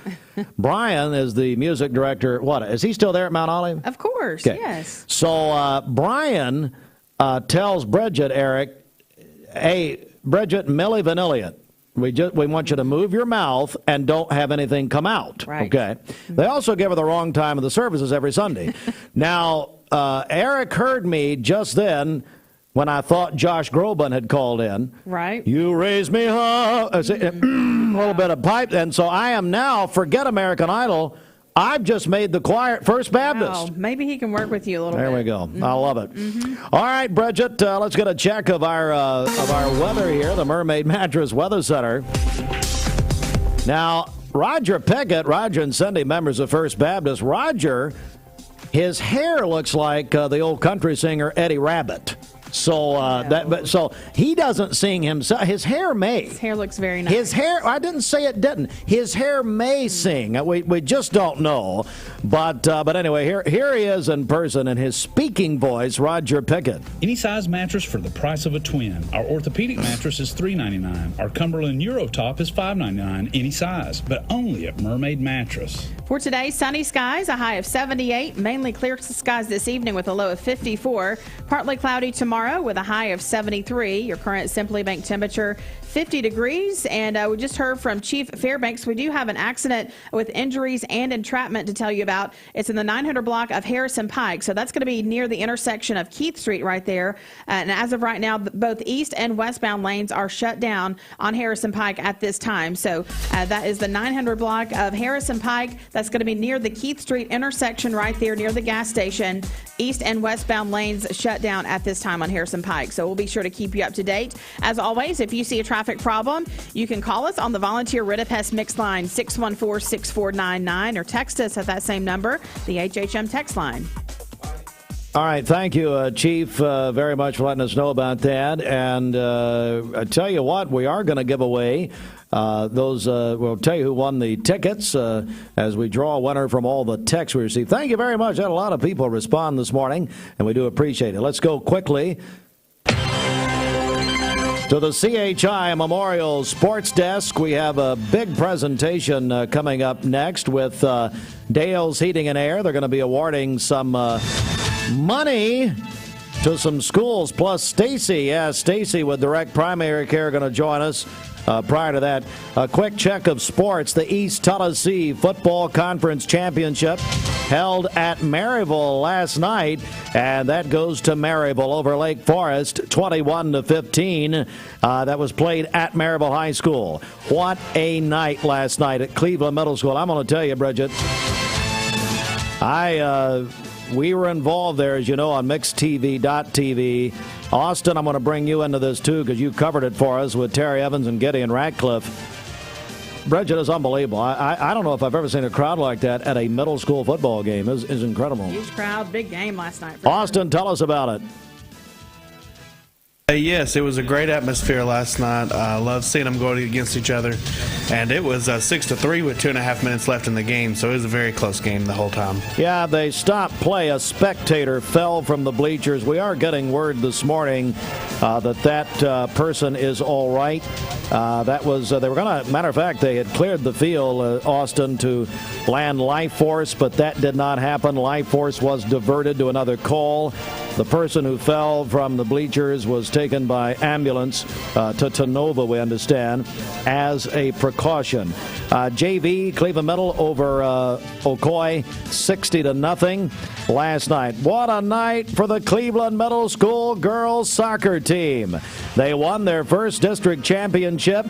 Brian is the music director. What, is he still there at Mount Olive? Of course, yes. So Brian tells Bridget, Eric, hey, Bridget, Milli Vanilli it. We want you to move your mouth and don't have anything come out. Right. Okay. They also give her the wrong time of the services every Sunday. Now, Eric heard me just then when I thought Josh Groban had called in. Right. You raise me up. A little bit of pipe. And so I am now, forget American Idol, I've just made the choir First Baptist. Wow. Maybe he can work with you a little bit. There we go. I love it. All right, Bridget, let's get a check of our weather here, the Mermaid Mattress Weather Center. Now, Roger Pickett, Roger and Cindy, members of First Baptist. Roger, his hair looks like the old country singer Eddie Rabbitt. So so he doesn't sing himself. His hair may. His hair looks very nice. His hair, I didn't say it didn't. His hair may sing. We just don't know. But anyway, here he is in person in his speaking voice, Roger Pickett. Any size mattress for the price of a twin. Our orthopedic mattress is $3.99. Our Cumberland Eurotop is $5.99 any size, but only at Mermaid Mattress. For today, sunny skies, a high of 78. Mainly clear skies this evening with a low of 54. Partly cloudy tomorrow with a high of 73. Your current Simply Bank temperature, 50 degrees. And we just heard from Chief Fairbanks. We do have an accident with injuries and entrapment to tell you about. It's in the 900 block of Harrison Pike. So that's going to be near the intersection of Keith Street right there. And as of right now, both east and westbound lanes are shut down on Harrison Pike at this time. So that is the 900 block of Harrison Pike. That's going to be near the Keith Street intersection right there near the gas station. East and westbound lanes shut down at this time on Harrison Pike. So we'll be sure to keep you up to date. As always, if you see a traffic problem, you can call us on the Volunteer Ridipest Mix line 614-6499 or text us at that same number, the HHM text line. All right, thank you, Chief, very much for letting us know about that. And I tell you what, we are going to give away We'll tell you who won the tickets as we draw a winner from all the texts we received. Thank you very much. Had a lot of people respond this morning, and we do appreciate it. Let's go quickly to the CHI Memorial Sports Desk. We have a big presentation coming up next with Dale's Heating and Air. They're going to be awarding some money to some schools, plus Stacy. Yeah, Stacy with Direct Primary Care going to join us. Prior to that, a quick check of sports. The East Tennessee Football Conference Championship held at Maryville last night, and that goes to Maryville over Lake Forest, 21-15. That was played at Maryville High School. What a night last night at Cleveland Middle School. I'm going to tell you, Bridget, we were involved there, as you know, on mixedtv.tv. Austin, I'm going to bring you into this, too, because you covered it for us with Terry Evans and Gideon Ratcliffe. Bridget, is unbelievable. I don't know if I've ever seen a crowd like that at a middle school football game. It's incredible. Huge crowd, big game last night. Austin, tell us about it. Yes, it was a great atmosphere last night. I love seeing them go against each other. And it was 6-3 with 2.5 minutes left in the game, so it was a very close game the whole time. Yeah, they stopped play. A spectator fell from the bleachers. We are getting word this morning that person is all right. They were going to, matter of fact, they had cleared the field, Austin, to land Life Force, but that did not happen. Life Force was diverted to another call. The person who fell from the bleachers was taken by ambulance to Tonova, we understand, as a precaution. JV, Cleveland Middle over Ocoee, 60-0 last night. What a night for the Cleveland Middle School girls soccer team. They won their first district championship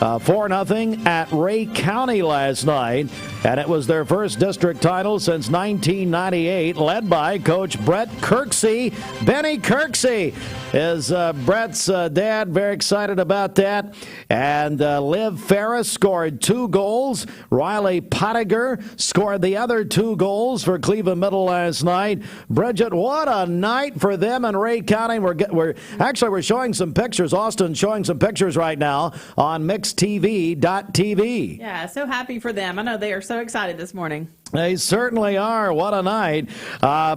4-0 at Ray County last night, and it was their first district title since 1998, led by Coach Brett Kirksey. Benny Kirksey is Brett's dad. Very excited about that. And Liv Ferris scored 2 goals. Riley Pottiger scored the other 2 goals for Cleveland Middle last night. Bridget, what a night for them in Ray County. We're showing some pictures. Austin's showing some pictures right now on mixedtv.tv. Yeah, so happy for them. I know they are so excited this morning. They certainly are. What a night.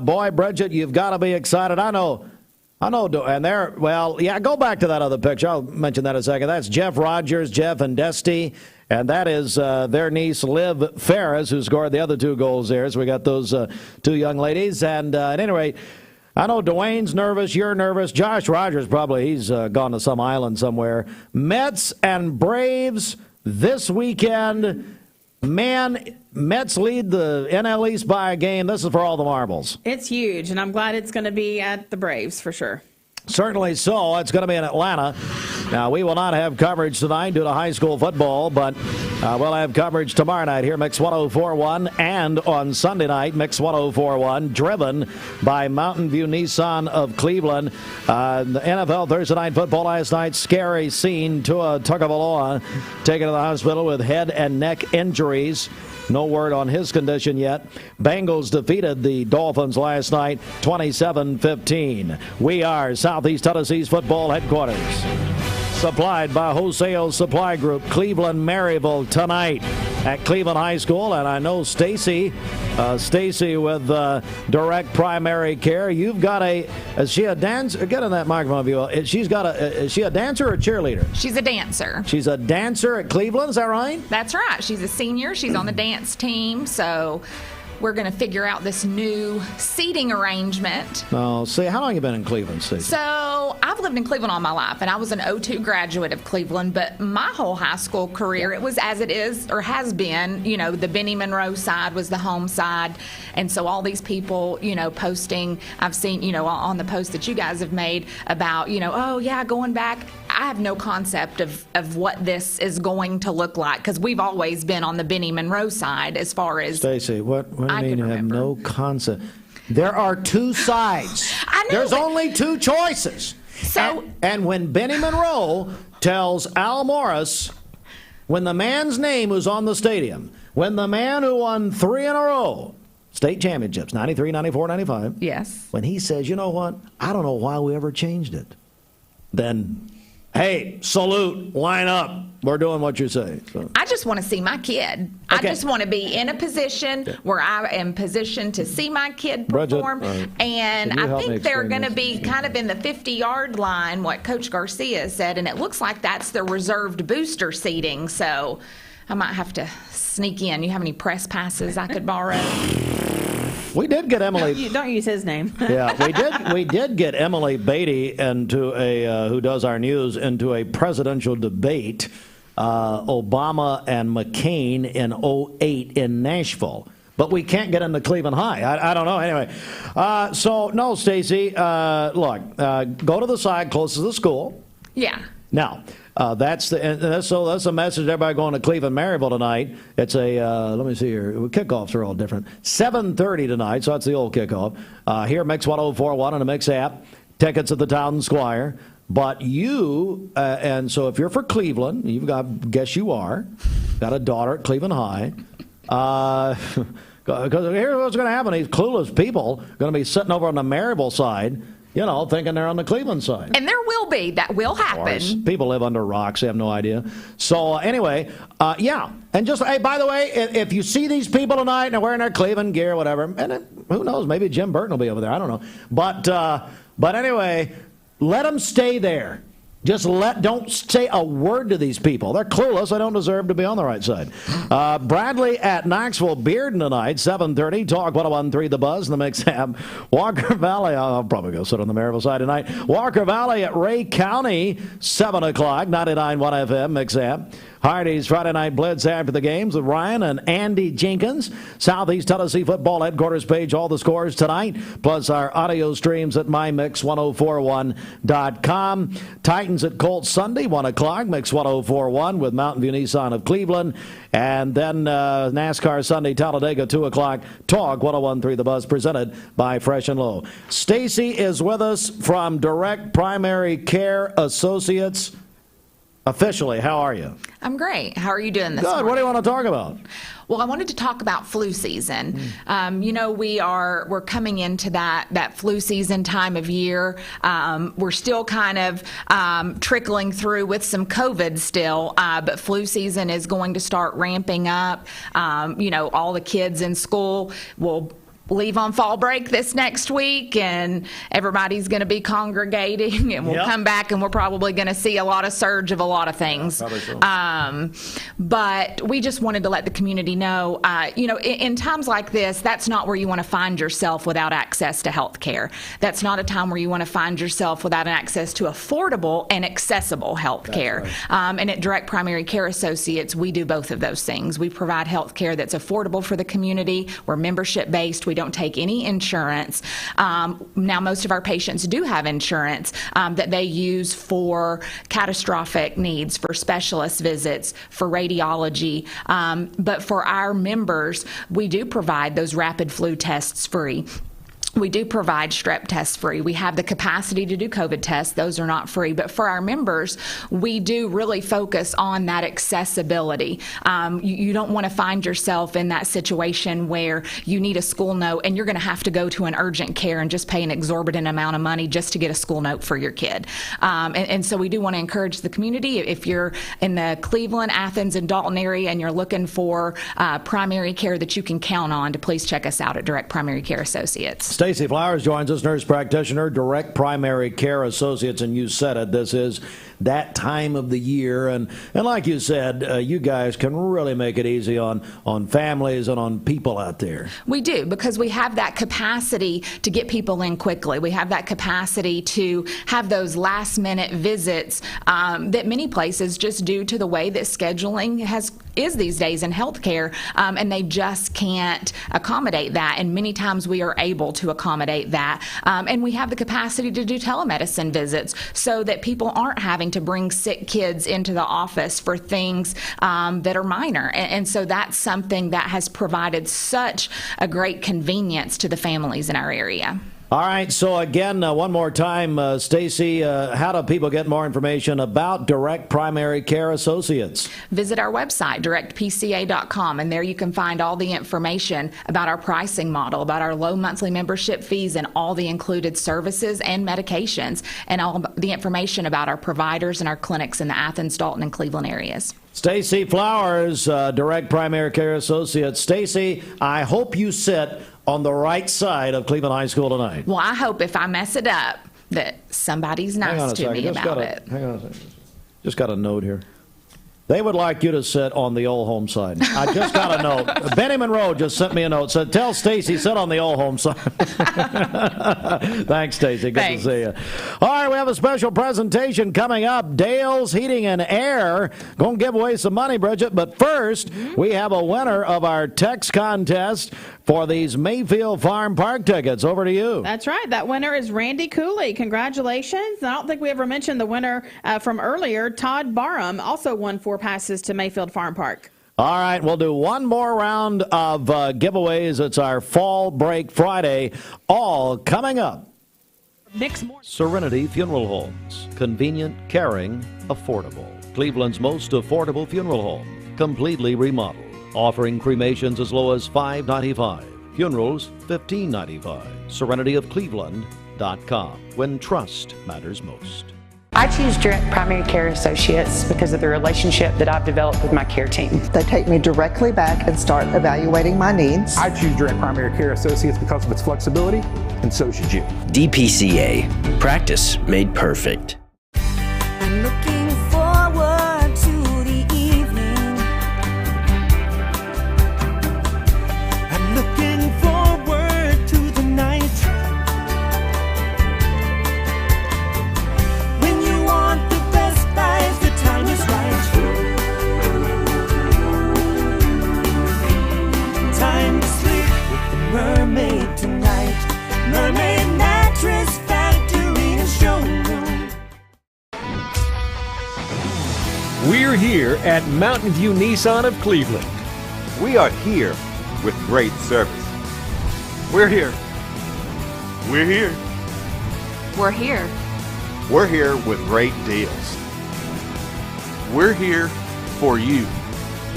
Boy, Bridget, you've got to be excited. I know, and they're, well, yeah, go back to that other picture. I'll mention that in a second. That's Jeff Rogers, Jeff and Desty, and that is their niece, Liv Ferris, who scored the other 2 goals there. So we got those 2 young ladies. And at any rate, I know Dwayne's nervous, you're nervous. Josh Rogers he's gone to some island somewhere. Mets and Braves this weekend. Man, Mets lead the NL East by a game. This is for all the marbles. It's huge, and I'm glad it's going to be at the Braves for sure. Certainly so. It's going to be in Atlanta. Now, we will not have coverage tonight due to high school football, but we'll have coverage tomorrow night here, Mix 104.1, and on Sunday night, Mix 104.1, driven by Mountain View Nissan of Cleveland. The NFL Thursday Night Football last night, scary scene. Tua Tagovailoa taken to the hospital with head and neck injuries. No word on his condition yet. Bengals defeated the Dolphins last night, 27-15. We are Southeast Tennessee's football headquarters. Supplied by Wholesale Supply Group, Cleveland, Maryville tonight at Cleveland High School. And I know Stacy with Direct Primary Care. You've got is she a dancer? Get in that microphone view. Is she a dancer or a cheerleader? She's a dancer. She's a dancer at Cleveland, is that right? That's right. She's a senior. She's on the dance team. So we're going to figure out this new seating arrangement. Oh, see, how long have you been in Cleveland, Stacey? So I've lived in Cleveland all my life, and I was an 02 graduate of Cleveland, but my whole high school career, it was as it is or has been, the Benny Monroe side was the home side, and so all these people, posting, I've seen, on the post that you guys have made about, oh yeah, going back, I have no concept of what this is going to look like, because we've always been on the Benny Monroe side as far as Stacey, what do you mean you have no concept? There are 2 sides. I know. There's only 2 choices. So, and when Benny Monroe tells Al Morris, when the man's name who's on the stadium, when the man who won 3 in a row, state championships, 93, 94, 95. Yes. When he says, you know what, I don't know why we ever changed it, then hey, salute, line up. We're doing what you say. So. I just want to see my kid. Okay. I just want to be in a position where I am positioned to see my kid perform. Bridget, and I think they're going to be kind of in the 50-yard line, what Coach Garcia said, and it looks like that's the reserved booster seating. So I might have to sneak in. You have any press passes I could borrow? We did get Emily. Don't use his name. Yeah, we did get Emily Beatty into who does our news into a presidential debate. Obama and McCain in 2008 in Nashville. But we can't get into Cleveland High. I don't know. Anyway, so no, Stacy, look, go to the side closest to the school. Yeah. Now, that's a message to everybody going to Cleveland Maryville tonight. It's let me see here. Kickoffs are all different. 7:30 tonight, so that's the old kickoff. Here, Mix 104.1 on the Mix app. Tickets at the Town Squire. But you, and so if you're for Cleveland, guess you are, got a daughter at Cleveland High. Because here's what's going to happen. These clueless people are going to be sitting over on the Maryville side, thinking they're on the Cleveland side. And there will be. That will happen. People live under rocks. They have no idea. So anyway, yeah. And just, hey, by the way, if you see these people tonight and they're wearing their Cleveland gear, whatever, and who knows, maybe Jim Burton will be over there. I don't know. But anyway, let them stay there. Just don't say a word to these people. They're clueless. They don't deserve to be on the right side. Bradley at Knoxville Bearden tonight, 7:30. Talk 101.3 The Buzz in the Mix app. Walker Valley, I'll probably go sit on the Maryville side tonight. Walker Valley at Ray County, 7 o'clock, 99.1 FM, Mix app. Hardy's Friday Night Blitz after the games with Ryan and Andy Jenkins. Southeast Tennessee Football Headquarters page, all the scores tonight, plus our audio streams at mymix1041.com. Titans at Colts Sunday, 1 o'clock, Mix 1041 with Mountain View Nissan of Cleveland. And then NASCAR Sunday, Talladega, 2 o'clock. Talk 101.3 The Buzz, presented by Fresh and Low. Stacy is with us from Direct Primary Care Associates. Officially, how are you? I'm great. How are you doing this morning? Good. What do you want to talk about? Well, I wanted to talk about flu season. We're coming into that flu season time of year. We're still kind of trickling through with some COVID still, but flu season is going to start ramping up. All the kids in school will leave on fall break this next week, and everybody's going to be congregating, and we'll come back and we're probably going to see a lot of surge of a lot of things. So. But we just wanted to let the community know, in times like this, that's not where you want to find yourself without access to health care. That's not a time where you want to find yourself without access to affordable and accessible health care. Right. And at Direct Primary Care Associates, we do both of those things. We provide health care that's affordable for the community. We're membership-based. We don't take any insurance. Now, most of our patients do have insurance that they use for catastrophic needs, for specialist visits, for radiology. But for our members, we do provide those rapid flu tests free. We do provide strep tests free. We have the capacity to do COVID tests. Those are not free. But for our members, we do really focus on that accessibility. You don't want to find yourself in that situation where you need a school note and you're going to have to go to an urgent care and just pay an exorbitant amount of money just to get a school note for your kid. And so we do want to encourage the community. If you're in the Cleveland, Athens, and Dalton area and you're looking for primary care that you can count on, to please check us out at Direct Primary Care Associates. Stacey Flowers joins us, nurse practitioner, Direct Primary Care Associates, and you said it, this is that time of the year, and like you said, you guys can really make it easy on families and on people out there. We do, because we have that capacity to get people in quickly. We have that capacity to have those last-minute visits that many places, just due to the way that scheduling is these days in healthcare, and they just can't accommodate that. And many times we are able to accommodate that. And we have the capacity to do telemedicine visits so that people aren't having to bring sick kids into the office for things that are minor. And so that's something that has provided such a great convenience to the families in our area. All right, so again, one more time, Stacy, how do people get more information about Direct Primary Care Associates? Visit our website, directpca.com, and there you can find all the information about our pricing model, about our low monthly membership fees and all the included services and medications, and all the information about our providers and our clinics in the Athens, Dalton, and Cleveland areas. Stacy Flowers, Direct Primary Care Associates. Stacy, I hope you sit on the right side of Cleveland High School tonight. Well, I hope if I mess it up that somebody's nice to me about it. Hang on a second. Just got a note here. They would like you to sit on the old home side. I just got a note. Benny Monroe just sent me a note. Said, tell Stacy, sit on the old home side. Thanks, Stacy. Good to see you. All right, we have a special presentation coming up. Dale's Heating and Air. Going to give away some money, Bridget. But first, we have a winner of our text contest for these Mayfield Farm Park tickets. Over to you. That's right. That winner is Randy Cooley. Congratulations. I don't think we ever mentioned the winner from earlier. Todd Barham also won 4 passes to Mayfield Farm Park. All right, we'll do one more round of giveaways. It's our Fall Break Friday. All coming up. Next morning. Serenity Funeral Homes. Convenient, caring, affordable. Cleveland's most affordable funeral home. Completely remodeled. Offering cremations as low as $5.95. Funerals, $15.95. SerenityofCleveland.com. When trust matters most. I choose Direct Primary Care Associates because of the relationship that I've developed with my care team. They take me directly back and start evaluating my needs. I choose Direct Primary Care Associates because of its flexibility, and so should you. DPCA. Practice made perfect. I'm looking forward to the evening. I'm looking forward to the night. When you want the best buys, the time is right. Time to sleep with the mermaid tonight. Mermaid Mattress Factory and Showroom. We're here at Mountain View Nissan of Cleveland. We are here with great service. We're here. We're here. We're here. We're here with great deals. We're here for you.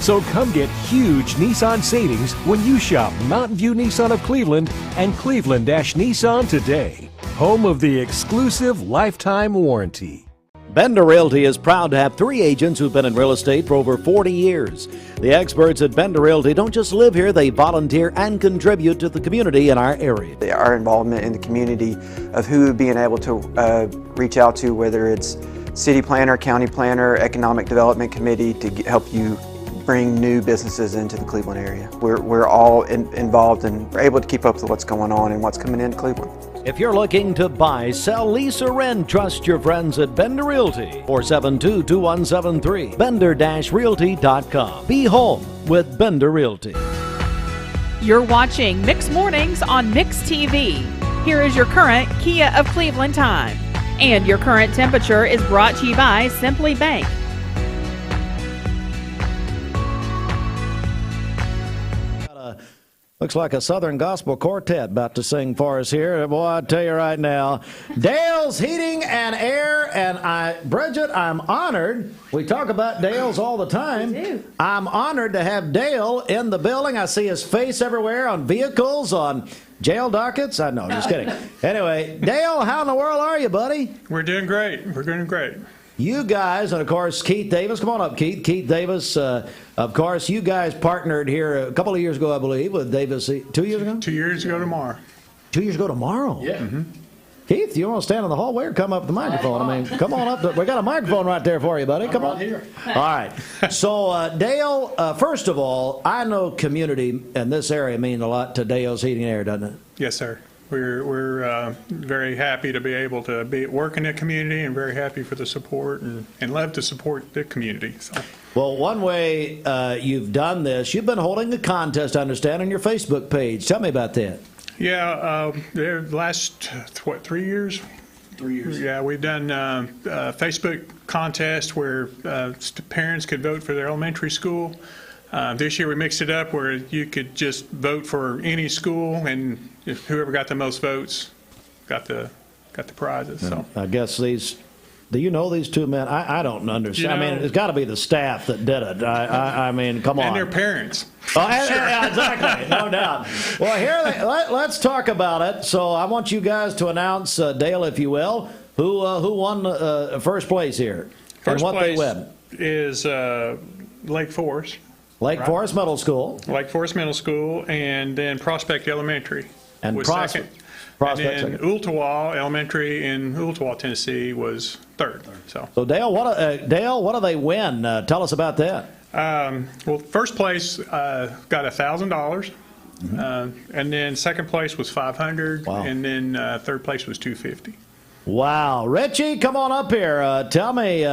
So come get huge Nissan savings when you shop Mountain View Nissan of Cleveland and Cleveland-Nissan today. Home of the exclusive lifetime warranty. Bender Realty is proud to have 3 agents who've been in real estate for over 40 years. The experts at Bender Realty don't just live here, they volunteer and contribute to the community in our area. Our involvement in the community of who being able to reach out to, whether it's city planner, county planner, economic development committee, to help you bring new businesses into the Cleveland area. We're all involved and we're able to keep up with what's going on and what's coming into Cleveland. If you're looking to buy, sell, lease, or rent, trust your friends at Bender Realty. 472-2173. Bender-Realty.com. Be home with Bender Realty. You're watching Mix Mornings on Mix TV. Here is your current Kia of Cleveland time. And your current temperature is brought to you by Simply Bank. Looks like a Southern Gospel Quartet about to sing for us here. Boy, I tell you right now, Dale's Heating and Air, and Bridget, I'm honored. We talk about Dale's all the time. I'm honored to have Dale in the building. I see his face everywhere on vehicles, on jail dockets. I know, just kidding. Anyway, Dale, how in the world are you, buddy? We're doing great. We're doing great. You guys, and of course, Keith Davis. Come on up, Keith. Keith Davis. Of course, you guys partnered here a couple of years ago, I believe, with Davis. 2 years ago? 2 years ago tomorrow. 2 years ago tomorrow? Yeah. Mm-hmm. Keith, you want to stand in the hallway or come up to the microphone? I mean, come on up. We got a microphone right there for you, buddy. Come on. Here. All right. So, Dale, first of all, I know community in this area means a lot to Dale's Heating and Air, doesn't it? Yes, sir. We're very happy to be able to work in the community and very happy for the support and love to support the community. So. Well, one way you've done this, you've been holding a contest, I understand, on your Facebook page. Tell me about that. Yeah, the last, 3 years? 3 years. Yeah, we've done a Facebook contest where parents could vote for their elementary school. This year we mixed it up where you could just vote for any school, and if whoever got the most votes got the prizes. So I guess these. Do you know these two men? I don't understand. You know, I mean, it's got to be the staff that did it. I mean, come on. And their parents. Oh, yeah, exactly, no doubt. Well, here, let's talk about it. So I want you guys to announce, Dale, if you will, who won first place here and what they win. Is Lake Forest. Lake Forest Middle School. Lake Forest Middle School, and then Prospect Elementary and was Prospect. second. And then Ooltewah Elementary in Ooltewah, Tennessee was third. So Dale, what do they win? Tell us about that. Well, first place got $1,000, and then second place was $500, and then third place was $250. Wow, Richie, come on up here. Tell me,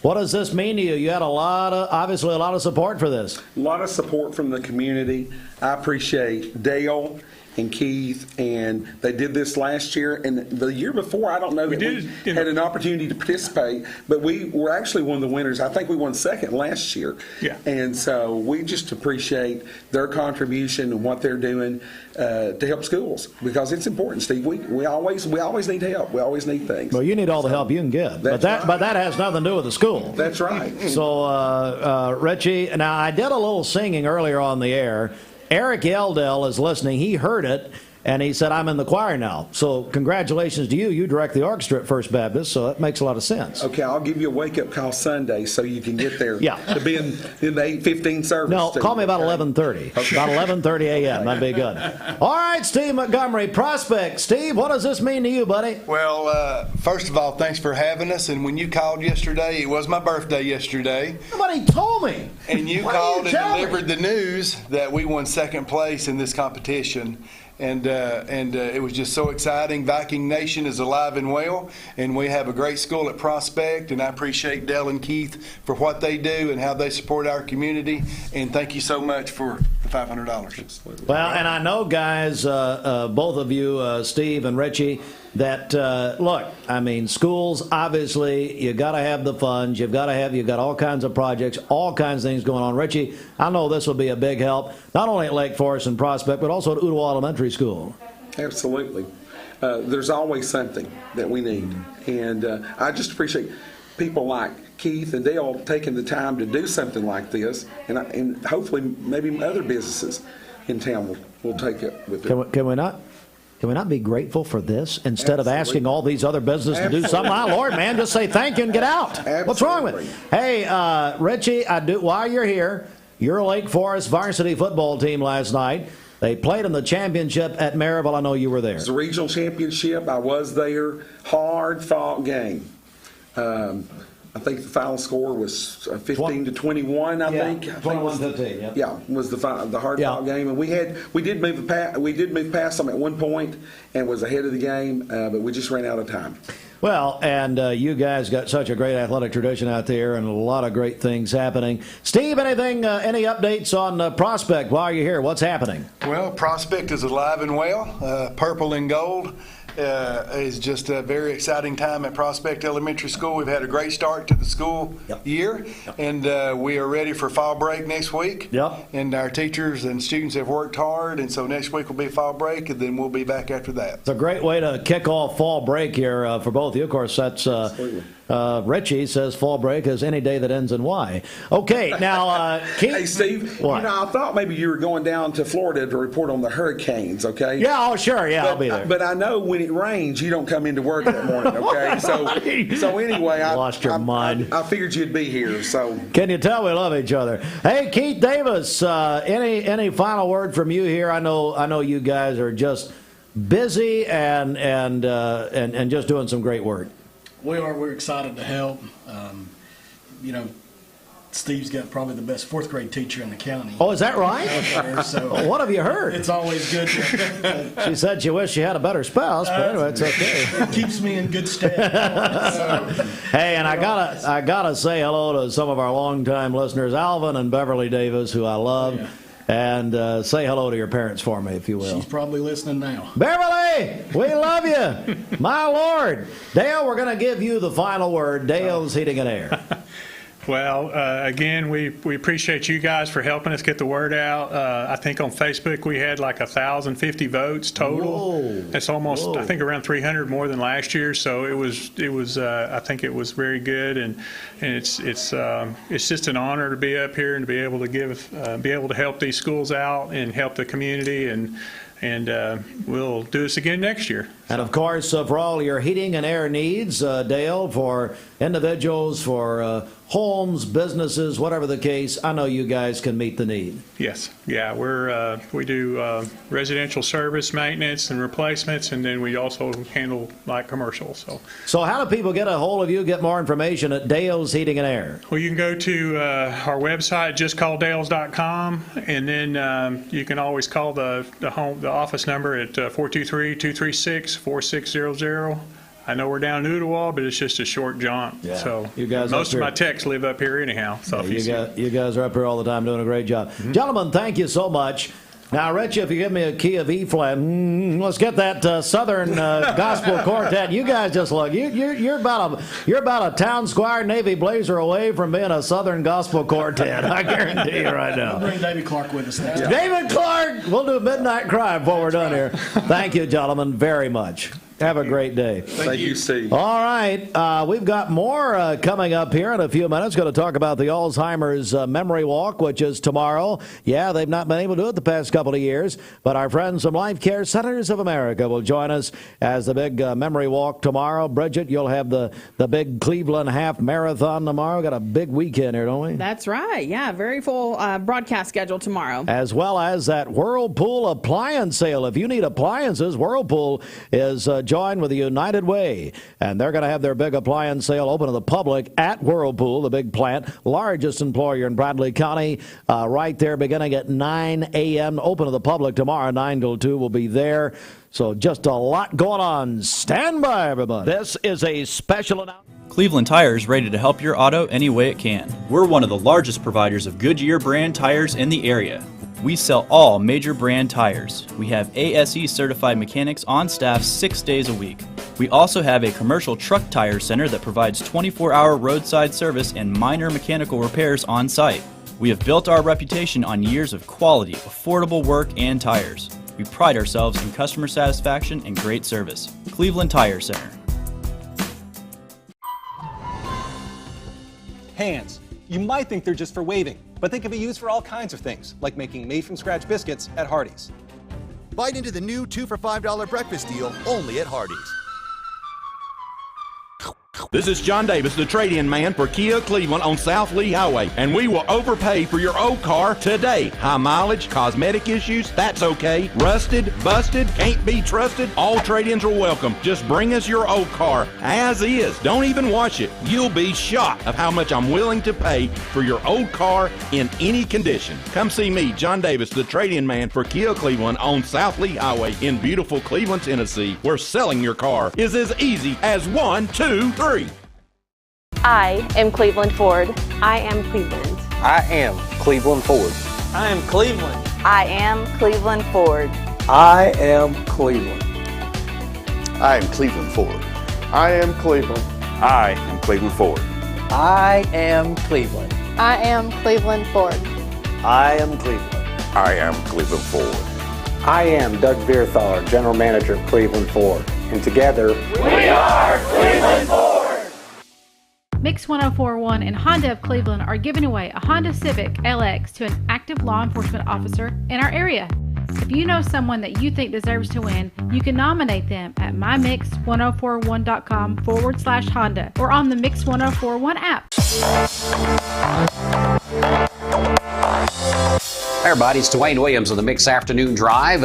what does this mean to you? You had obviously a lot of support for this. A lot of support from the community. I appreciate Dale and Keith, and they did this last year, and the year before, I don't know that we had an opportunity to participate, but we were actually one of the winners. I think we won second last year. Yeah. And so we just appreciate their contribution and what they're doing to help schools, because it's important, Steve. We always need help. We always need things. Well, you need all the help you can get, but that has nothing to do with the school. That's right. So, Richie, now I did a little singing earlier on the air. Eric Yeldell is listening. He heard it, and he said, I'm in the choir now. So congratulations to you. You direct the orchestra at First Baptist, so that makes a lot of sense. Okay, I'll give you a wake-up call Sunday so you can get there to be in the 8:15 service. No, call me about 11:30. Okay. About 11:30 a.m. That'd be good. All right, Steve Montgomery, Prospect. Steve, what does this mean to you, buddy? Well, first of all, thanks for having us. And when you called yesterday, it was my birthday yesterday. Nobody told me. And you called and delivered the news that we won second place in this competition. And it was just so exciting. Viking Nation is alive and well, and we have a great school at Prospect, and I appreciate Dell and Keith for what they do and how they support our community, and thank you so much for the $500. Well, and I know, guys, both of you, Steve and Richie, that, look, I mean, schools, obviously, you got to have the funds. You've got all kinds of projects, all kinds of things going on. Richie, I know this will be a big help, not only at Lake Forest and Prospect, but also at Ooltewah Elementary School. Absolutely. There's always something that we need. And I just appreciate people like Keith and Dale taking the time to do something like this. And hopefully maybe other businesses in town will take it with it. Can we not? Can we not be grateful for this instead of asking all these other businesses to do something? My Lord, man, just say thank you and get out. Absolutely. What's wrong with it? Hey, Richie, while you're here, your Lake Forest varsity football team last night, they played in the championship at Maryville. I know you were there. It was a regional championship. I was there. Hard-fought game. I think the final score was 15-21. I think 21-15. Yeah, was the hard-fought game, and we did move past them at one point and was ahead of the game, but we just ran out of time. Well, and you guys got such a great athletic tradition out there, and a lot of great things happening. Steve, any updates on Prospect while you're here? What's happening? Well, Prospect is alive and well. Purple and gold. Is just a very exciting time at Prospect Elementary School. We've had a great start to the school year, and we are ready for fall break next week. And our teachers and students have worked hard, and so next week will be fall break, and then we'll be back after that. It's a great way to kick off fall break here for both of you. Of course, that's Richie says fall break is any day that ends in Y. Okay, now, Keith. Hey, Steve, what? I thought maybe you were going down to Florida to report on the hurricanes, okay? Yeah, oh, sure, yeah, I'll be there. But I know when it rains, you don't come into work that morning, okay? So anyway, I lost your mind. I figured you'd be here, so. Can you tell we love each other? Hey, Keith Davis, any final word from you here? I know you guys are just busy and just doing some great work. We're excited to help. Steve's got probably the best fourth grade teacher in the county. Oh, is that right? So well, what have you heard? It's always good. She said she wished she had a better spouse, but anyway, it's okay. It keeps me in good stead. Hey, and I gotta say hello to some of our longtime listeners, Alvin and Beverly Davis, who I love. Yeah. And say hello to your parents for me, if you will. She's probably listening now. Beverly, we love you. My Lord. Dale, we're going to give you the final word. Dale's Heating and Air. Well, again, we appreciate you guys for helping us get the word out. I think on Facebook we had like 1,050 votes total. Whoa. That's almost, Whoa. I think, around 300 more than last year. So it was. I think it was very good, and it's just an honor to be up here and to be able to be able to help these schools out and help the community, and we'll do this again next year. And of course, for all your heating and air needs, Dale, for individuals, for homes, businesses, whatever the case, I know you guys can meet the need. Yes, yeah, we do residential service maintenance and replacements, and then we also handle like commercials. So how do people get a hold of you, get more information at Dale's Heating and Air? Well, you can go to our website, justcalldales.com, and then you can always call the office number at 423-236-4600. I know we're down in Ooltewah, but it's just a short jaunt. Yeah. So You guys most up of here- my techs live up here anyhow. So Yeah, you guys are up here all the time doing a great job. Gentlemen, thank you so much. Now, Richie, if you give me a key of E flat, let's get that Southern Gospel Quartet. You guys just look. You're about a town squire Navy blazer away from being a Southern Gospel Quartet. I guarantee you right now. We'll bring David Clark with us next. David Clark, we'll do Midnight Cry before we're done here. Thank you, gentlemen, very much. Have a great day. Thank you, Steve. All right. We've got more coming up here in a few minutes. Going to talk about the Alzheimer's Memory Walk, which is tomorrow. Yeah, they've not been able to do it the past couple of years, but our friends from Life Care Centers of America will join us as the big memory walk tomorrow. Bridget, you'll have the big Cleveland half marathon tomorrow. Got a big weekend here, don't we? That's right. Yeah, very full broadcast schedule tomorrow. As well as that Whirlpool appliance sale. If you need appliances, Whirlpool is joined with the United Way, and they're going to have their big appliance sale open to the public at Whirlpool, the big plant, largest employer in Bradley County, right there beginning at 9 a.m. open to the public tomorrow. 9 till 2 will be there. So just a lot going on. Stand by, everybody. This is a special announcement. Cleveland Tire is ready to help your auto any way it can. We're one of the largest providers of Goodyear brand tires in the area. We sell all major brand tires. We have ASE certified mechanics on staff 6 days a week. We also have a commercial truck tire center that provides 24-hour roadside service and minor mechanical repairs on site. We have built our reputation on years of quality, affordable work and tires. We pride ourselves in customer satisfaction and great service. Cleveland Tire Center. Hands. You might think they're just for waving, but they can be used for all kinds of things, like making made-from-scratch biscuits at Hardee's. Bite into the new 2 for $5 breakfast deal only at Hardee's. This is John Davis, the trade-in man for Kia Cleveland on South Lee Highway, and we will overpay for your old car today. High mileage, cosmetic issues, that's okay. Rusted, busted, can't be trusted, all trade-ins are welcome. Just bring us your old car as is. Don't even wash it. You'll be shocked of how much I'm willing to pay for your old car in any condition. Come see me, John Davis, the trade-in man for Kia Cleveland on South Lee Highway in beautiful Cleveland, Tennessee, where selling your car is as easy as 1, 2, 3. I am Cleveland Ford. I am Cleveland. I am Cleveland Ford. I am Cleveland. I am Cleveland Ford. I am Cleveland. I am Cleveland Ford. I am Cleveland. I am Cleveland Ford. I am Cleveland. I am Cleveland Ford. I am Cleveland. I am Cleveland Ford. I am Doug Vierthaler, General Manager of Cleveland Ford. And together, We are Cleveland Ford. Mix 1041 and Honda of Cleveland are giving away a Honda Civic LX to an active law enforcement officer in our area. If you know someone that you think deserves to win, you can nominate them at mymix1041.com/Honda or on the Mix 1041 app. Hey everybody, it's Dwayne Williams of the Mix Afternoon Drive.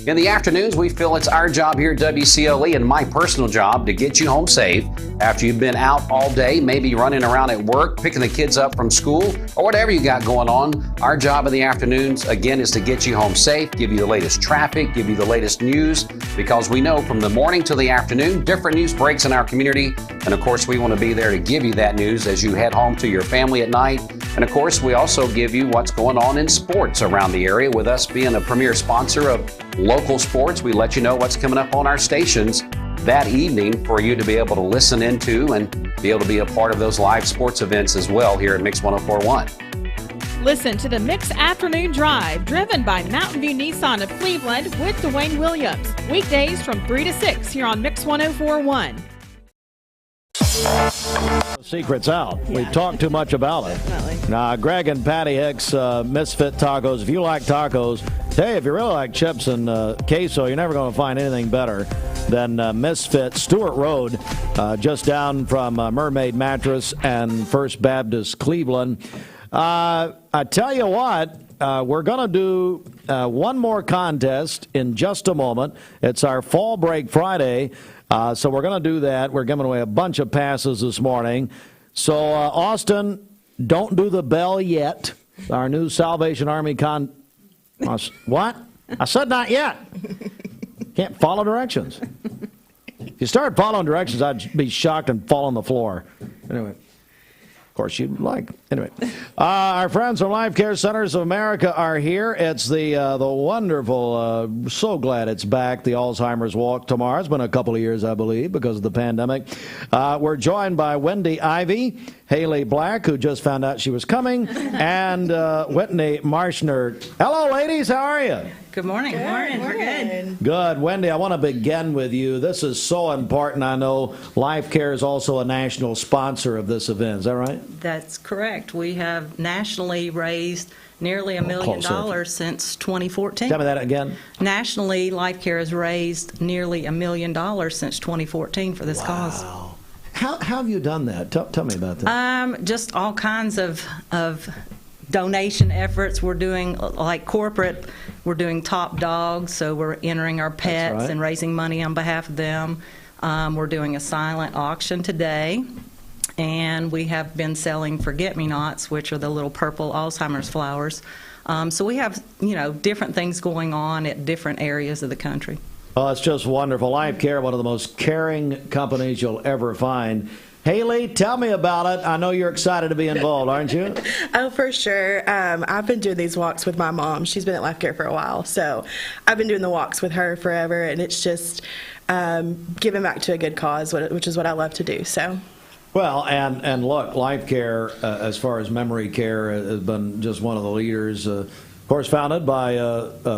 In the afternoons, we feel it's our job here at WCLE and my personal job to get you home safe after you've been out all day, maybe running around at work, picking the kids up from school, or whatever you got going on. Our job in the afternoons, again, is to get you home safe, give you the latest traffic, give you the latest news, because we know from the morning to the afternoon, different news breaks in our community. And of course, we want to be there to give you that news as you head home to your family at night. And of course, we also give you what's going on in sports around the area. With us being a premier sponsor of local sports, we let you know what's coming up on our stations. that evening for you to be able to listen into and be able to be a part of those live sports events as well here at Mix 104.1. Listen to the Mix Afternoon Drive, driven by Mountain View Nissan of Cleveland with Dwayne Williams. Weekdays from 3 to 6 here on Mix 104.1. Secrets out. Yeah. We've talked too much about it. Definitely. Now, Greg and Patty Hicks, Misfit Tacos. If you like tacos, hey, if you really like chips and queso, you're never going to find anything better than Misfit. Stewart Road, just down from Mermaid Mattress and First Baptist Cleveland. I tell you what, we're going to do one more contest in just a moment. It's our Fall Break Friday, so we're going to do that. We're giving away a bunch of passes this morning. So, Austin, don't do the bell yet. Our new Salvation Army What? I said not yet. Can't follow directions. If you started following directions, I'd be shocked and fall on the floor. Anyway. Of course, you'd like. Anyway, our friends from Life Care Centers of America are here. It's the wonderful, so glad it's back, the Alzheimer's Walk tomorrow. It's been a couple of years, I believe, because of the pandemic. We're joined by Wendy Ivey, Haley Black, who just found out she was coming, and Whitney Marschner. Hello, ladies. How are you? Good morning. Good morning. We're good. Good. Wendy, I want to begin with you. This is so important. I know Life Care is also a national sponsor of this event. Is that right? That's correct. We have nationally raised nearly $1 million since 2014. Tell me that again. Nationally, Life Care has raised nearly $1 million since 2014 for this cause. How have you done that? Tell me about that. Just all kinds of donation efforts. We're doing, like corporate, we're doing Top Dogs, so we're entering our pets and raising money on behalf of them. We're doing a silent auction today, and we have been selling forget-me-nots, which are the little purple Alzheimer's flowers. So we have, different things going on at different areas of the country. Oh, it's just wonderful. Life Care, one of the most caring companies you'll ever find. Haley, tell me about it. I know you're excited to be involved, aren't you? Oh, for sure. I've been doing these walks with my mom. She's been at Life Care for a while, so I've been doing the walks with her forever, and it's just giving back to a good cause, which is what I love to do. So. Well, and look, Life Care, as far as memory care, has been just one of the leaders. Of course, founded by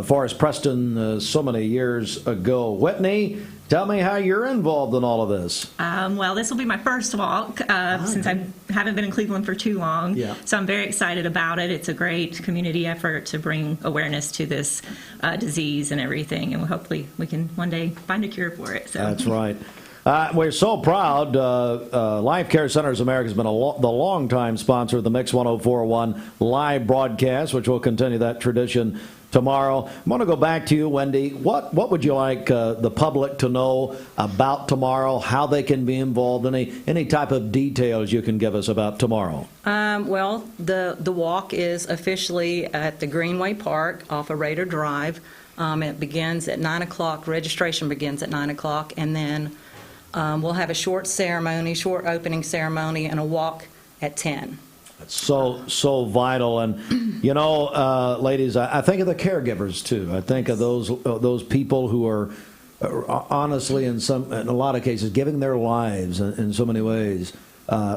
Forrest Preston so many years ago. Whitney, tell me how you're involved in all of this. Well, this will be my first walk since I haven't been in Cleveland for too long. Yeah. So I'm very excited about it. It's a great community effort to bring awareness to this disease and everything, and hopefully we can one day find a cure for it. So. That's right. We're so proud. Life Care Centers of America has been the longtime sponsor of the Mix 104.1 live broadcast, which will continue that tradition tomorrow. I want to go back to you, Wendy. What would you like the public to know about tomorrow, how they can be involved, any type of details you can give us about tomorrow? Well, the walk is officially at the Greenway Park off of Raider Drive. It begins at 9 o'clock. Registration begins at 9 o'clock, and then we'll have a short opening ceremony, and a walk at 10. It's so vital, and ladies, I think of the caregivers too. I think of those people who are honestly, in a lot of cases, giving their lives in so many ways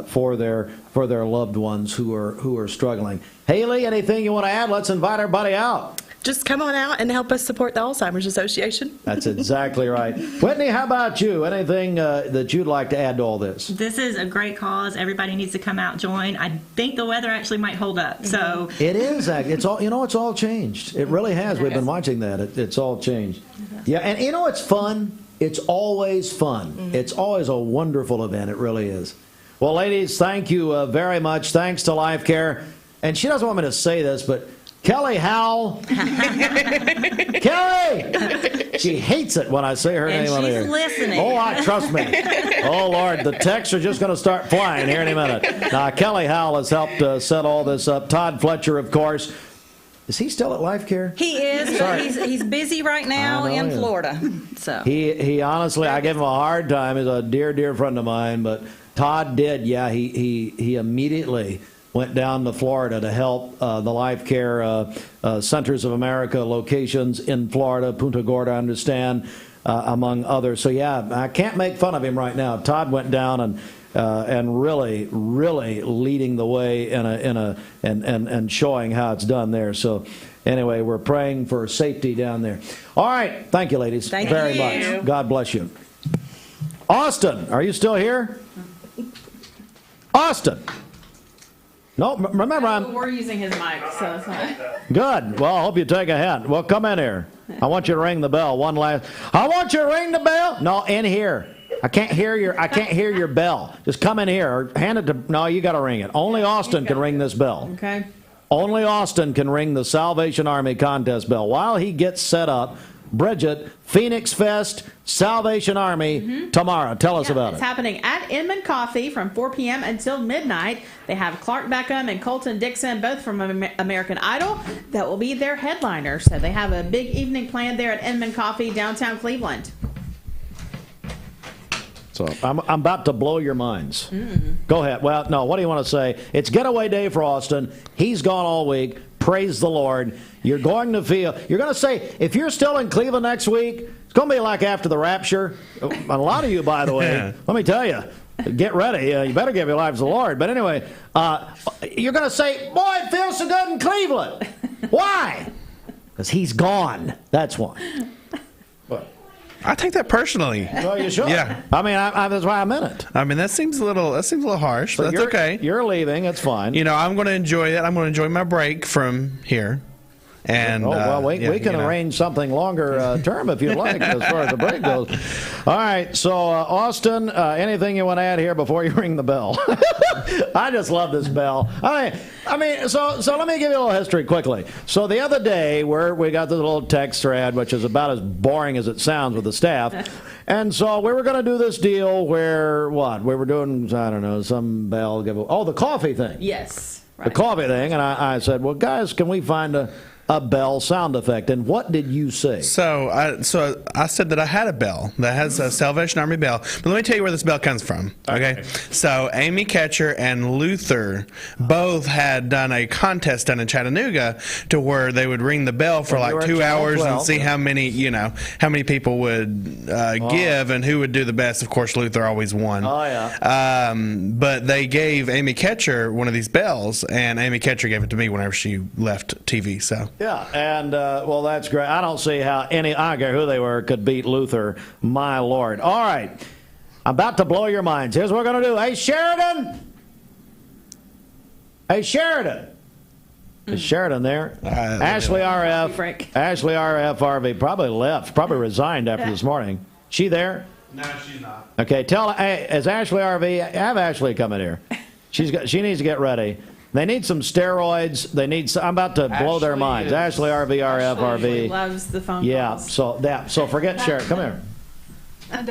for their loved ones who are struggling. Haley, anything you want to add? Let's invite everybody out. Just come on out and help us support the Alzheimer's Association. That's exactly right. Whitney, how about you? Anything that you'd like to add to all this? This is a great cause. Everybody needs to come out, join. I think the weather actually might hold up. So it is. It's all. It's all changed. It really has. We've been watching that. It's all changed. Yeah, and it's fun. It's always fun. Mm-hmm. It's always a wonderful event. It really is. Well, ladies, thank you very much. Thanks to Life Care. And she doesn't want me to say this, but Kelly Howell. Kelly! She hates it when I say her name on here. And she's listening. Oh, trust me. Oh, Lord, the texts are just going to start flying here in a minute. Now, Kelly Howell has helped set all this up. Todd Fletcher, of course. Is he still at Life Care? He is, but he's busy right now in Florida. So he honestly, I give him a hard time. He's a dear friend of mine, but Todd did. Yeah, he immediately went down to Florida to help the Life Care Centers of America locations in Florida, Punta Gorda, I understand. among others. So, yeah, I can't make fun of him right now. Todd went down and really leading the way and showing how it's done there. So, anyway, we're praying for safety down there. All right. Thank you, ladies. Thank very you. much. God bless you. Austin, are you still here? Austin. No, remember We're using his mic, so it's not. Good. Well, I hope you take a hint. Well, come in here. I want you to ring the bell. I want you to ring the bell. No, in here. I can't hear your bell. Just come in here or hand it to. No, you got to ring it. Only Austin can ring this bell. Okay. Only Austin can ring the Salvation Army contest bell. While he gets set up, Bridget, Phoenix Fest, Salvation Army tomorrow. Tell us about It's it. happening at Inman Coffee from 4 p.m. until midnight. They have Clark Beckham and Colton Dixon, both from American Idol, that will be their headliners. So they have a big evening planned there at Inman Coffee, downtown Cleveland. So I'm about to blow your minds. Go ahead. Well, no, what do you want to say? It's getaway day for Austin. He's gone all week. Praise the Lord. You're going to say, if you're still in Cleveland next week, it's going to be like after the rapture. A lot of you, by the way, let me tell you, get ready. You better give your lives to the Lord. But anyway, you're going to say, boy, it feels so good in Cleveland. Why? Because he's gone. That's why. I take that personally. Well, you should. Yeah. I mean, that's why I meant it. I mean, that seems a little harsh, but that's okay. You're leaving. It's fine. You know, I'm going to enjoy it. I'm going to enjoy my break from here. And we can arrange something longer term if you like, as far as the break goes. All right, so Austin, anything you want to add here before you ring the bell? I just love this bell. I mean, so let me give you a little history quickly. So the other day, we got this little text thread, which is about as boring as it sounds with the staff. And so we were going to do this deal where we were doing, I don't know, some bell giveaway. Oh, the coffee thing. Yes. Right. The coffee thing, and I said, well, guys, can we find a bell sound effect? And what did you say? So I said that I had a bell that has a Salvation Army bell. But let me tell you where this bell comes from. Okay. So Amy Ketcher and Luther both had done a contest down in Chattanooga to where they would ring the bell for like 2 hours and see how many people would give and who would do the best. Of course, Luther always won. Oh yeah. But they gave Amy Ketcher one of these bells, and Amy Ketcher gave it to me whenever she left TV. So. Yeah, and well, that's great. I don't see how I don't care who they were, could beat Luther. My Lord. All right, I'm about to blow your minds. Here's what we're going to do. Hey, Sheridan. Is Sheridan there? Ashley RF. Ashley RF RV probably left. Probably resigned after this morning. She there? No, she's not. Okay, as Ashley RV, have Ashley come in here. She needs to get ready. They need some steroids. I'm about to blow their minds. Ashley RV, RF, RV. Loves the phone calls. So forget Sharon. Come here.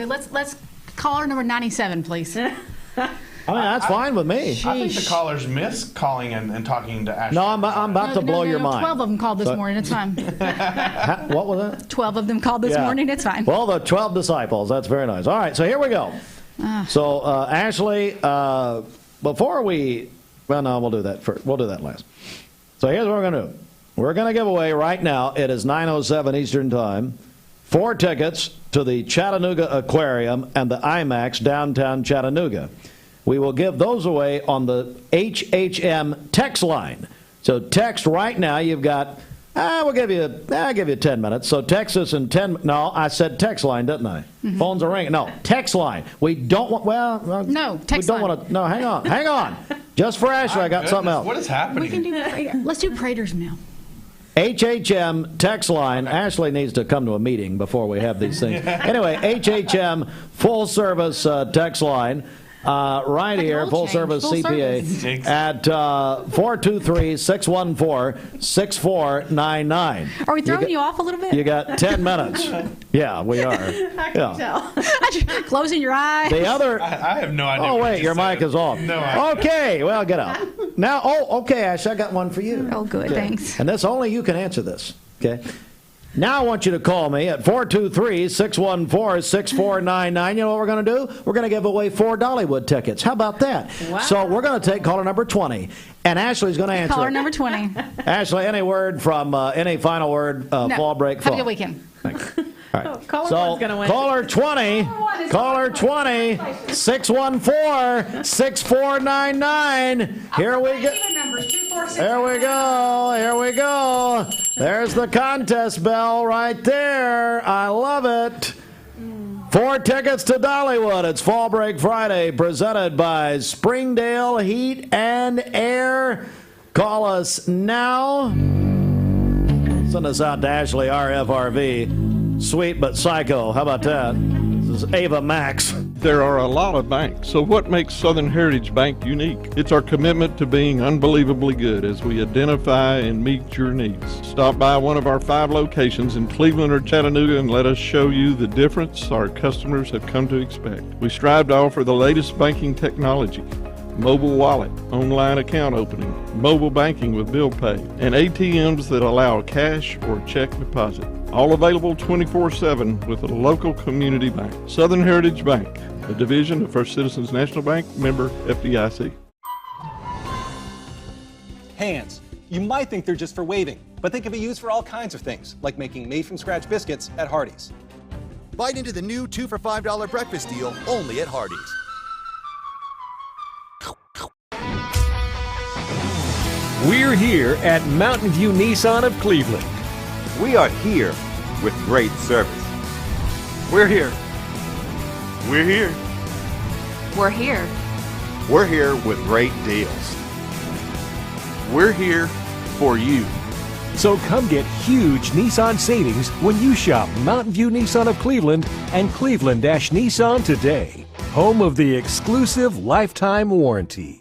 Let's call her number 97, please. I mean, that's fine with me. I think the callers miss calling and talking to Ashley. No, I'm about to blow your mind. 12 of them called this morning. It's fine. What was that? 12 of them called this morning. It's fine. Well, the 12 disciples. That's very nice. All right, so here we go. So, Ashley, before we... Well, no, we'll do that first. We'll do that last. So here's what we're going to do. We're going to give away right now, it is 9:07 Eastern Time, 4 tickets to the Chattanooga Aquarium and the IMAX downtown Chattanooga. We will give those away on the HHM text line. So text right now. You've got, I'll give you 10 minutes. So text us in 10. No, I said text line, didn't I? Mm-hmm. Phones are ringing. No, text line. We don't want. No, text line. We don't want to. No, hang on. Just for Ashley, I got something else. What is happening? We can do Prater. Let's do Prater's now. HHM text line. Ashley needs to come to a meeting before we have these things. Anyway, HHM full service text line. Right here, full service CPA at 423-614-6499. Are we throwing you off a little bit? You got 10 minutes. Yeah, we are. I can tell. Closing your eyes. The other. I have no idea. Oh, wait, your mic is off. No idea. Okay, well, get out. Now, okay, Ash, I got one for you. Oh, good, thanks. And this only you can answer this, okay? Now I want you to call me at 423-614-6499. You know what we're going to do? We're going to give away 4 Dollywood tickets. How about that? Wow. So we're going to take caller number 20, and Ashley's going to answer. Caller number 20. Ashley, any word from any final word? No. Fall break. Have a good weekend. Thanks. All right. Oh, caller So, one's gonna win. caller 20, 614-6499. Here we go. Here we go. Here we go. There's the contest bell right there. I love it. 4 tickets to Dollywood. It's Fall Break Friday, presented by Springdale Heat and Air. Call us now. Send us out to Ashley RFRV. Sweet but psycho. How about that? This is Ava Max. There are a lot of banks, so what makes Southern Heritage Bank unique? It's our commitment to being unbelievably good as we identify and meet your needs. Stop by one of our 5 locations in Cleveland or Chattanooga and let us show you the difference our customers have come to expect. We strive to offer the latest banking technology, mobile wallet, online account opening, mobile banking with bill pay, and ATMs that allow cash or check deposit. All available 24/7 with a local community bank. Southern Heritage Bank, a division of First Citizens National Bank, member FDIC. Hands. You might think they're just for waving, but they can be used for all kinds of things, like making made-from-scratch biscuits at Hardee's. Bite into the new 2 for $5 breakfast deal only at Hardee's. We're here at Mountain View Nissan of Cleveland. We are here with great service. We're here. We're here. We're here. We're here with great deals. We're here for you. So come get huge Nissan savings when you shop Mountain View Nissan of Cleveland and Cleveland-Nissan today. Home of the exclusive lifetime warranty.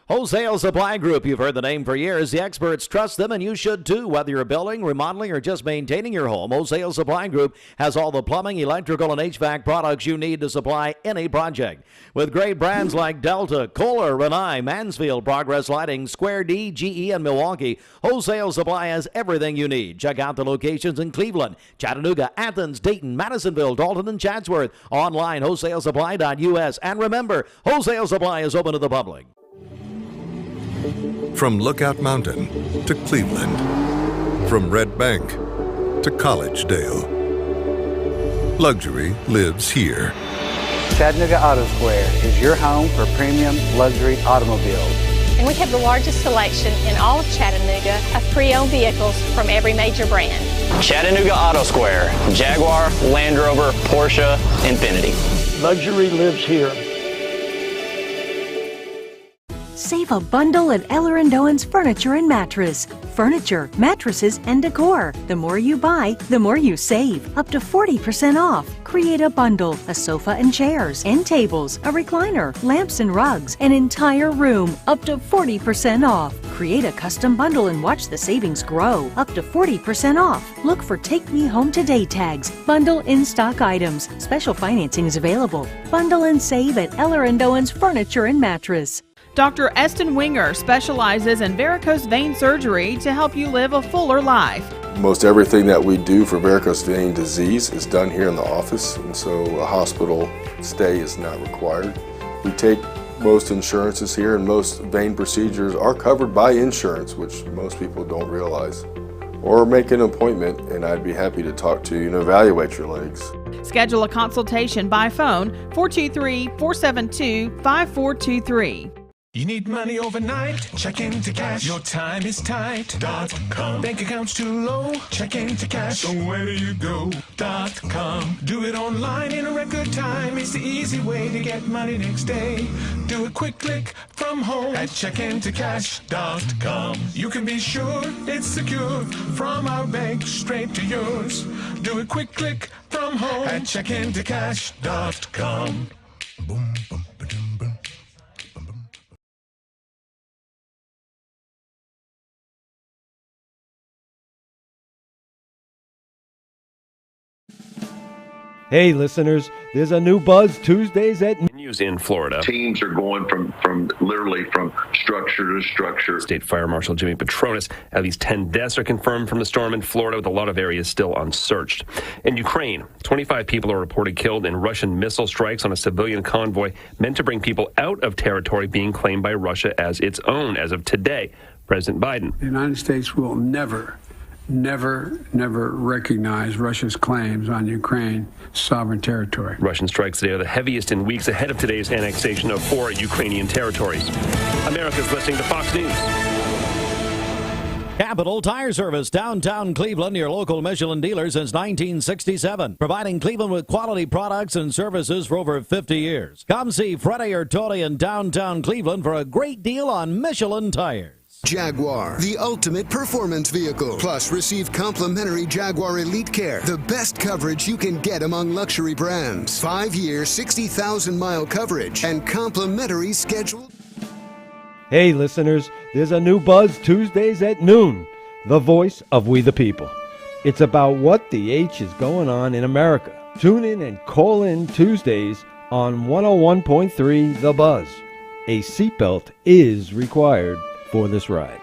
Wholesale Supply Group, you've heard the name for years. The experts trust them, and you should too. Whether you're building, remodeling, or just maintaining your home, Wholesale Supply Group has all the plumbing, electrical, and HVAC products you need to supply any project. With great brands like Delta, Kohler, Rinnai, Mansfield, Progress Lighting, Square D, GE, and Milwaukee, Wholesale Supply has everything you need. Check out the locations in Cleveland, Chattanooga, Athens, Dayton, Madisonville, Dalton, and Chatsworth. Online, wholesalesupply.us. And remember, Wholesale Supply is open to the public. From Lookout Mountain to Cleveland, from Red Bank to Collegedale, luxury lives here. Chattanooga Auto Square is your home for premium luxury automobiles. And we have the largest selection in all of Chattanooga of pre-owned vehicles from every major brand. Chattanooga Auto Square, Jaguar, Land Rover, Porsche, Infiniti. Luxury lives here. Save a bundle at Eller & Owen's Furniture and Mattress. Furniture, mattresses, and decor. The more you buy, the more you save. Up to 40% off. Create a bundle, a sofa and chairs, end tables, a recliner, lamps and rugs, an entire room. Up to 40% off. Create a custom bundle and watch the savings grow. Up to 40% off. Look for Take Me Home Today tags. Bundle in-stock items. Special financing is available. Bundle and save at Eller & Owen's Furniture and Mattress. Dr. Eston Winger specializes in varicose vein surgery to help you live a fuller life. Most everything that we do for varicose vein disease is done here in the office, and so a hospital stay is not required. We take most insurances here, and most vein procedures are covered by insurance, which most people don't realize. Or make an appointment, and I'd be happy to talk to you and evaluate your legs. Schedule a consultation by phone, 423-472-5423. You need money overnight? Check into cash. Your time is tight. .com. Bank accounts too low? Check into cash. So where do you go? .com. Do it online in a record time. It's the easy way to get money next day. Do a quick click from home at checkintocash.com. You can be sure it's secure from our bank straight to yours. Do a quick click from home at checkintocash.com. Boom, boom, ba-dum, boom. Hey, listeners, there's a new Buzz Tuesdays at News in Florida. Teams are going from structure to structure. State Fire Marshal Jimmy Petronas. At least 10 deaths are confirmed from the storm in Florida, with a lot of areas still unsearched. In Ukraine, 25 people are reported killed in Russian missile strikes on a civilian convoy meant to bring people out of territory being claimed by Russia as its own as of today. President Biden. The United States will never, never recognize Russia's claims on Ukraine sovereign territory. Russian strikes today are the heaviest in weeks ahead of today's annexation of 4 Ukrainian territories. America's listening to Fox News. Capital Tire Service, downtown Cleveland, your local Michelin dealer since 1967. Providing Cleveland with quality products and services for over 50 years. Come see Freddie or Tony in downtown Cleveland for a great deal on Michelin tires. Jaguar, the ultimate performance vehicle. Plus, receive complimentary Jaguar Elite Care, the best coverage you can get among luxury brands. 5-year, 60,000-mile coverage and complimentary scheduled. Hey, listeners, there's a new Buzz Tuesdays at noon, the voice of We the People. It's about what the H is going on in America. Tune in and call in Tuesdays on 101.3 The Buzz. A seatbelt is required for this ride.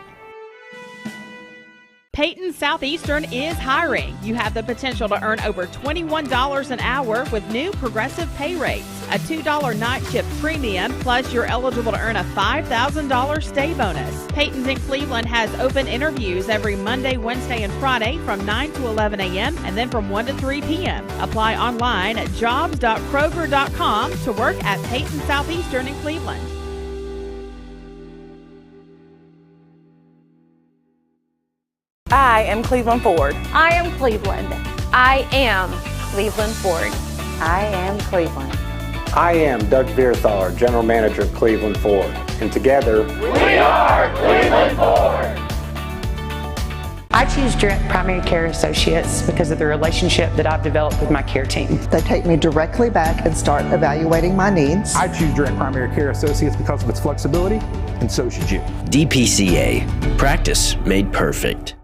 Peyton Southeastern is hiring. You have the potential to earn over $21 an hour with new progressive pay rates. A $2 night shift premium, plus you're eligible to earn a $5,000 stay bonus. Peyton's in Cleveland has open interviews every Monday, Wednesday, and Friday from 9 to 11 a.m. and then from 1 to 3 p.m. Apply online at jobs.kroger.com to work at Peyton Southeastern in Cleveland. I am Cleveland Ford. I am Cleveland. I am Cleveland Ford. I am Cleveland. I am Doug Vierthaler, General Manager of Cleveland Ford. And together, we are Cleveland Ford. I choose Direct Primary Care Associates because of the relationship that I've developed with my care team. They take me directly back and start evaluating my needs. I choose Direct Primary Care Associates because of its flexibility, and so should you. DPCA. Practice made perfect.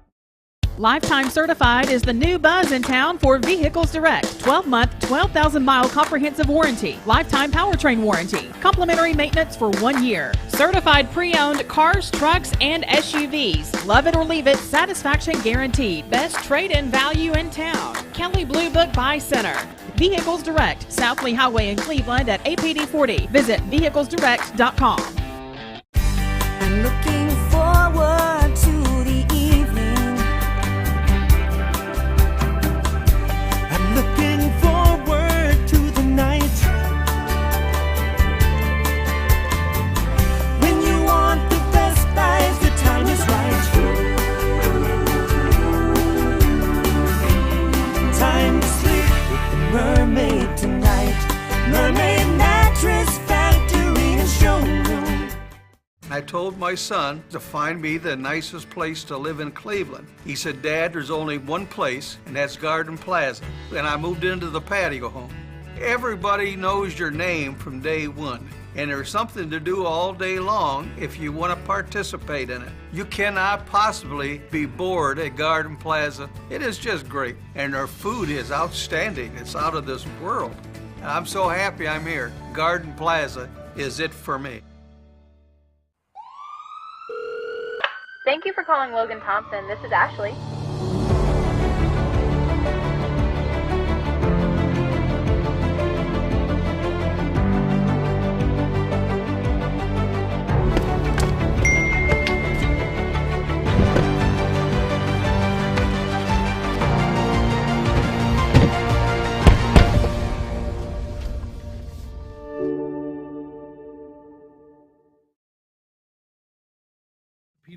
Lifetime Certified is the new buzz in town for Vehicles Direct. 12-month, 12,000-mile comprehensive warranty. Lifetime powertrain warranty. Complimentary maintenance for 1 year. Certified pre-owned cars, trucks, and SUVs. Love it or leave it, satisfaction guaranteed. Best trade-in value in town. Kelly Blue Book Buy Center. Vehicles Direct, South Lee Highway in Cleveland at APD 40. Visit vehiclesdirect.com. I'm looking forward to the evening. I'm looking forward to the night when you want the best buys, the time is right. Time to sleep with the mermaid tonight. Mermaid Mattress Factory and Showroom. I told my son to find me the nicest place to live in Cleveland. He said, Dad, there's only one place, and that's Garden Plaza. And I moved into the patio home. Everybody knows your name from day one, and there's something to do all day long if you want to participate in it. You cannot possibly be bored at Garden Plaza. It is just great, and their food is outstanding. It's out of this world. I'm so happy I'm here. Garden Plaza is it for me. Thank you for calling Logan Thompson. This is Ashley.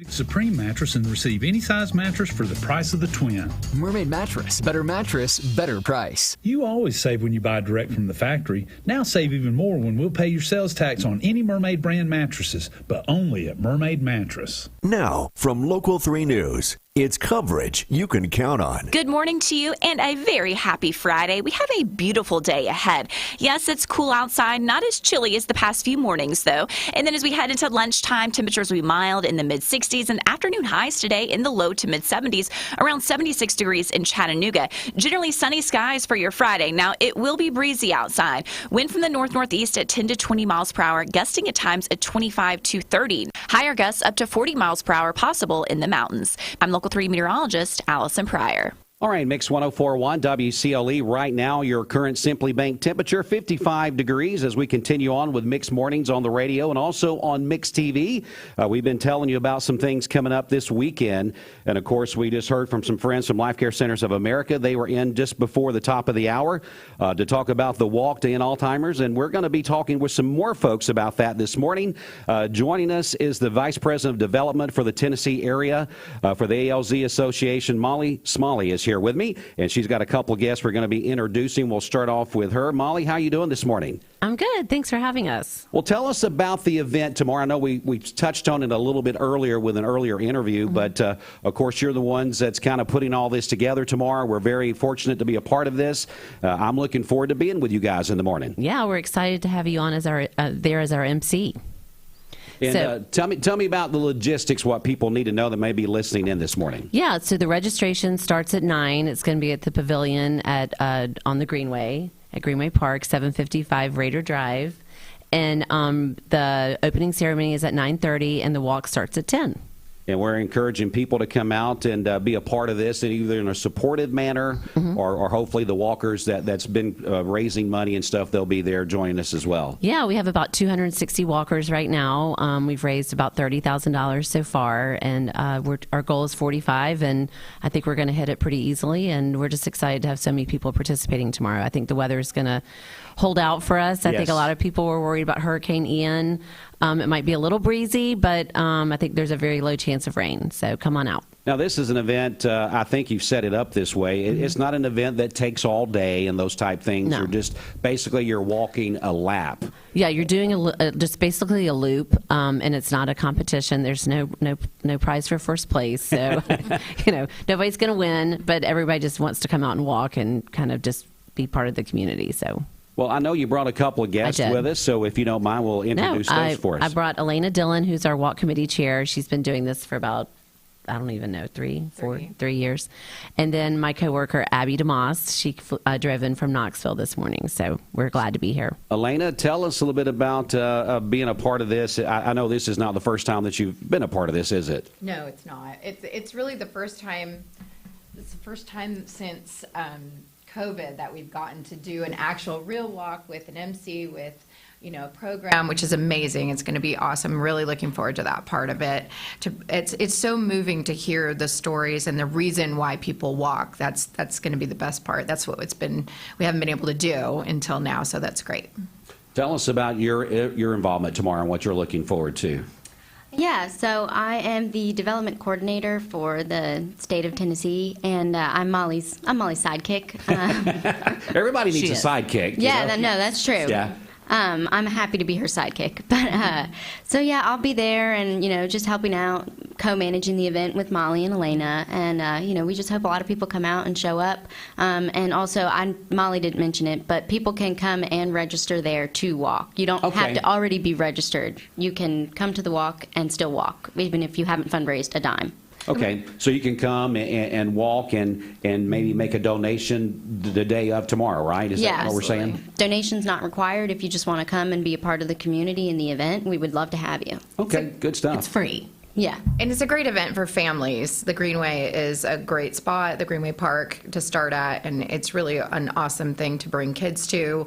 Supreme mattress and receive any size mattress for the price of the twin. Mermaid Mattress. Better mattress, better price. You always save when you buy direct from the factory. Now save even more when we'll pay your sales tax on any Mermaid brand mattresses, but only at Mermaid Mattress. Now, from Local 3 News, it's coverage you can count on. Good morning to you and a very happy Friday. We have a beautiful day ahead. Yes, it's cool outside, not as chilly as the past few mornings though. And then as we head into lunchtime, temperatures will be mild in the mid-60s and afternoon highs today in the low to mid-70s, around 76 degrees in Chattanooga. Generally sunny skies for your Friday. Now, it will be breezy outside. Wind from the north-northeast at 10 to 20 miles per hour, gusting at times at 25 to 30. Higher gusts up to 40 miles per hour possible in the mountains. I'm Local 3 meteorologist Alison Pryor. All right, Mix 104.1 WCLE. Right now, your current Simply Bank temperature, 55 degrees, as we continue on with Mix Mornings on the radio and also on Mix TV. We've been telling you about some things coming up this weekend. And, of course, we just heard from some friends from Life Care Centers of America. They were in just before the top of the hour to talk about the walk to end Alzheimer's. And we're going to be talking with some more folks about that this morning. Joining us is the Vice President of Development for the Tennessee area for the ALZ Association. Smalley is here with me, and she's got a couple of guests we're going to be introducing. We'll start off with her. Molly, how you doing this morning? I'm good. Thanks for having us. Well, tell us about the event tomorrow. I know we touched on it a little bit earlier with an earlier interview, but of course you're the ones that's kind of putting all this together tomorrow. We're very fortunate to be a part of this. I'm looking forward to being with you guys in the morning. Yeah, we're excited to have you on as our as our MC. And tell me about the logistics, what people need to know that may be listening in this morning. Yeah, so the registration starts at 9. It's going to be at the pavilion at on the Greenway, at Greenway Park, 755 Raider Drive. And the opening ceremony is at 9:30, and the walk starts at 10. And we're encouraging people to come out and be a part of this, either in a supportive manner or hopefully the walkers that's been raising money and stuff, they'll be there joining us as well. Yeah, we have about 260 walkers right now. We've raised about $30,000 so far, and our goal is 45, and I think we're going to hit it pretty easily, and we're just excited to have so many people participating tomorrow. I think the weather is going to hold out for us. I think a lot of people were worried about Hurricane Ian. It might be a little breezy, but I think there's a very low chance of rain, so come on out. Now, this is an event, I think you've set it up this way. It's not an event that takes all day and those type things. No. You're just, basically, you're walking a lap. Yeah, you're doing just basically a loop, and it's not a competition. There's no prize for first place, so, nobody's going to win, but everybody just wants to come out and walk and kind of just be part of the community, so. Well, I know you brought a couple of guests with us, so if you don't mind, we'll introduce those for us. I brought Elena Dillon, who's our walk committee chair. She's been doing this for about, I don't even know, 3 years. And then my coworker, Abby DeMoss, she drove in from Knoxville this morning, so we're glad to be here. Elena, tell us a little bit about being a part of this. I know this is not the first time that you've been a part of this, is it? No, it's not. It's really the first time. It's the first time since COVID that we've gotten to do an actual real walk with an MC, with a program, which is amazing. It's going to be awesome. I'm really looking forward to that part of it. It's so moving to hear the stories and the reason why people walk. That's going to be the best part. That's what we haven't been able to do until now, so that's great. Tell us about your involvement tomorrow and what you're looking forward to. Yeah, so I am the development coordinator for the state of Tennessee, and I'm Molly's sidekick. Everybody needs a sidekick. Yeah, no, that's true. Yeah. I'm happy to be her sidekick. But so yeah, I'll be there and just helping out, co-managing the event with Molly and Elena, and we just hope a lot of people come out and show up. And also, Molly didn't mention it, but people can come and register there to walk. You don't have to already be registered. You can come to the walk and still walk, even if you haven't fundraised a dime. Okay, so you can come and walk and maybe make a donation the day of tomorrow, right? Is that what we're saying? Donations not required. If you just want to come and be a part of the community in the event, we would love to have you. Okay, good stuff. It's free. Yeah. And it's a great event for families. The Greenway is a great spot, the Greenway Park, to start at, and it's really an awesome thing to bring kids to.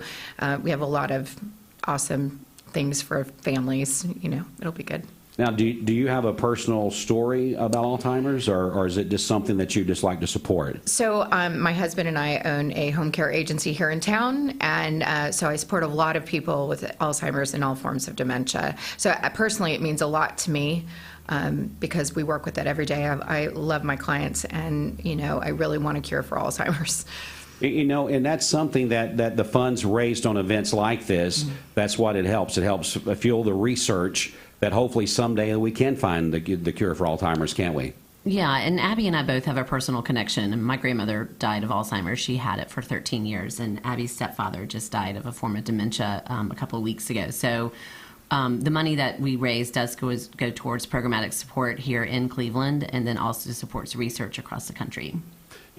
We have a lot of awesome things for families. It'll be good. Now, do you have a personal story about Alzheimer's, or is it just something that you just like to support? So my husband and I own a home care agency here in town, and so I support a lot of people with Alzheimer's and all forms of dementia. So personally, it means a lot to me because we work with that every day. I love my clients, and I really want to cure for Alzheimer's. And that's something that the funds raised on events like this, that's what it helps. It helps fuel the research that hopefully someday we can find the cure for Alzheimer's, can't we? Yeah, and Abby and I both have a personal connection. My grandmother died of Alzheimer's. She had it for 13 years, and Abby's stepfather just died of a form of dementia a couple of weeks ago. So the money that we raise does go towards programmatic support here in Cleveland, and then also supports research across the country.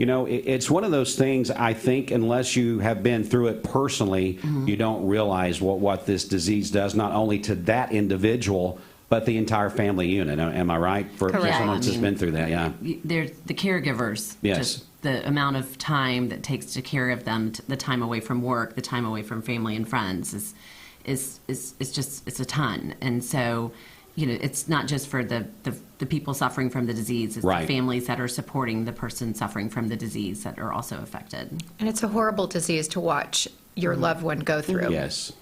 It's one of those things, I think, unless you have been through it personally, you don't realize what this disease does, not only to that individual, but the entire family unit. Am I right? For someone that's been through that, yeah. The caregivers just the amount of time that takes to care of them, the time away from work, the time away from family and friends is just, it's a ton. And so, it's not just for the people suffering from the disease, it's right. the families that are supporting the person suffering from the disease that are also affected. And it's a horrible disease to watch your loved one go through. Yes.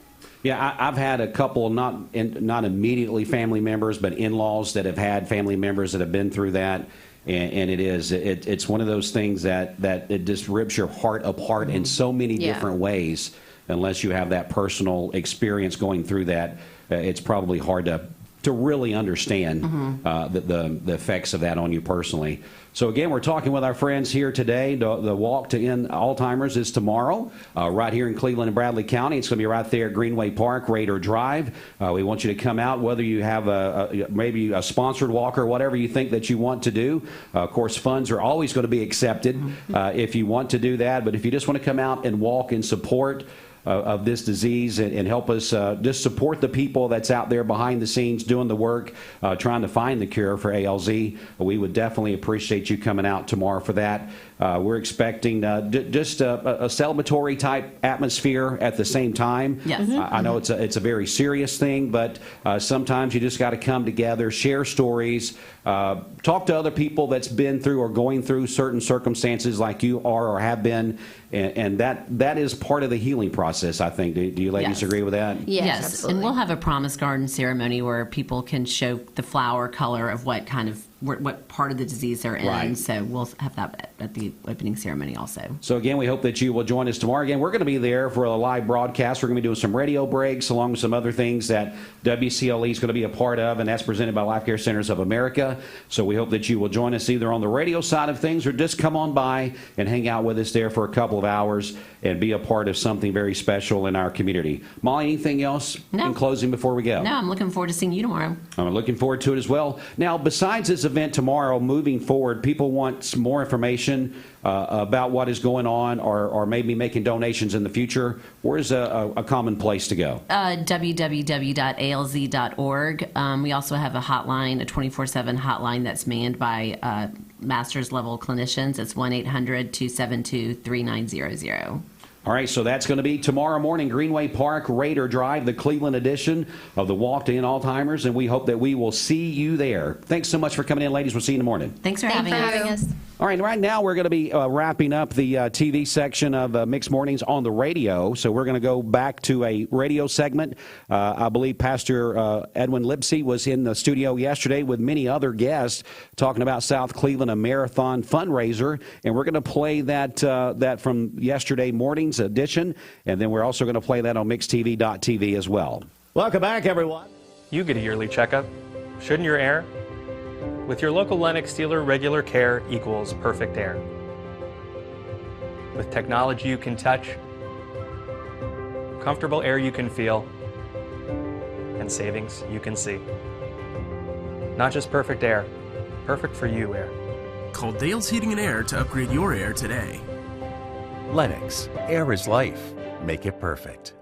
Yeah, I've had a couple, not immediately family members, but in-laws that have had family members that have been through that. And it's one of those things that it just rips your heart apart in so many different ways. Unless you have that personal experience going through that, it's probably hard to really understand the effects of that on you personally. So again, we're talking with our friends here today. The walk to end Alzheimer's is tomorrow, right here in Cleveland and Bradley County. It's going to be right there at Greenway Park, Raider Drive. We want you to come out, whether you have maybe a sponsored walk or whatever you think that you want to do. Of course, funds are always going to be accepted if you want to do that. But if you just want to come out and walk in support of this disease and help us just support the people that's out there behind the scenes doing the work, trying to find the cure for ALZ, we would definitely appreciate you coming out tomorrow for that. We're expecting just a celebratory type atmosphere at the same time. Yes. I know it's a very serious thing, but sometimes you just got to come together, share stories, talk to other people that's been through or going through certain circumstances like you are or have been, and that is part of the healing process, I think. Do you ladies agree with that? Yes, absolutely. and we'll have a promise garden ceremony where people can show the flower color of what kind of what part of the disease they're in. Right. So we'll have that at the opening ceremony also. So again, we hope that you will join us tomorrow. Again, we're going to be there for a live broadcast. We're going to be doing some radio breaks along with some other things that WCLE is going to be a part of, and that's presented by Life Care Centers of America. So we hope that you will join us either on the radio side of things or just come on by and hang out with us there for a couple of hours and be a part of something very special in our community. Molly, anything else in closing before we go? No, I'm looking forward to seeing you tomorrow. I'm looking forward to it as well. Now, besides this event tomorrow, moving forward, people want some more information about what is going on or maybe making donations in the future. Where's a common place to go? www.alz.org. We also have a hotline, a 24/7 hotline that's manned by master's level clinicians. It's 1-800-272-3900. All right, so that's going to be tomorrow morning, Greenway Park, Raider Drive, the Cleveland edition of the Walk to End Alzheimer's, and we hope that we will see you there. Thanks so much for coming in, ladies. We'll see you in the morning. Thanks for having us. All right, right now we're going to be wrapping up the TV section of Mixed Mornings on the radio, so we're going to go back to a radio segment. I believe Pastor Edwin Lipsey was in the studio yesterday with many other guests talking about South Cleveland, a marathon fundraiser, and we're going to play that from yesterday morning's edition, and then we're also going to play that on mixedtv.tv as well. Welcome back, everyone. You get a yearly checkup. Shouldn't your air? With your local Lennox dealer, regular care equals perfect air. With technology you can touch, comfortable air you can feel, and savings you can see. Not just perfect air, perfect for you air. Call Dale's Heating and Air to upgrade your air today. Lennox, air is life. Make it perfect.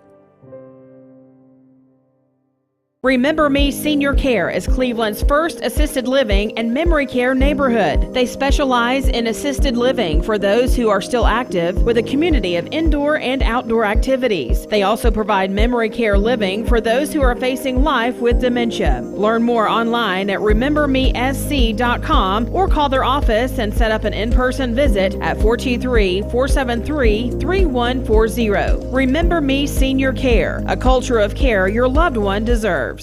Remember Me Senior Care is Cleveland's first assisted living and memory care neighborhood. They specialize in assisted living for those who are still active with a community of indoor and outdoor activities. They also provide memory care living for those who are facing life with dementia. Learn more online at remembermesc.com or call their office and set up an in-person visit at 423-473-3140. Remember Me Senior Care, a culture of care your loved one deserves.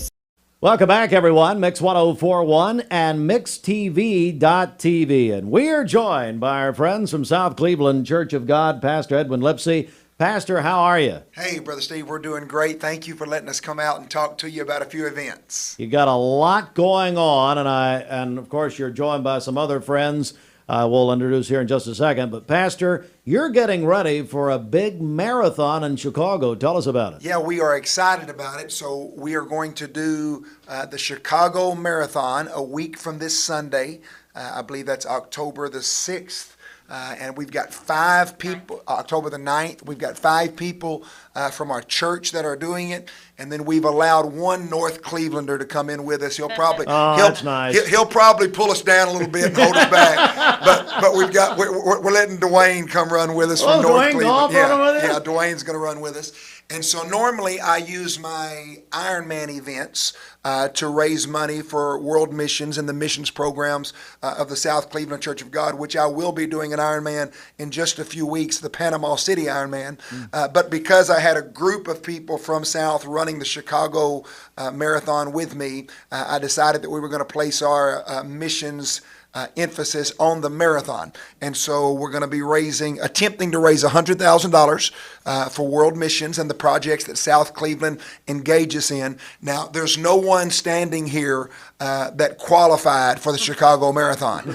Welcome back, everyone. Mix 1041 and mixedtv.tv. And we are joined by our friends from South Cleveland Church of God, Pastor Edwin Lipsey. Pastor, how are you? Hey, Brother Steve, we're doing great. Thank you for letting us come out and talk to you about a few events. You got a lot going on, and of course, you're joined by some other friends we'll introduce here in just a second. But Pastor, you're getting ready for a big marathon in Chicago. Tell us about it. Yeah, we are excited about it. So we are going to do the Chicago Marathon a week from this Sunday. I believe that's October the 6th. And we've got 5 people, October the 9th, we've got 5 people from our church that are doing it. And then we've allowed one North Clevelander to come in with us. He'll probably, that's nice. He'll probably pull us down a little bit and hold us back. But we're letting Dwayne come run with us from North Cleveland. Yeah, Dwayne's going to run with us. And so normally I use my Ironman events to raise money for world missions and the missions programs of the South Cleveland Church of God, which I will be doing an Ironman in just a few weeks, the Panama City Ironman. But because I had a group of people from South running the Chicago Marathon with me, I decided that we were going to place our missions emphasis on the marathon. And so we're going to be attempting to raise $100,000 for world missions and the projects that South Cleveland engages in. Now, there's no one standing here that qualified for the Chicago Marathon.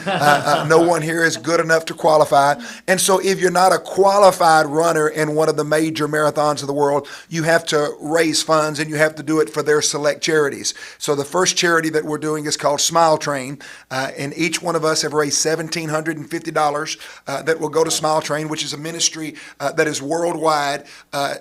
No one here is good enough to qualify. And so if you're not a qualified runner in one of the major marathons of the world, you have to raise funds and you have to do it for their select charities. So the first charity that we're doing is called Smile Train, and each one of us have raised $1,750 that will go to Smile Train, which is a ministry that is worldwide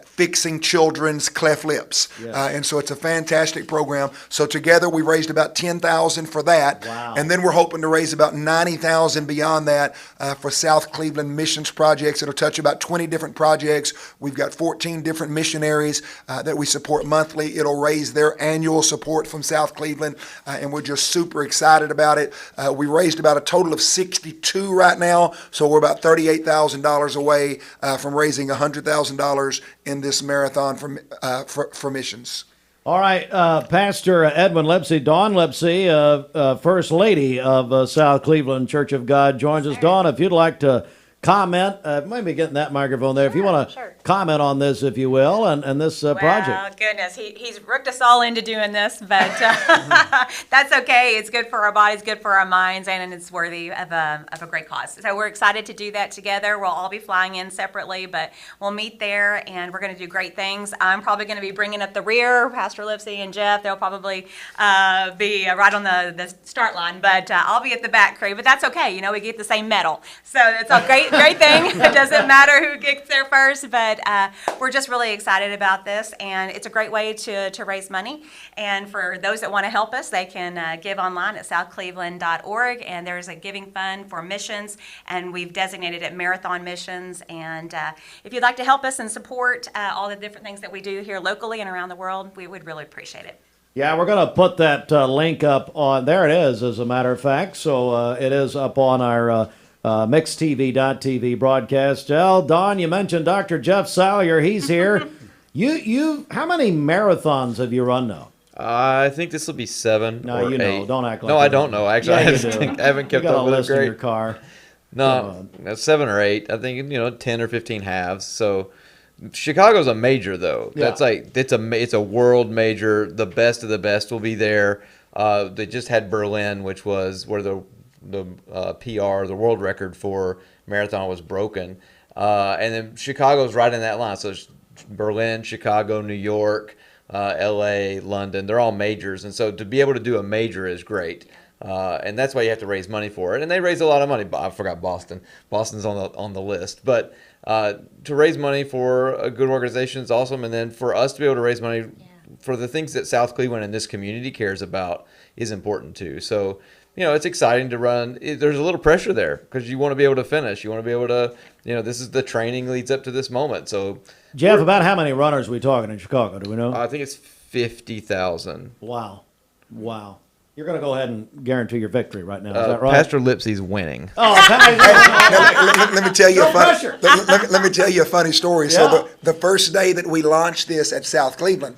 fixing children's cleft lips. And so it's a fantastic program. So together we raised about $10,000 for that. Wow. And then we're hoping to raise about $90,000 beyond that for South Cleveland missions projects. It'll touch about 20 different projects. We've got 14 different missionaries that we support monthly. It'll raise their annual support from South Cleveland, and we're just super excited about it. We raised about a total of 62 right now, so we're about $38,000 away from raising $100,000 in this marathon for missions. All right, Pastor Edwin Lipsey, Dawn Lipsey, First Lady of South Cleveland Church of God, joins us. Dawn, if you'd like to comment, maybe getting that microphone there, if you want to comment on this, if you will, and this project. Well, goodness, he's rooked us all into doing this, but that's okay. It's good for our bodies, good for our minds, and it's worthy of a great cause. So we're excited to do that together. We'll all be flying in separately, but we'll meet there, and we're going to do great things. I'm probably going to be bringing up the rear. Pastor Lipsey and Jeff, they'll probably be right on the start line, but I'll be at the back crew, but that's okay. You know, we get the same medal, so it's a great thing. It doesn't matter who gets there first, but we're just really excited about this, and it's a great way to raise money. And for those that want to help us, they can give online at southcleveland.org, and there's a giving fund for missions, and we've designated it Marathon Missions. And if you'd like to help us and support all the different things that we do here locally and around the world, we would really appreciate it. Yeah, we're going to put that link up on, there it is, as a matter of fact. So it is up on our mixtv.tv broadcast. Don, you mentioned Dr. Jeff Salyer. He's here. You, how many marathons have you run now? I think this will be 7 or 8. Know. Don't act like no, I don't know. Actually, yeah, I haven't kept up with it great. In your car. No, 7 or 8. I think 10 or 15 halves. So Chicago's a major though. Yeah. That's it's a world major. The best of the best will be there. They just had Berlin, which was where the PR, the world record for marathon, was broken. And then Chicago's right in that line. So it's Berlin, Chicago, New York, LA, London, they're all majors. And so to be able to do a major is great. And that's why you have to raise money for it. And they raise a lot of money. I forgot Boston. Boston's on the list. But to raise money for a good organization is awesome. And then for us to be able to raise money for the things that South Cleveland and this community cares about is important too. So, it's exciting to run. There's a little pressure there because you want to be able to finish. You want to be able to, this is the training leads up to this moment. So, Jeff, about how many runners are we talking in Chicago? Do we know? I think it's 50,000. Wow. You're going to go ahead and guarantee your victory right now. Is that right? Pastor Lipsey's winning. Oh, let me tell you let me tell you a funny story. Yeah. So the first day that we launched this at South Cleveland,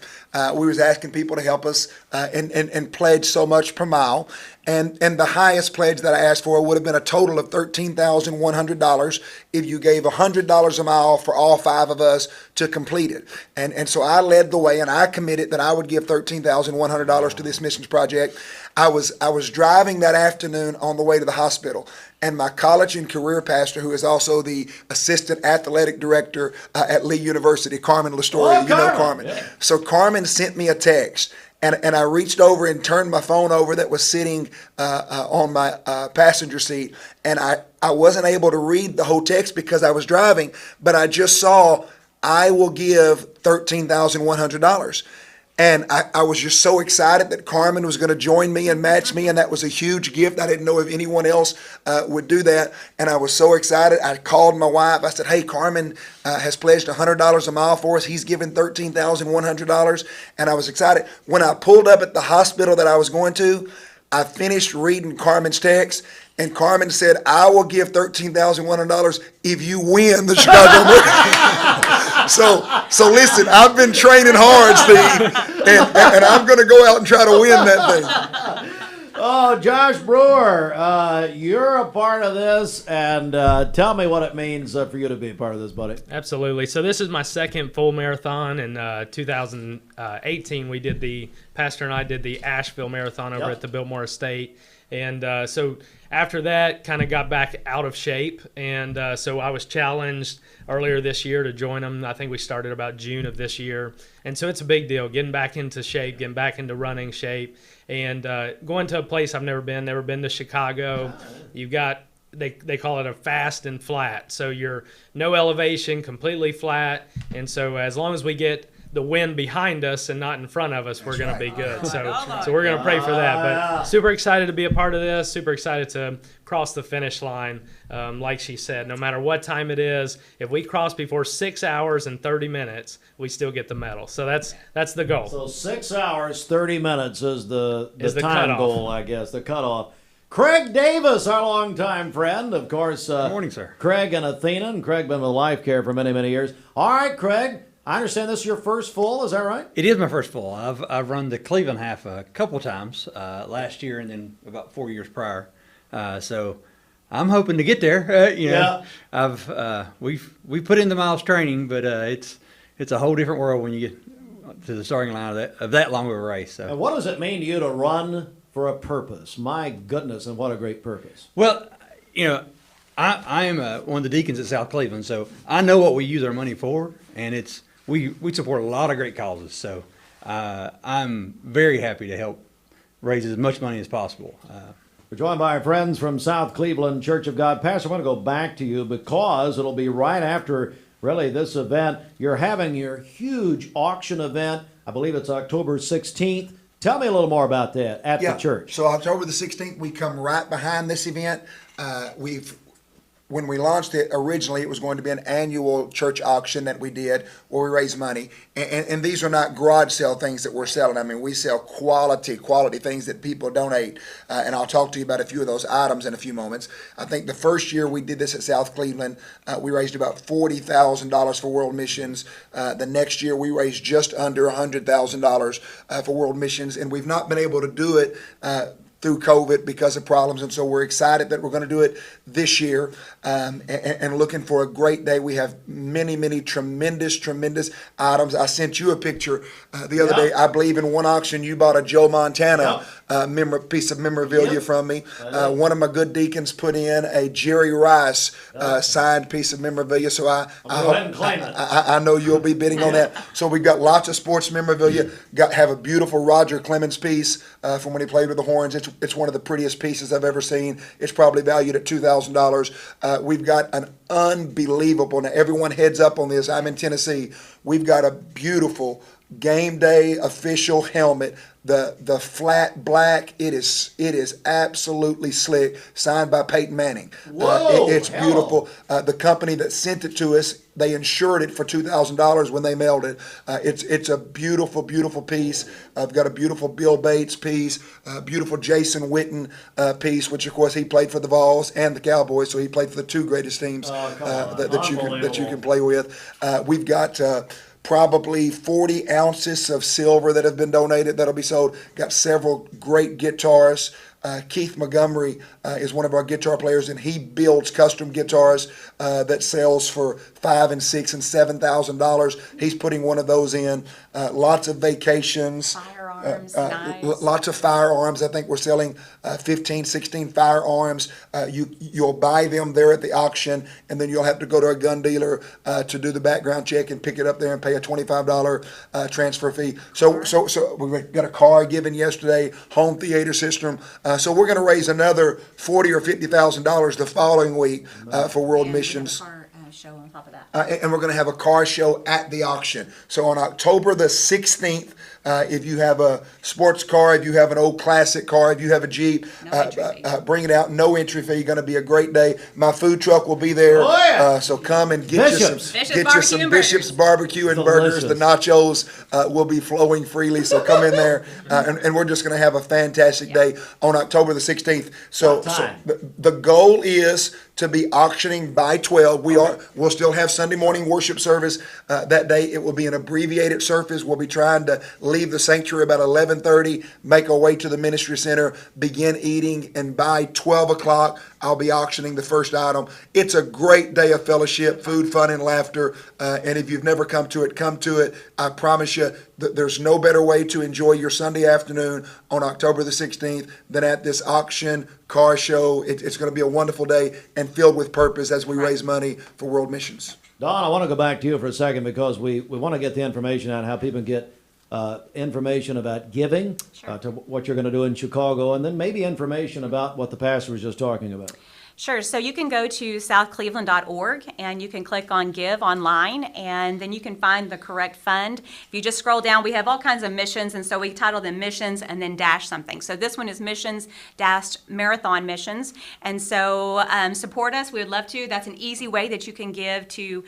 we was asking people to help us and pledge so much per mile. And the highest pledge that I asked for would have been a total of $13,100 if you gave $100 a mile for all 5 of us to complete it. And so I led the way, and I committed that I would give $13,100 to this missions project. I was driving that afternoon on the way to the hospital, and my college and career pastor, who is also the assistant athletic director at Lee University, Carmen Lastoria, Carmen. Carmen. Yeah. So Carmen sent me a text, And I reached over and turned my phone over that was sitting on my passenger seat. And I wasn't able to read the whole text because I was driving, but I just saw, I will give $13,100. And I was just so excited that Carmen was going to join me and match me, and that was a huge gift. I didn't know if anyone else would do that, and I was so excited. I called my wife. I said, hey, Carmen has pledged $100 a mile for us. He's given $13,100, and I was excited. When I pulled up at the hospital that I was going to, I finished reading Carmen's text, and Carmen said, I will give $13,100 if you win the Chicago Marathon. So listen, I've been training hard, Steve, and I'm going to go out and try to win that thing. Oh, Josh Brewer, you're a part of this, and tell me what it means for you to be a part of this, buddy. Absolutely. So this is my second full marathon. In 2018, Pastor and I did the Asheville Marathon over at the Biltmore Estate. And so after that, kind of got back out of shape. And so I was challenged earlier this year to join them. I think we started about June of this year. And so it's a big deal, getting back into shape, getting back into running shape, and going to a place I've never been to Chicago. You've got, they call it a fast and flat. So you're no elevation, completely flat. And so as long as we get the wind behind us and not in front of us, we're going to be good. So we're going to pray for that. But super excited to be a part of this. Super excited to cross the finish line. Like she said, no matter what time it is, if we cross before 6 hours and 30 minutes, we still get the medal. So that's the goal. So 6 hours, 30 minutes is the time cutoff. goal, I guess, the cutoff. Craig Davis, our longtime friend, of course. Good morning, sir. Craig and Athena, and Craig been with Life Care for many, many years. All right, Craig. I understand this is your first full, is that right? It is my first full. I've run the Cleveland half a couple times last year and then about 4 years prior. So I'm hoping to get there. We've put in the miles training, but it's a whole different world when you get to the starting line of that long of a race. So. And what does it mean to you to run for a purpose? My goodness, and what a great purpose. Well, I am one of the deacons at South Cleveland, so I know what we use our money for, and it's we support a lot of great causes. So I'm very happy to help raise as much money as possible. We're joined by our friends from South Cleveland Church of God. Pastor, I want to go back to you because it'll be right after really this event. You're having your huge auction event. I believe it's October 16th. Tell me a little more about that at the church. So October the 16th, we come right behind this event. When we launched it originally, it was going to be an annual church auction that we did where we raise money. And these are not garage sale things that we're selling. I mean, we sell quality things that people donate. And I'll talk to you about a few of those items in a few moments. I think the first year we did this at South Cleveland, we raised about $40,000 for world missions. The next year we raised just under $100,000 for world missions. And we've not been able to do it through COVID because of problems, and so we're excited that we're going to do it this year and looking for a great day. We have many tremendous items. I sent you a picture the other day. I believe in one auction you bought a Joe Montana piece of memorabilia from me. One of my good deacons put in a Jerry Rice signed piece of memorabilia, so I know you'll be bidding on that. So we've got lots of sports memorabilia. Have a beautiful Roger Clemens piece from when he played with the Horns. It's one of the prettiest pieces I've ever seen. It's probably valued at $2,000. We've got an unbelievable, now everyone heads up on this, I'm in Tennessee. We've got a beautiful game day official helmet, the flat black. It is absolutely slick, signed by Peyton Manning. It's beautiful. The company that sent it to us, they insured it for $2,000 when they mailed it. It's a beautiful piece. I've got a beautiful Bill Bates piece, a beautiful Jason Witten piece, which of course he played for the Vols and the Cowboys, so he played for the two greatest teams that you can play with. We've got probably 40 ounces of silver that have been donated that'll be sold. Got several great guitarists. Keith Montgomery is one of our guitar players, and he builds custom guitars that sells for $5,000 and $6,000 and $7,000. He's putting one of those in. Lots of vacations. Firearms, knives. Lots of firearms. I think we're selling 15, 16 firearms. You'll buy them there at the auction, and then you'll have to go to a gun dealer to do the background check and pick it up there and pay a $25 transfer fee. So we got a car given yesterday, home theater system. So we're going to raise another $40,000 or $50,000 the following week for World Missions. Show on top of that. And we're going to have a car show at the auction. So on October the 16th, if you have a sports car, if you have an old classic car, if you have a Jeep, bring it out. No entry fee. Going to be a great day. My food truck will be there. Oh, yeah. So come and get you some Bishop's barbecue and burgers. The nachos will be flowing freely. So come in there, and we're just going to have a fantastic day on October the 16th. So the goal is to be auctioning by 12. We'll still have Sunday morning worship service that day. It will be an abbreviated service. We'll be trying to leave the sanctuary about 11:30, make our way to the ministry center, begin eating, and by 12 o'clock, I'll be auctioning the first item. It's a great day of fellowship, food, fun, and laughter. And if you've never come to it, come to it. I promise you that there's no better way to enjoy your Sunday afternoon on October the 16th than at this auction car show. It's going to be a wonderful day and filled with purpose as we raise money for World Missions. Don, I want to go back to you for a second because we want to get the information out, how people can get information about giving to what you're going to do in Chicago, and then maybe information about what the pastor was just talking about. Sure. So you can go to southcleveland.org and you can click on Give online, and then you can find the correct fund. If you just scroll down, we have all kinds of missions, and so we title them missions and then dash something. So this one is missions dash marathon missions, and so support us. We would love to. That's an easy way that you can give to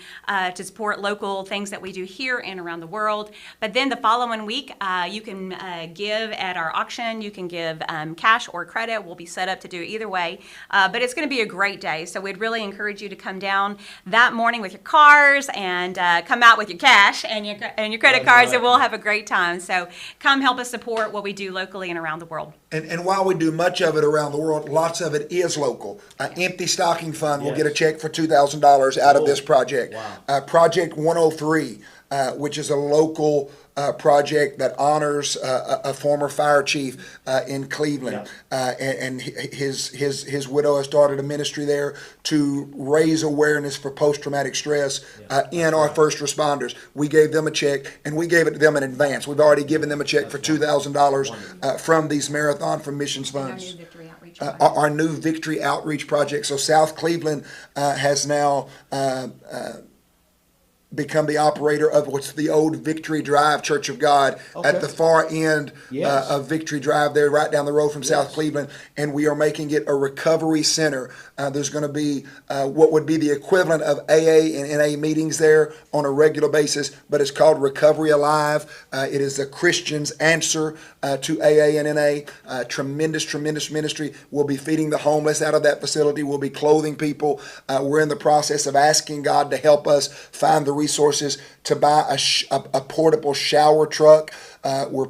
support local things that we do here and around the world. But then the following week, you can give at our auction. You can give cash or credit. We'll be set up to do either way. But it's going to be a great day, so we'd really encourage you to come down that morning with your cars and come out with your cash and your credit cards, and we'll have a great time. So come help us support what we do locally and around the world. And while we do much of it around the world, lots of it is local. Empty Stocking Fund will get a check for $2,000 out of this project. Project 103, which is a local project that honors a former fire chief in Cleveland, and his widow has started a ministry there to raise awareness for post-traumatic stress in our first responders. We gave them a check, and we gave it to them in advance. We've already given them a check for $2,000 from these marathon from missions funds. Our new Victory Outreach Project. So South Cleveland has now become the operator of what's the old Victory Drive Church of God at the far end of Victory Drive there, right down the road from South Cleveland, and we are making it a recovery center. There's going to be what would be the equivalent of AA and NA meetings there on a regular basis, but it's called Recovery Alive. It is a Christian's answer to AA and NA. Tremendous ministry. We'll be feeding the homeless out of that facility. We'll be clothing people. We're in the process of asking God to help us find the resources to buy a portable shower truck where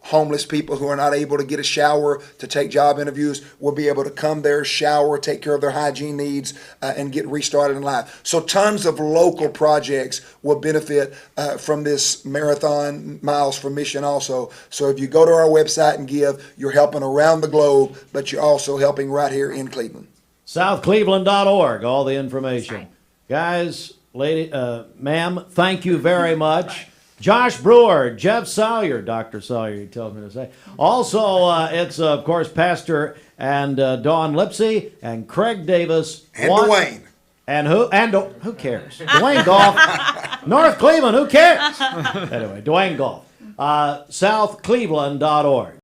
homeless people who are not able to get a shower to take job interviews will be able to come there, shower, take care of their hygiene needs, and get restarted in life. So tons of local projects will benefit from this marathon Miles for Mission also. So if you go to our website and give, you're helping around the globe, but you're also helping right here in Cleveland. SouthCleveland.org, all the information. Guys, lady, ma'am, thank you very much. Josh Brewer, Jeff Sawyer, Dr. Sawyer, he tells me to say. Also, it's, of course, Pastor and Dawn Lipsey and Craig Davis. And Dwayne. And who cares? Dwayne Goff. North Cleveland, who cares? Anyway, Dwayne Goff. SouthCleveland.org.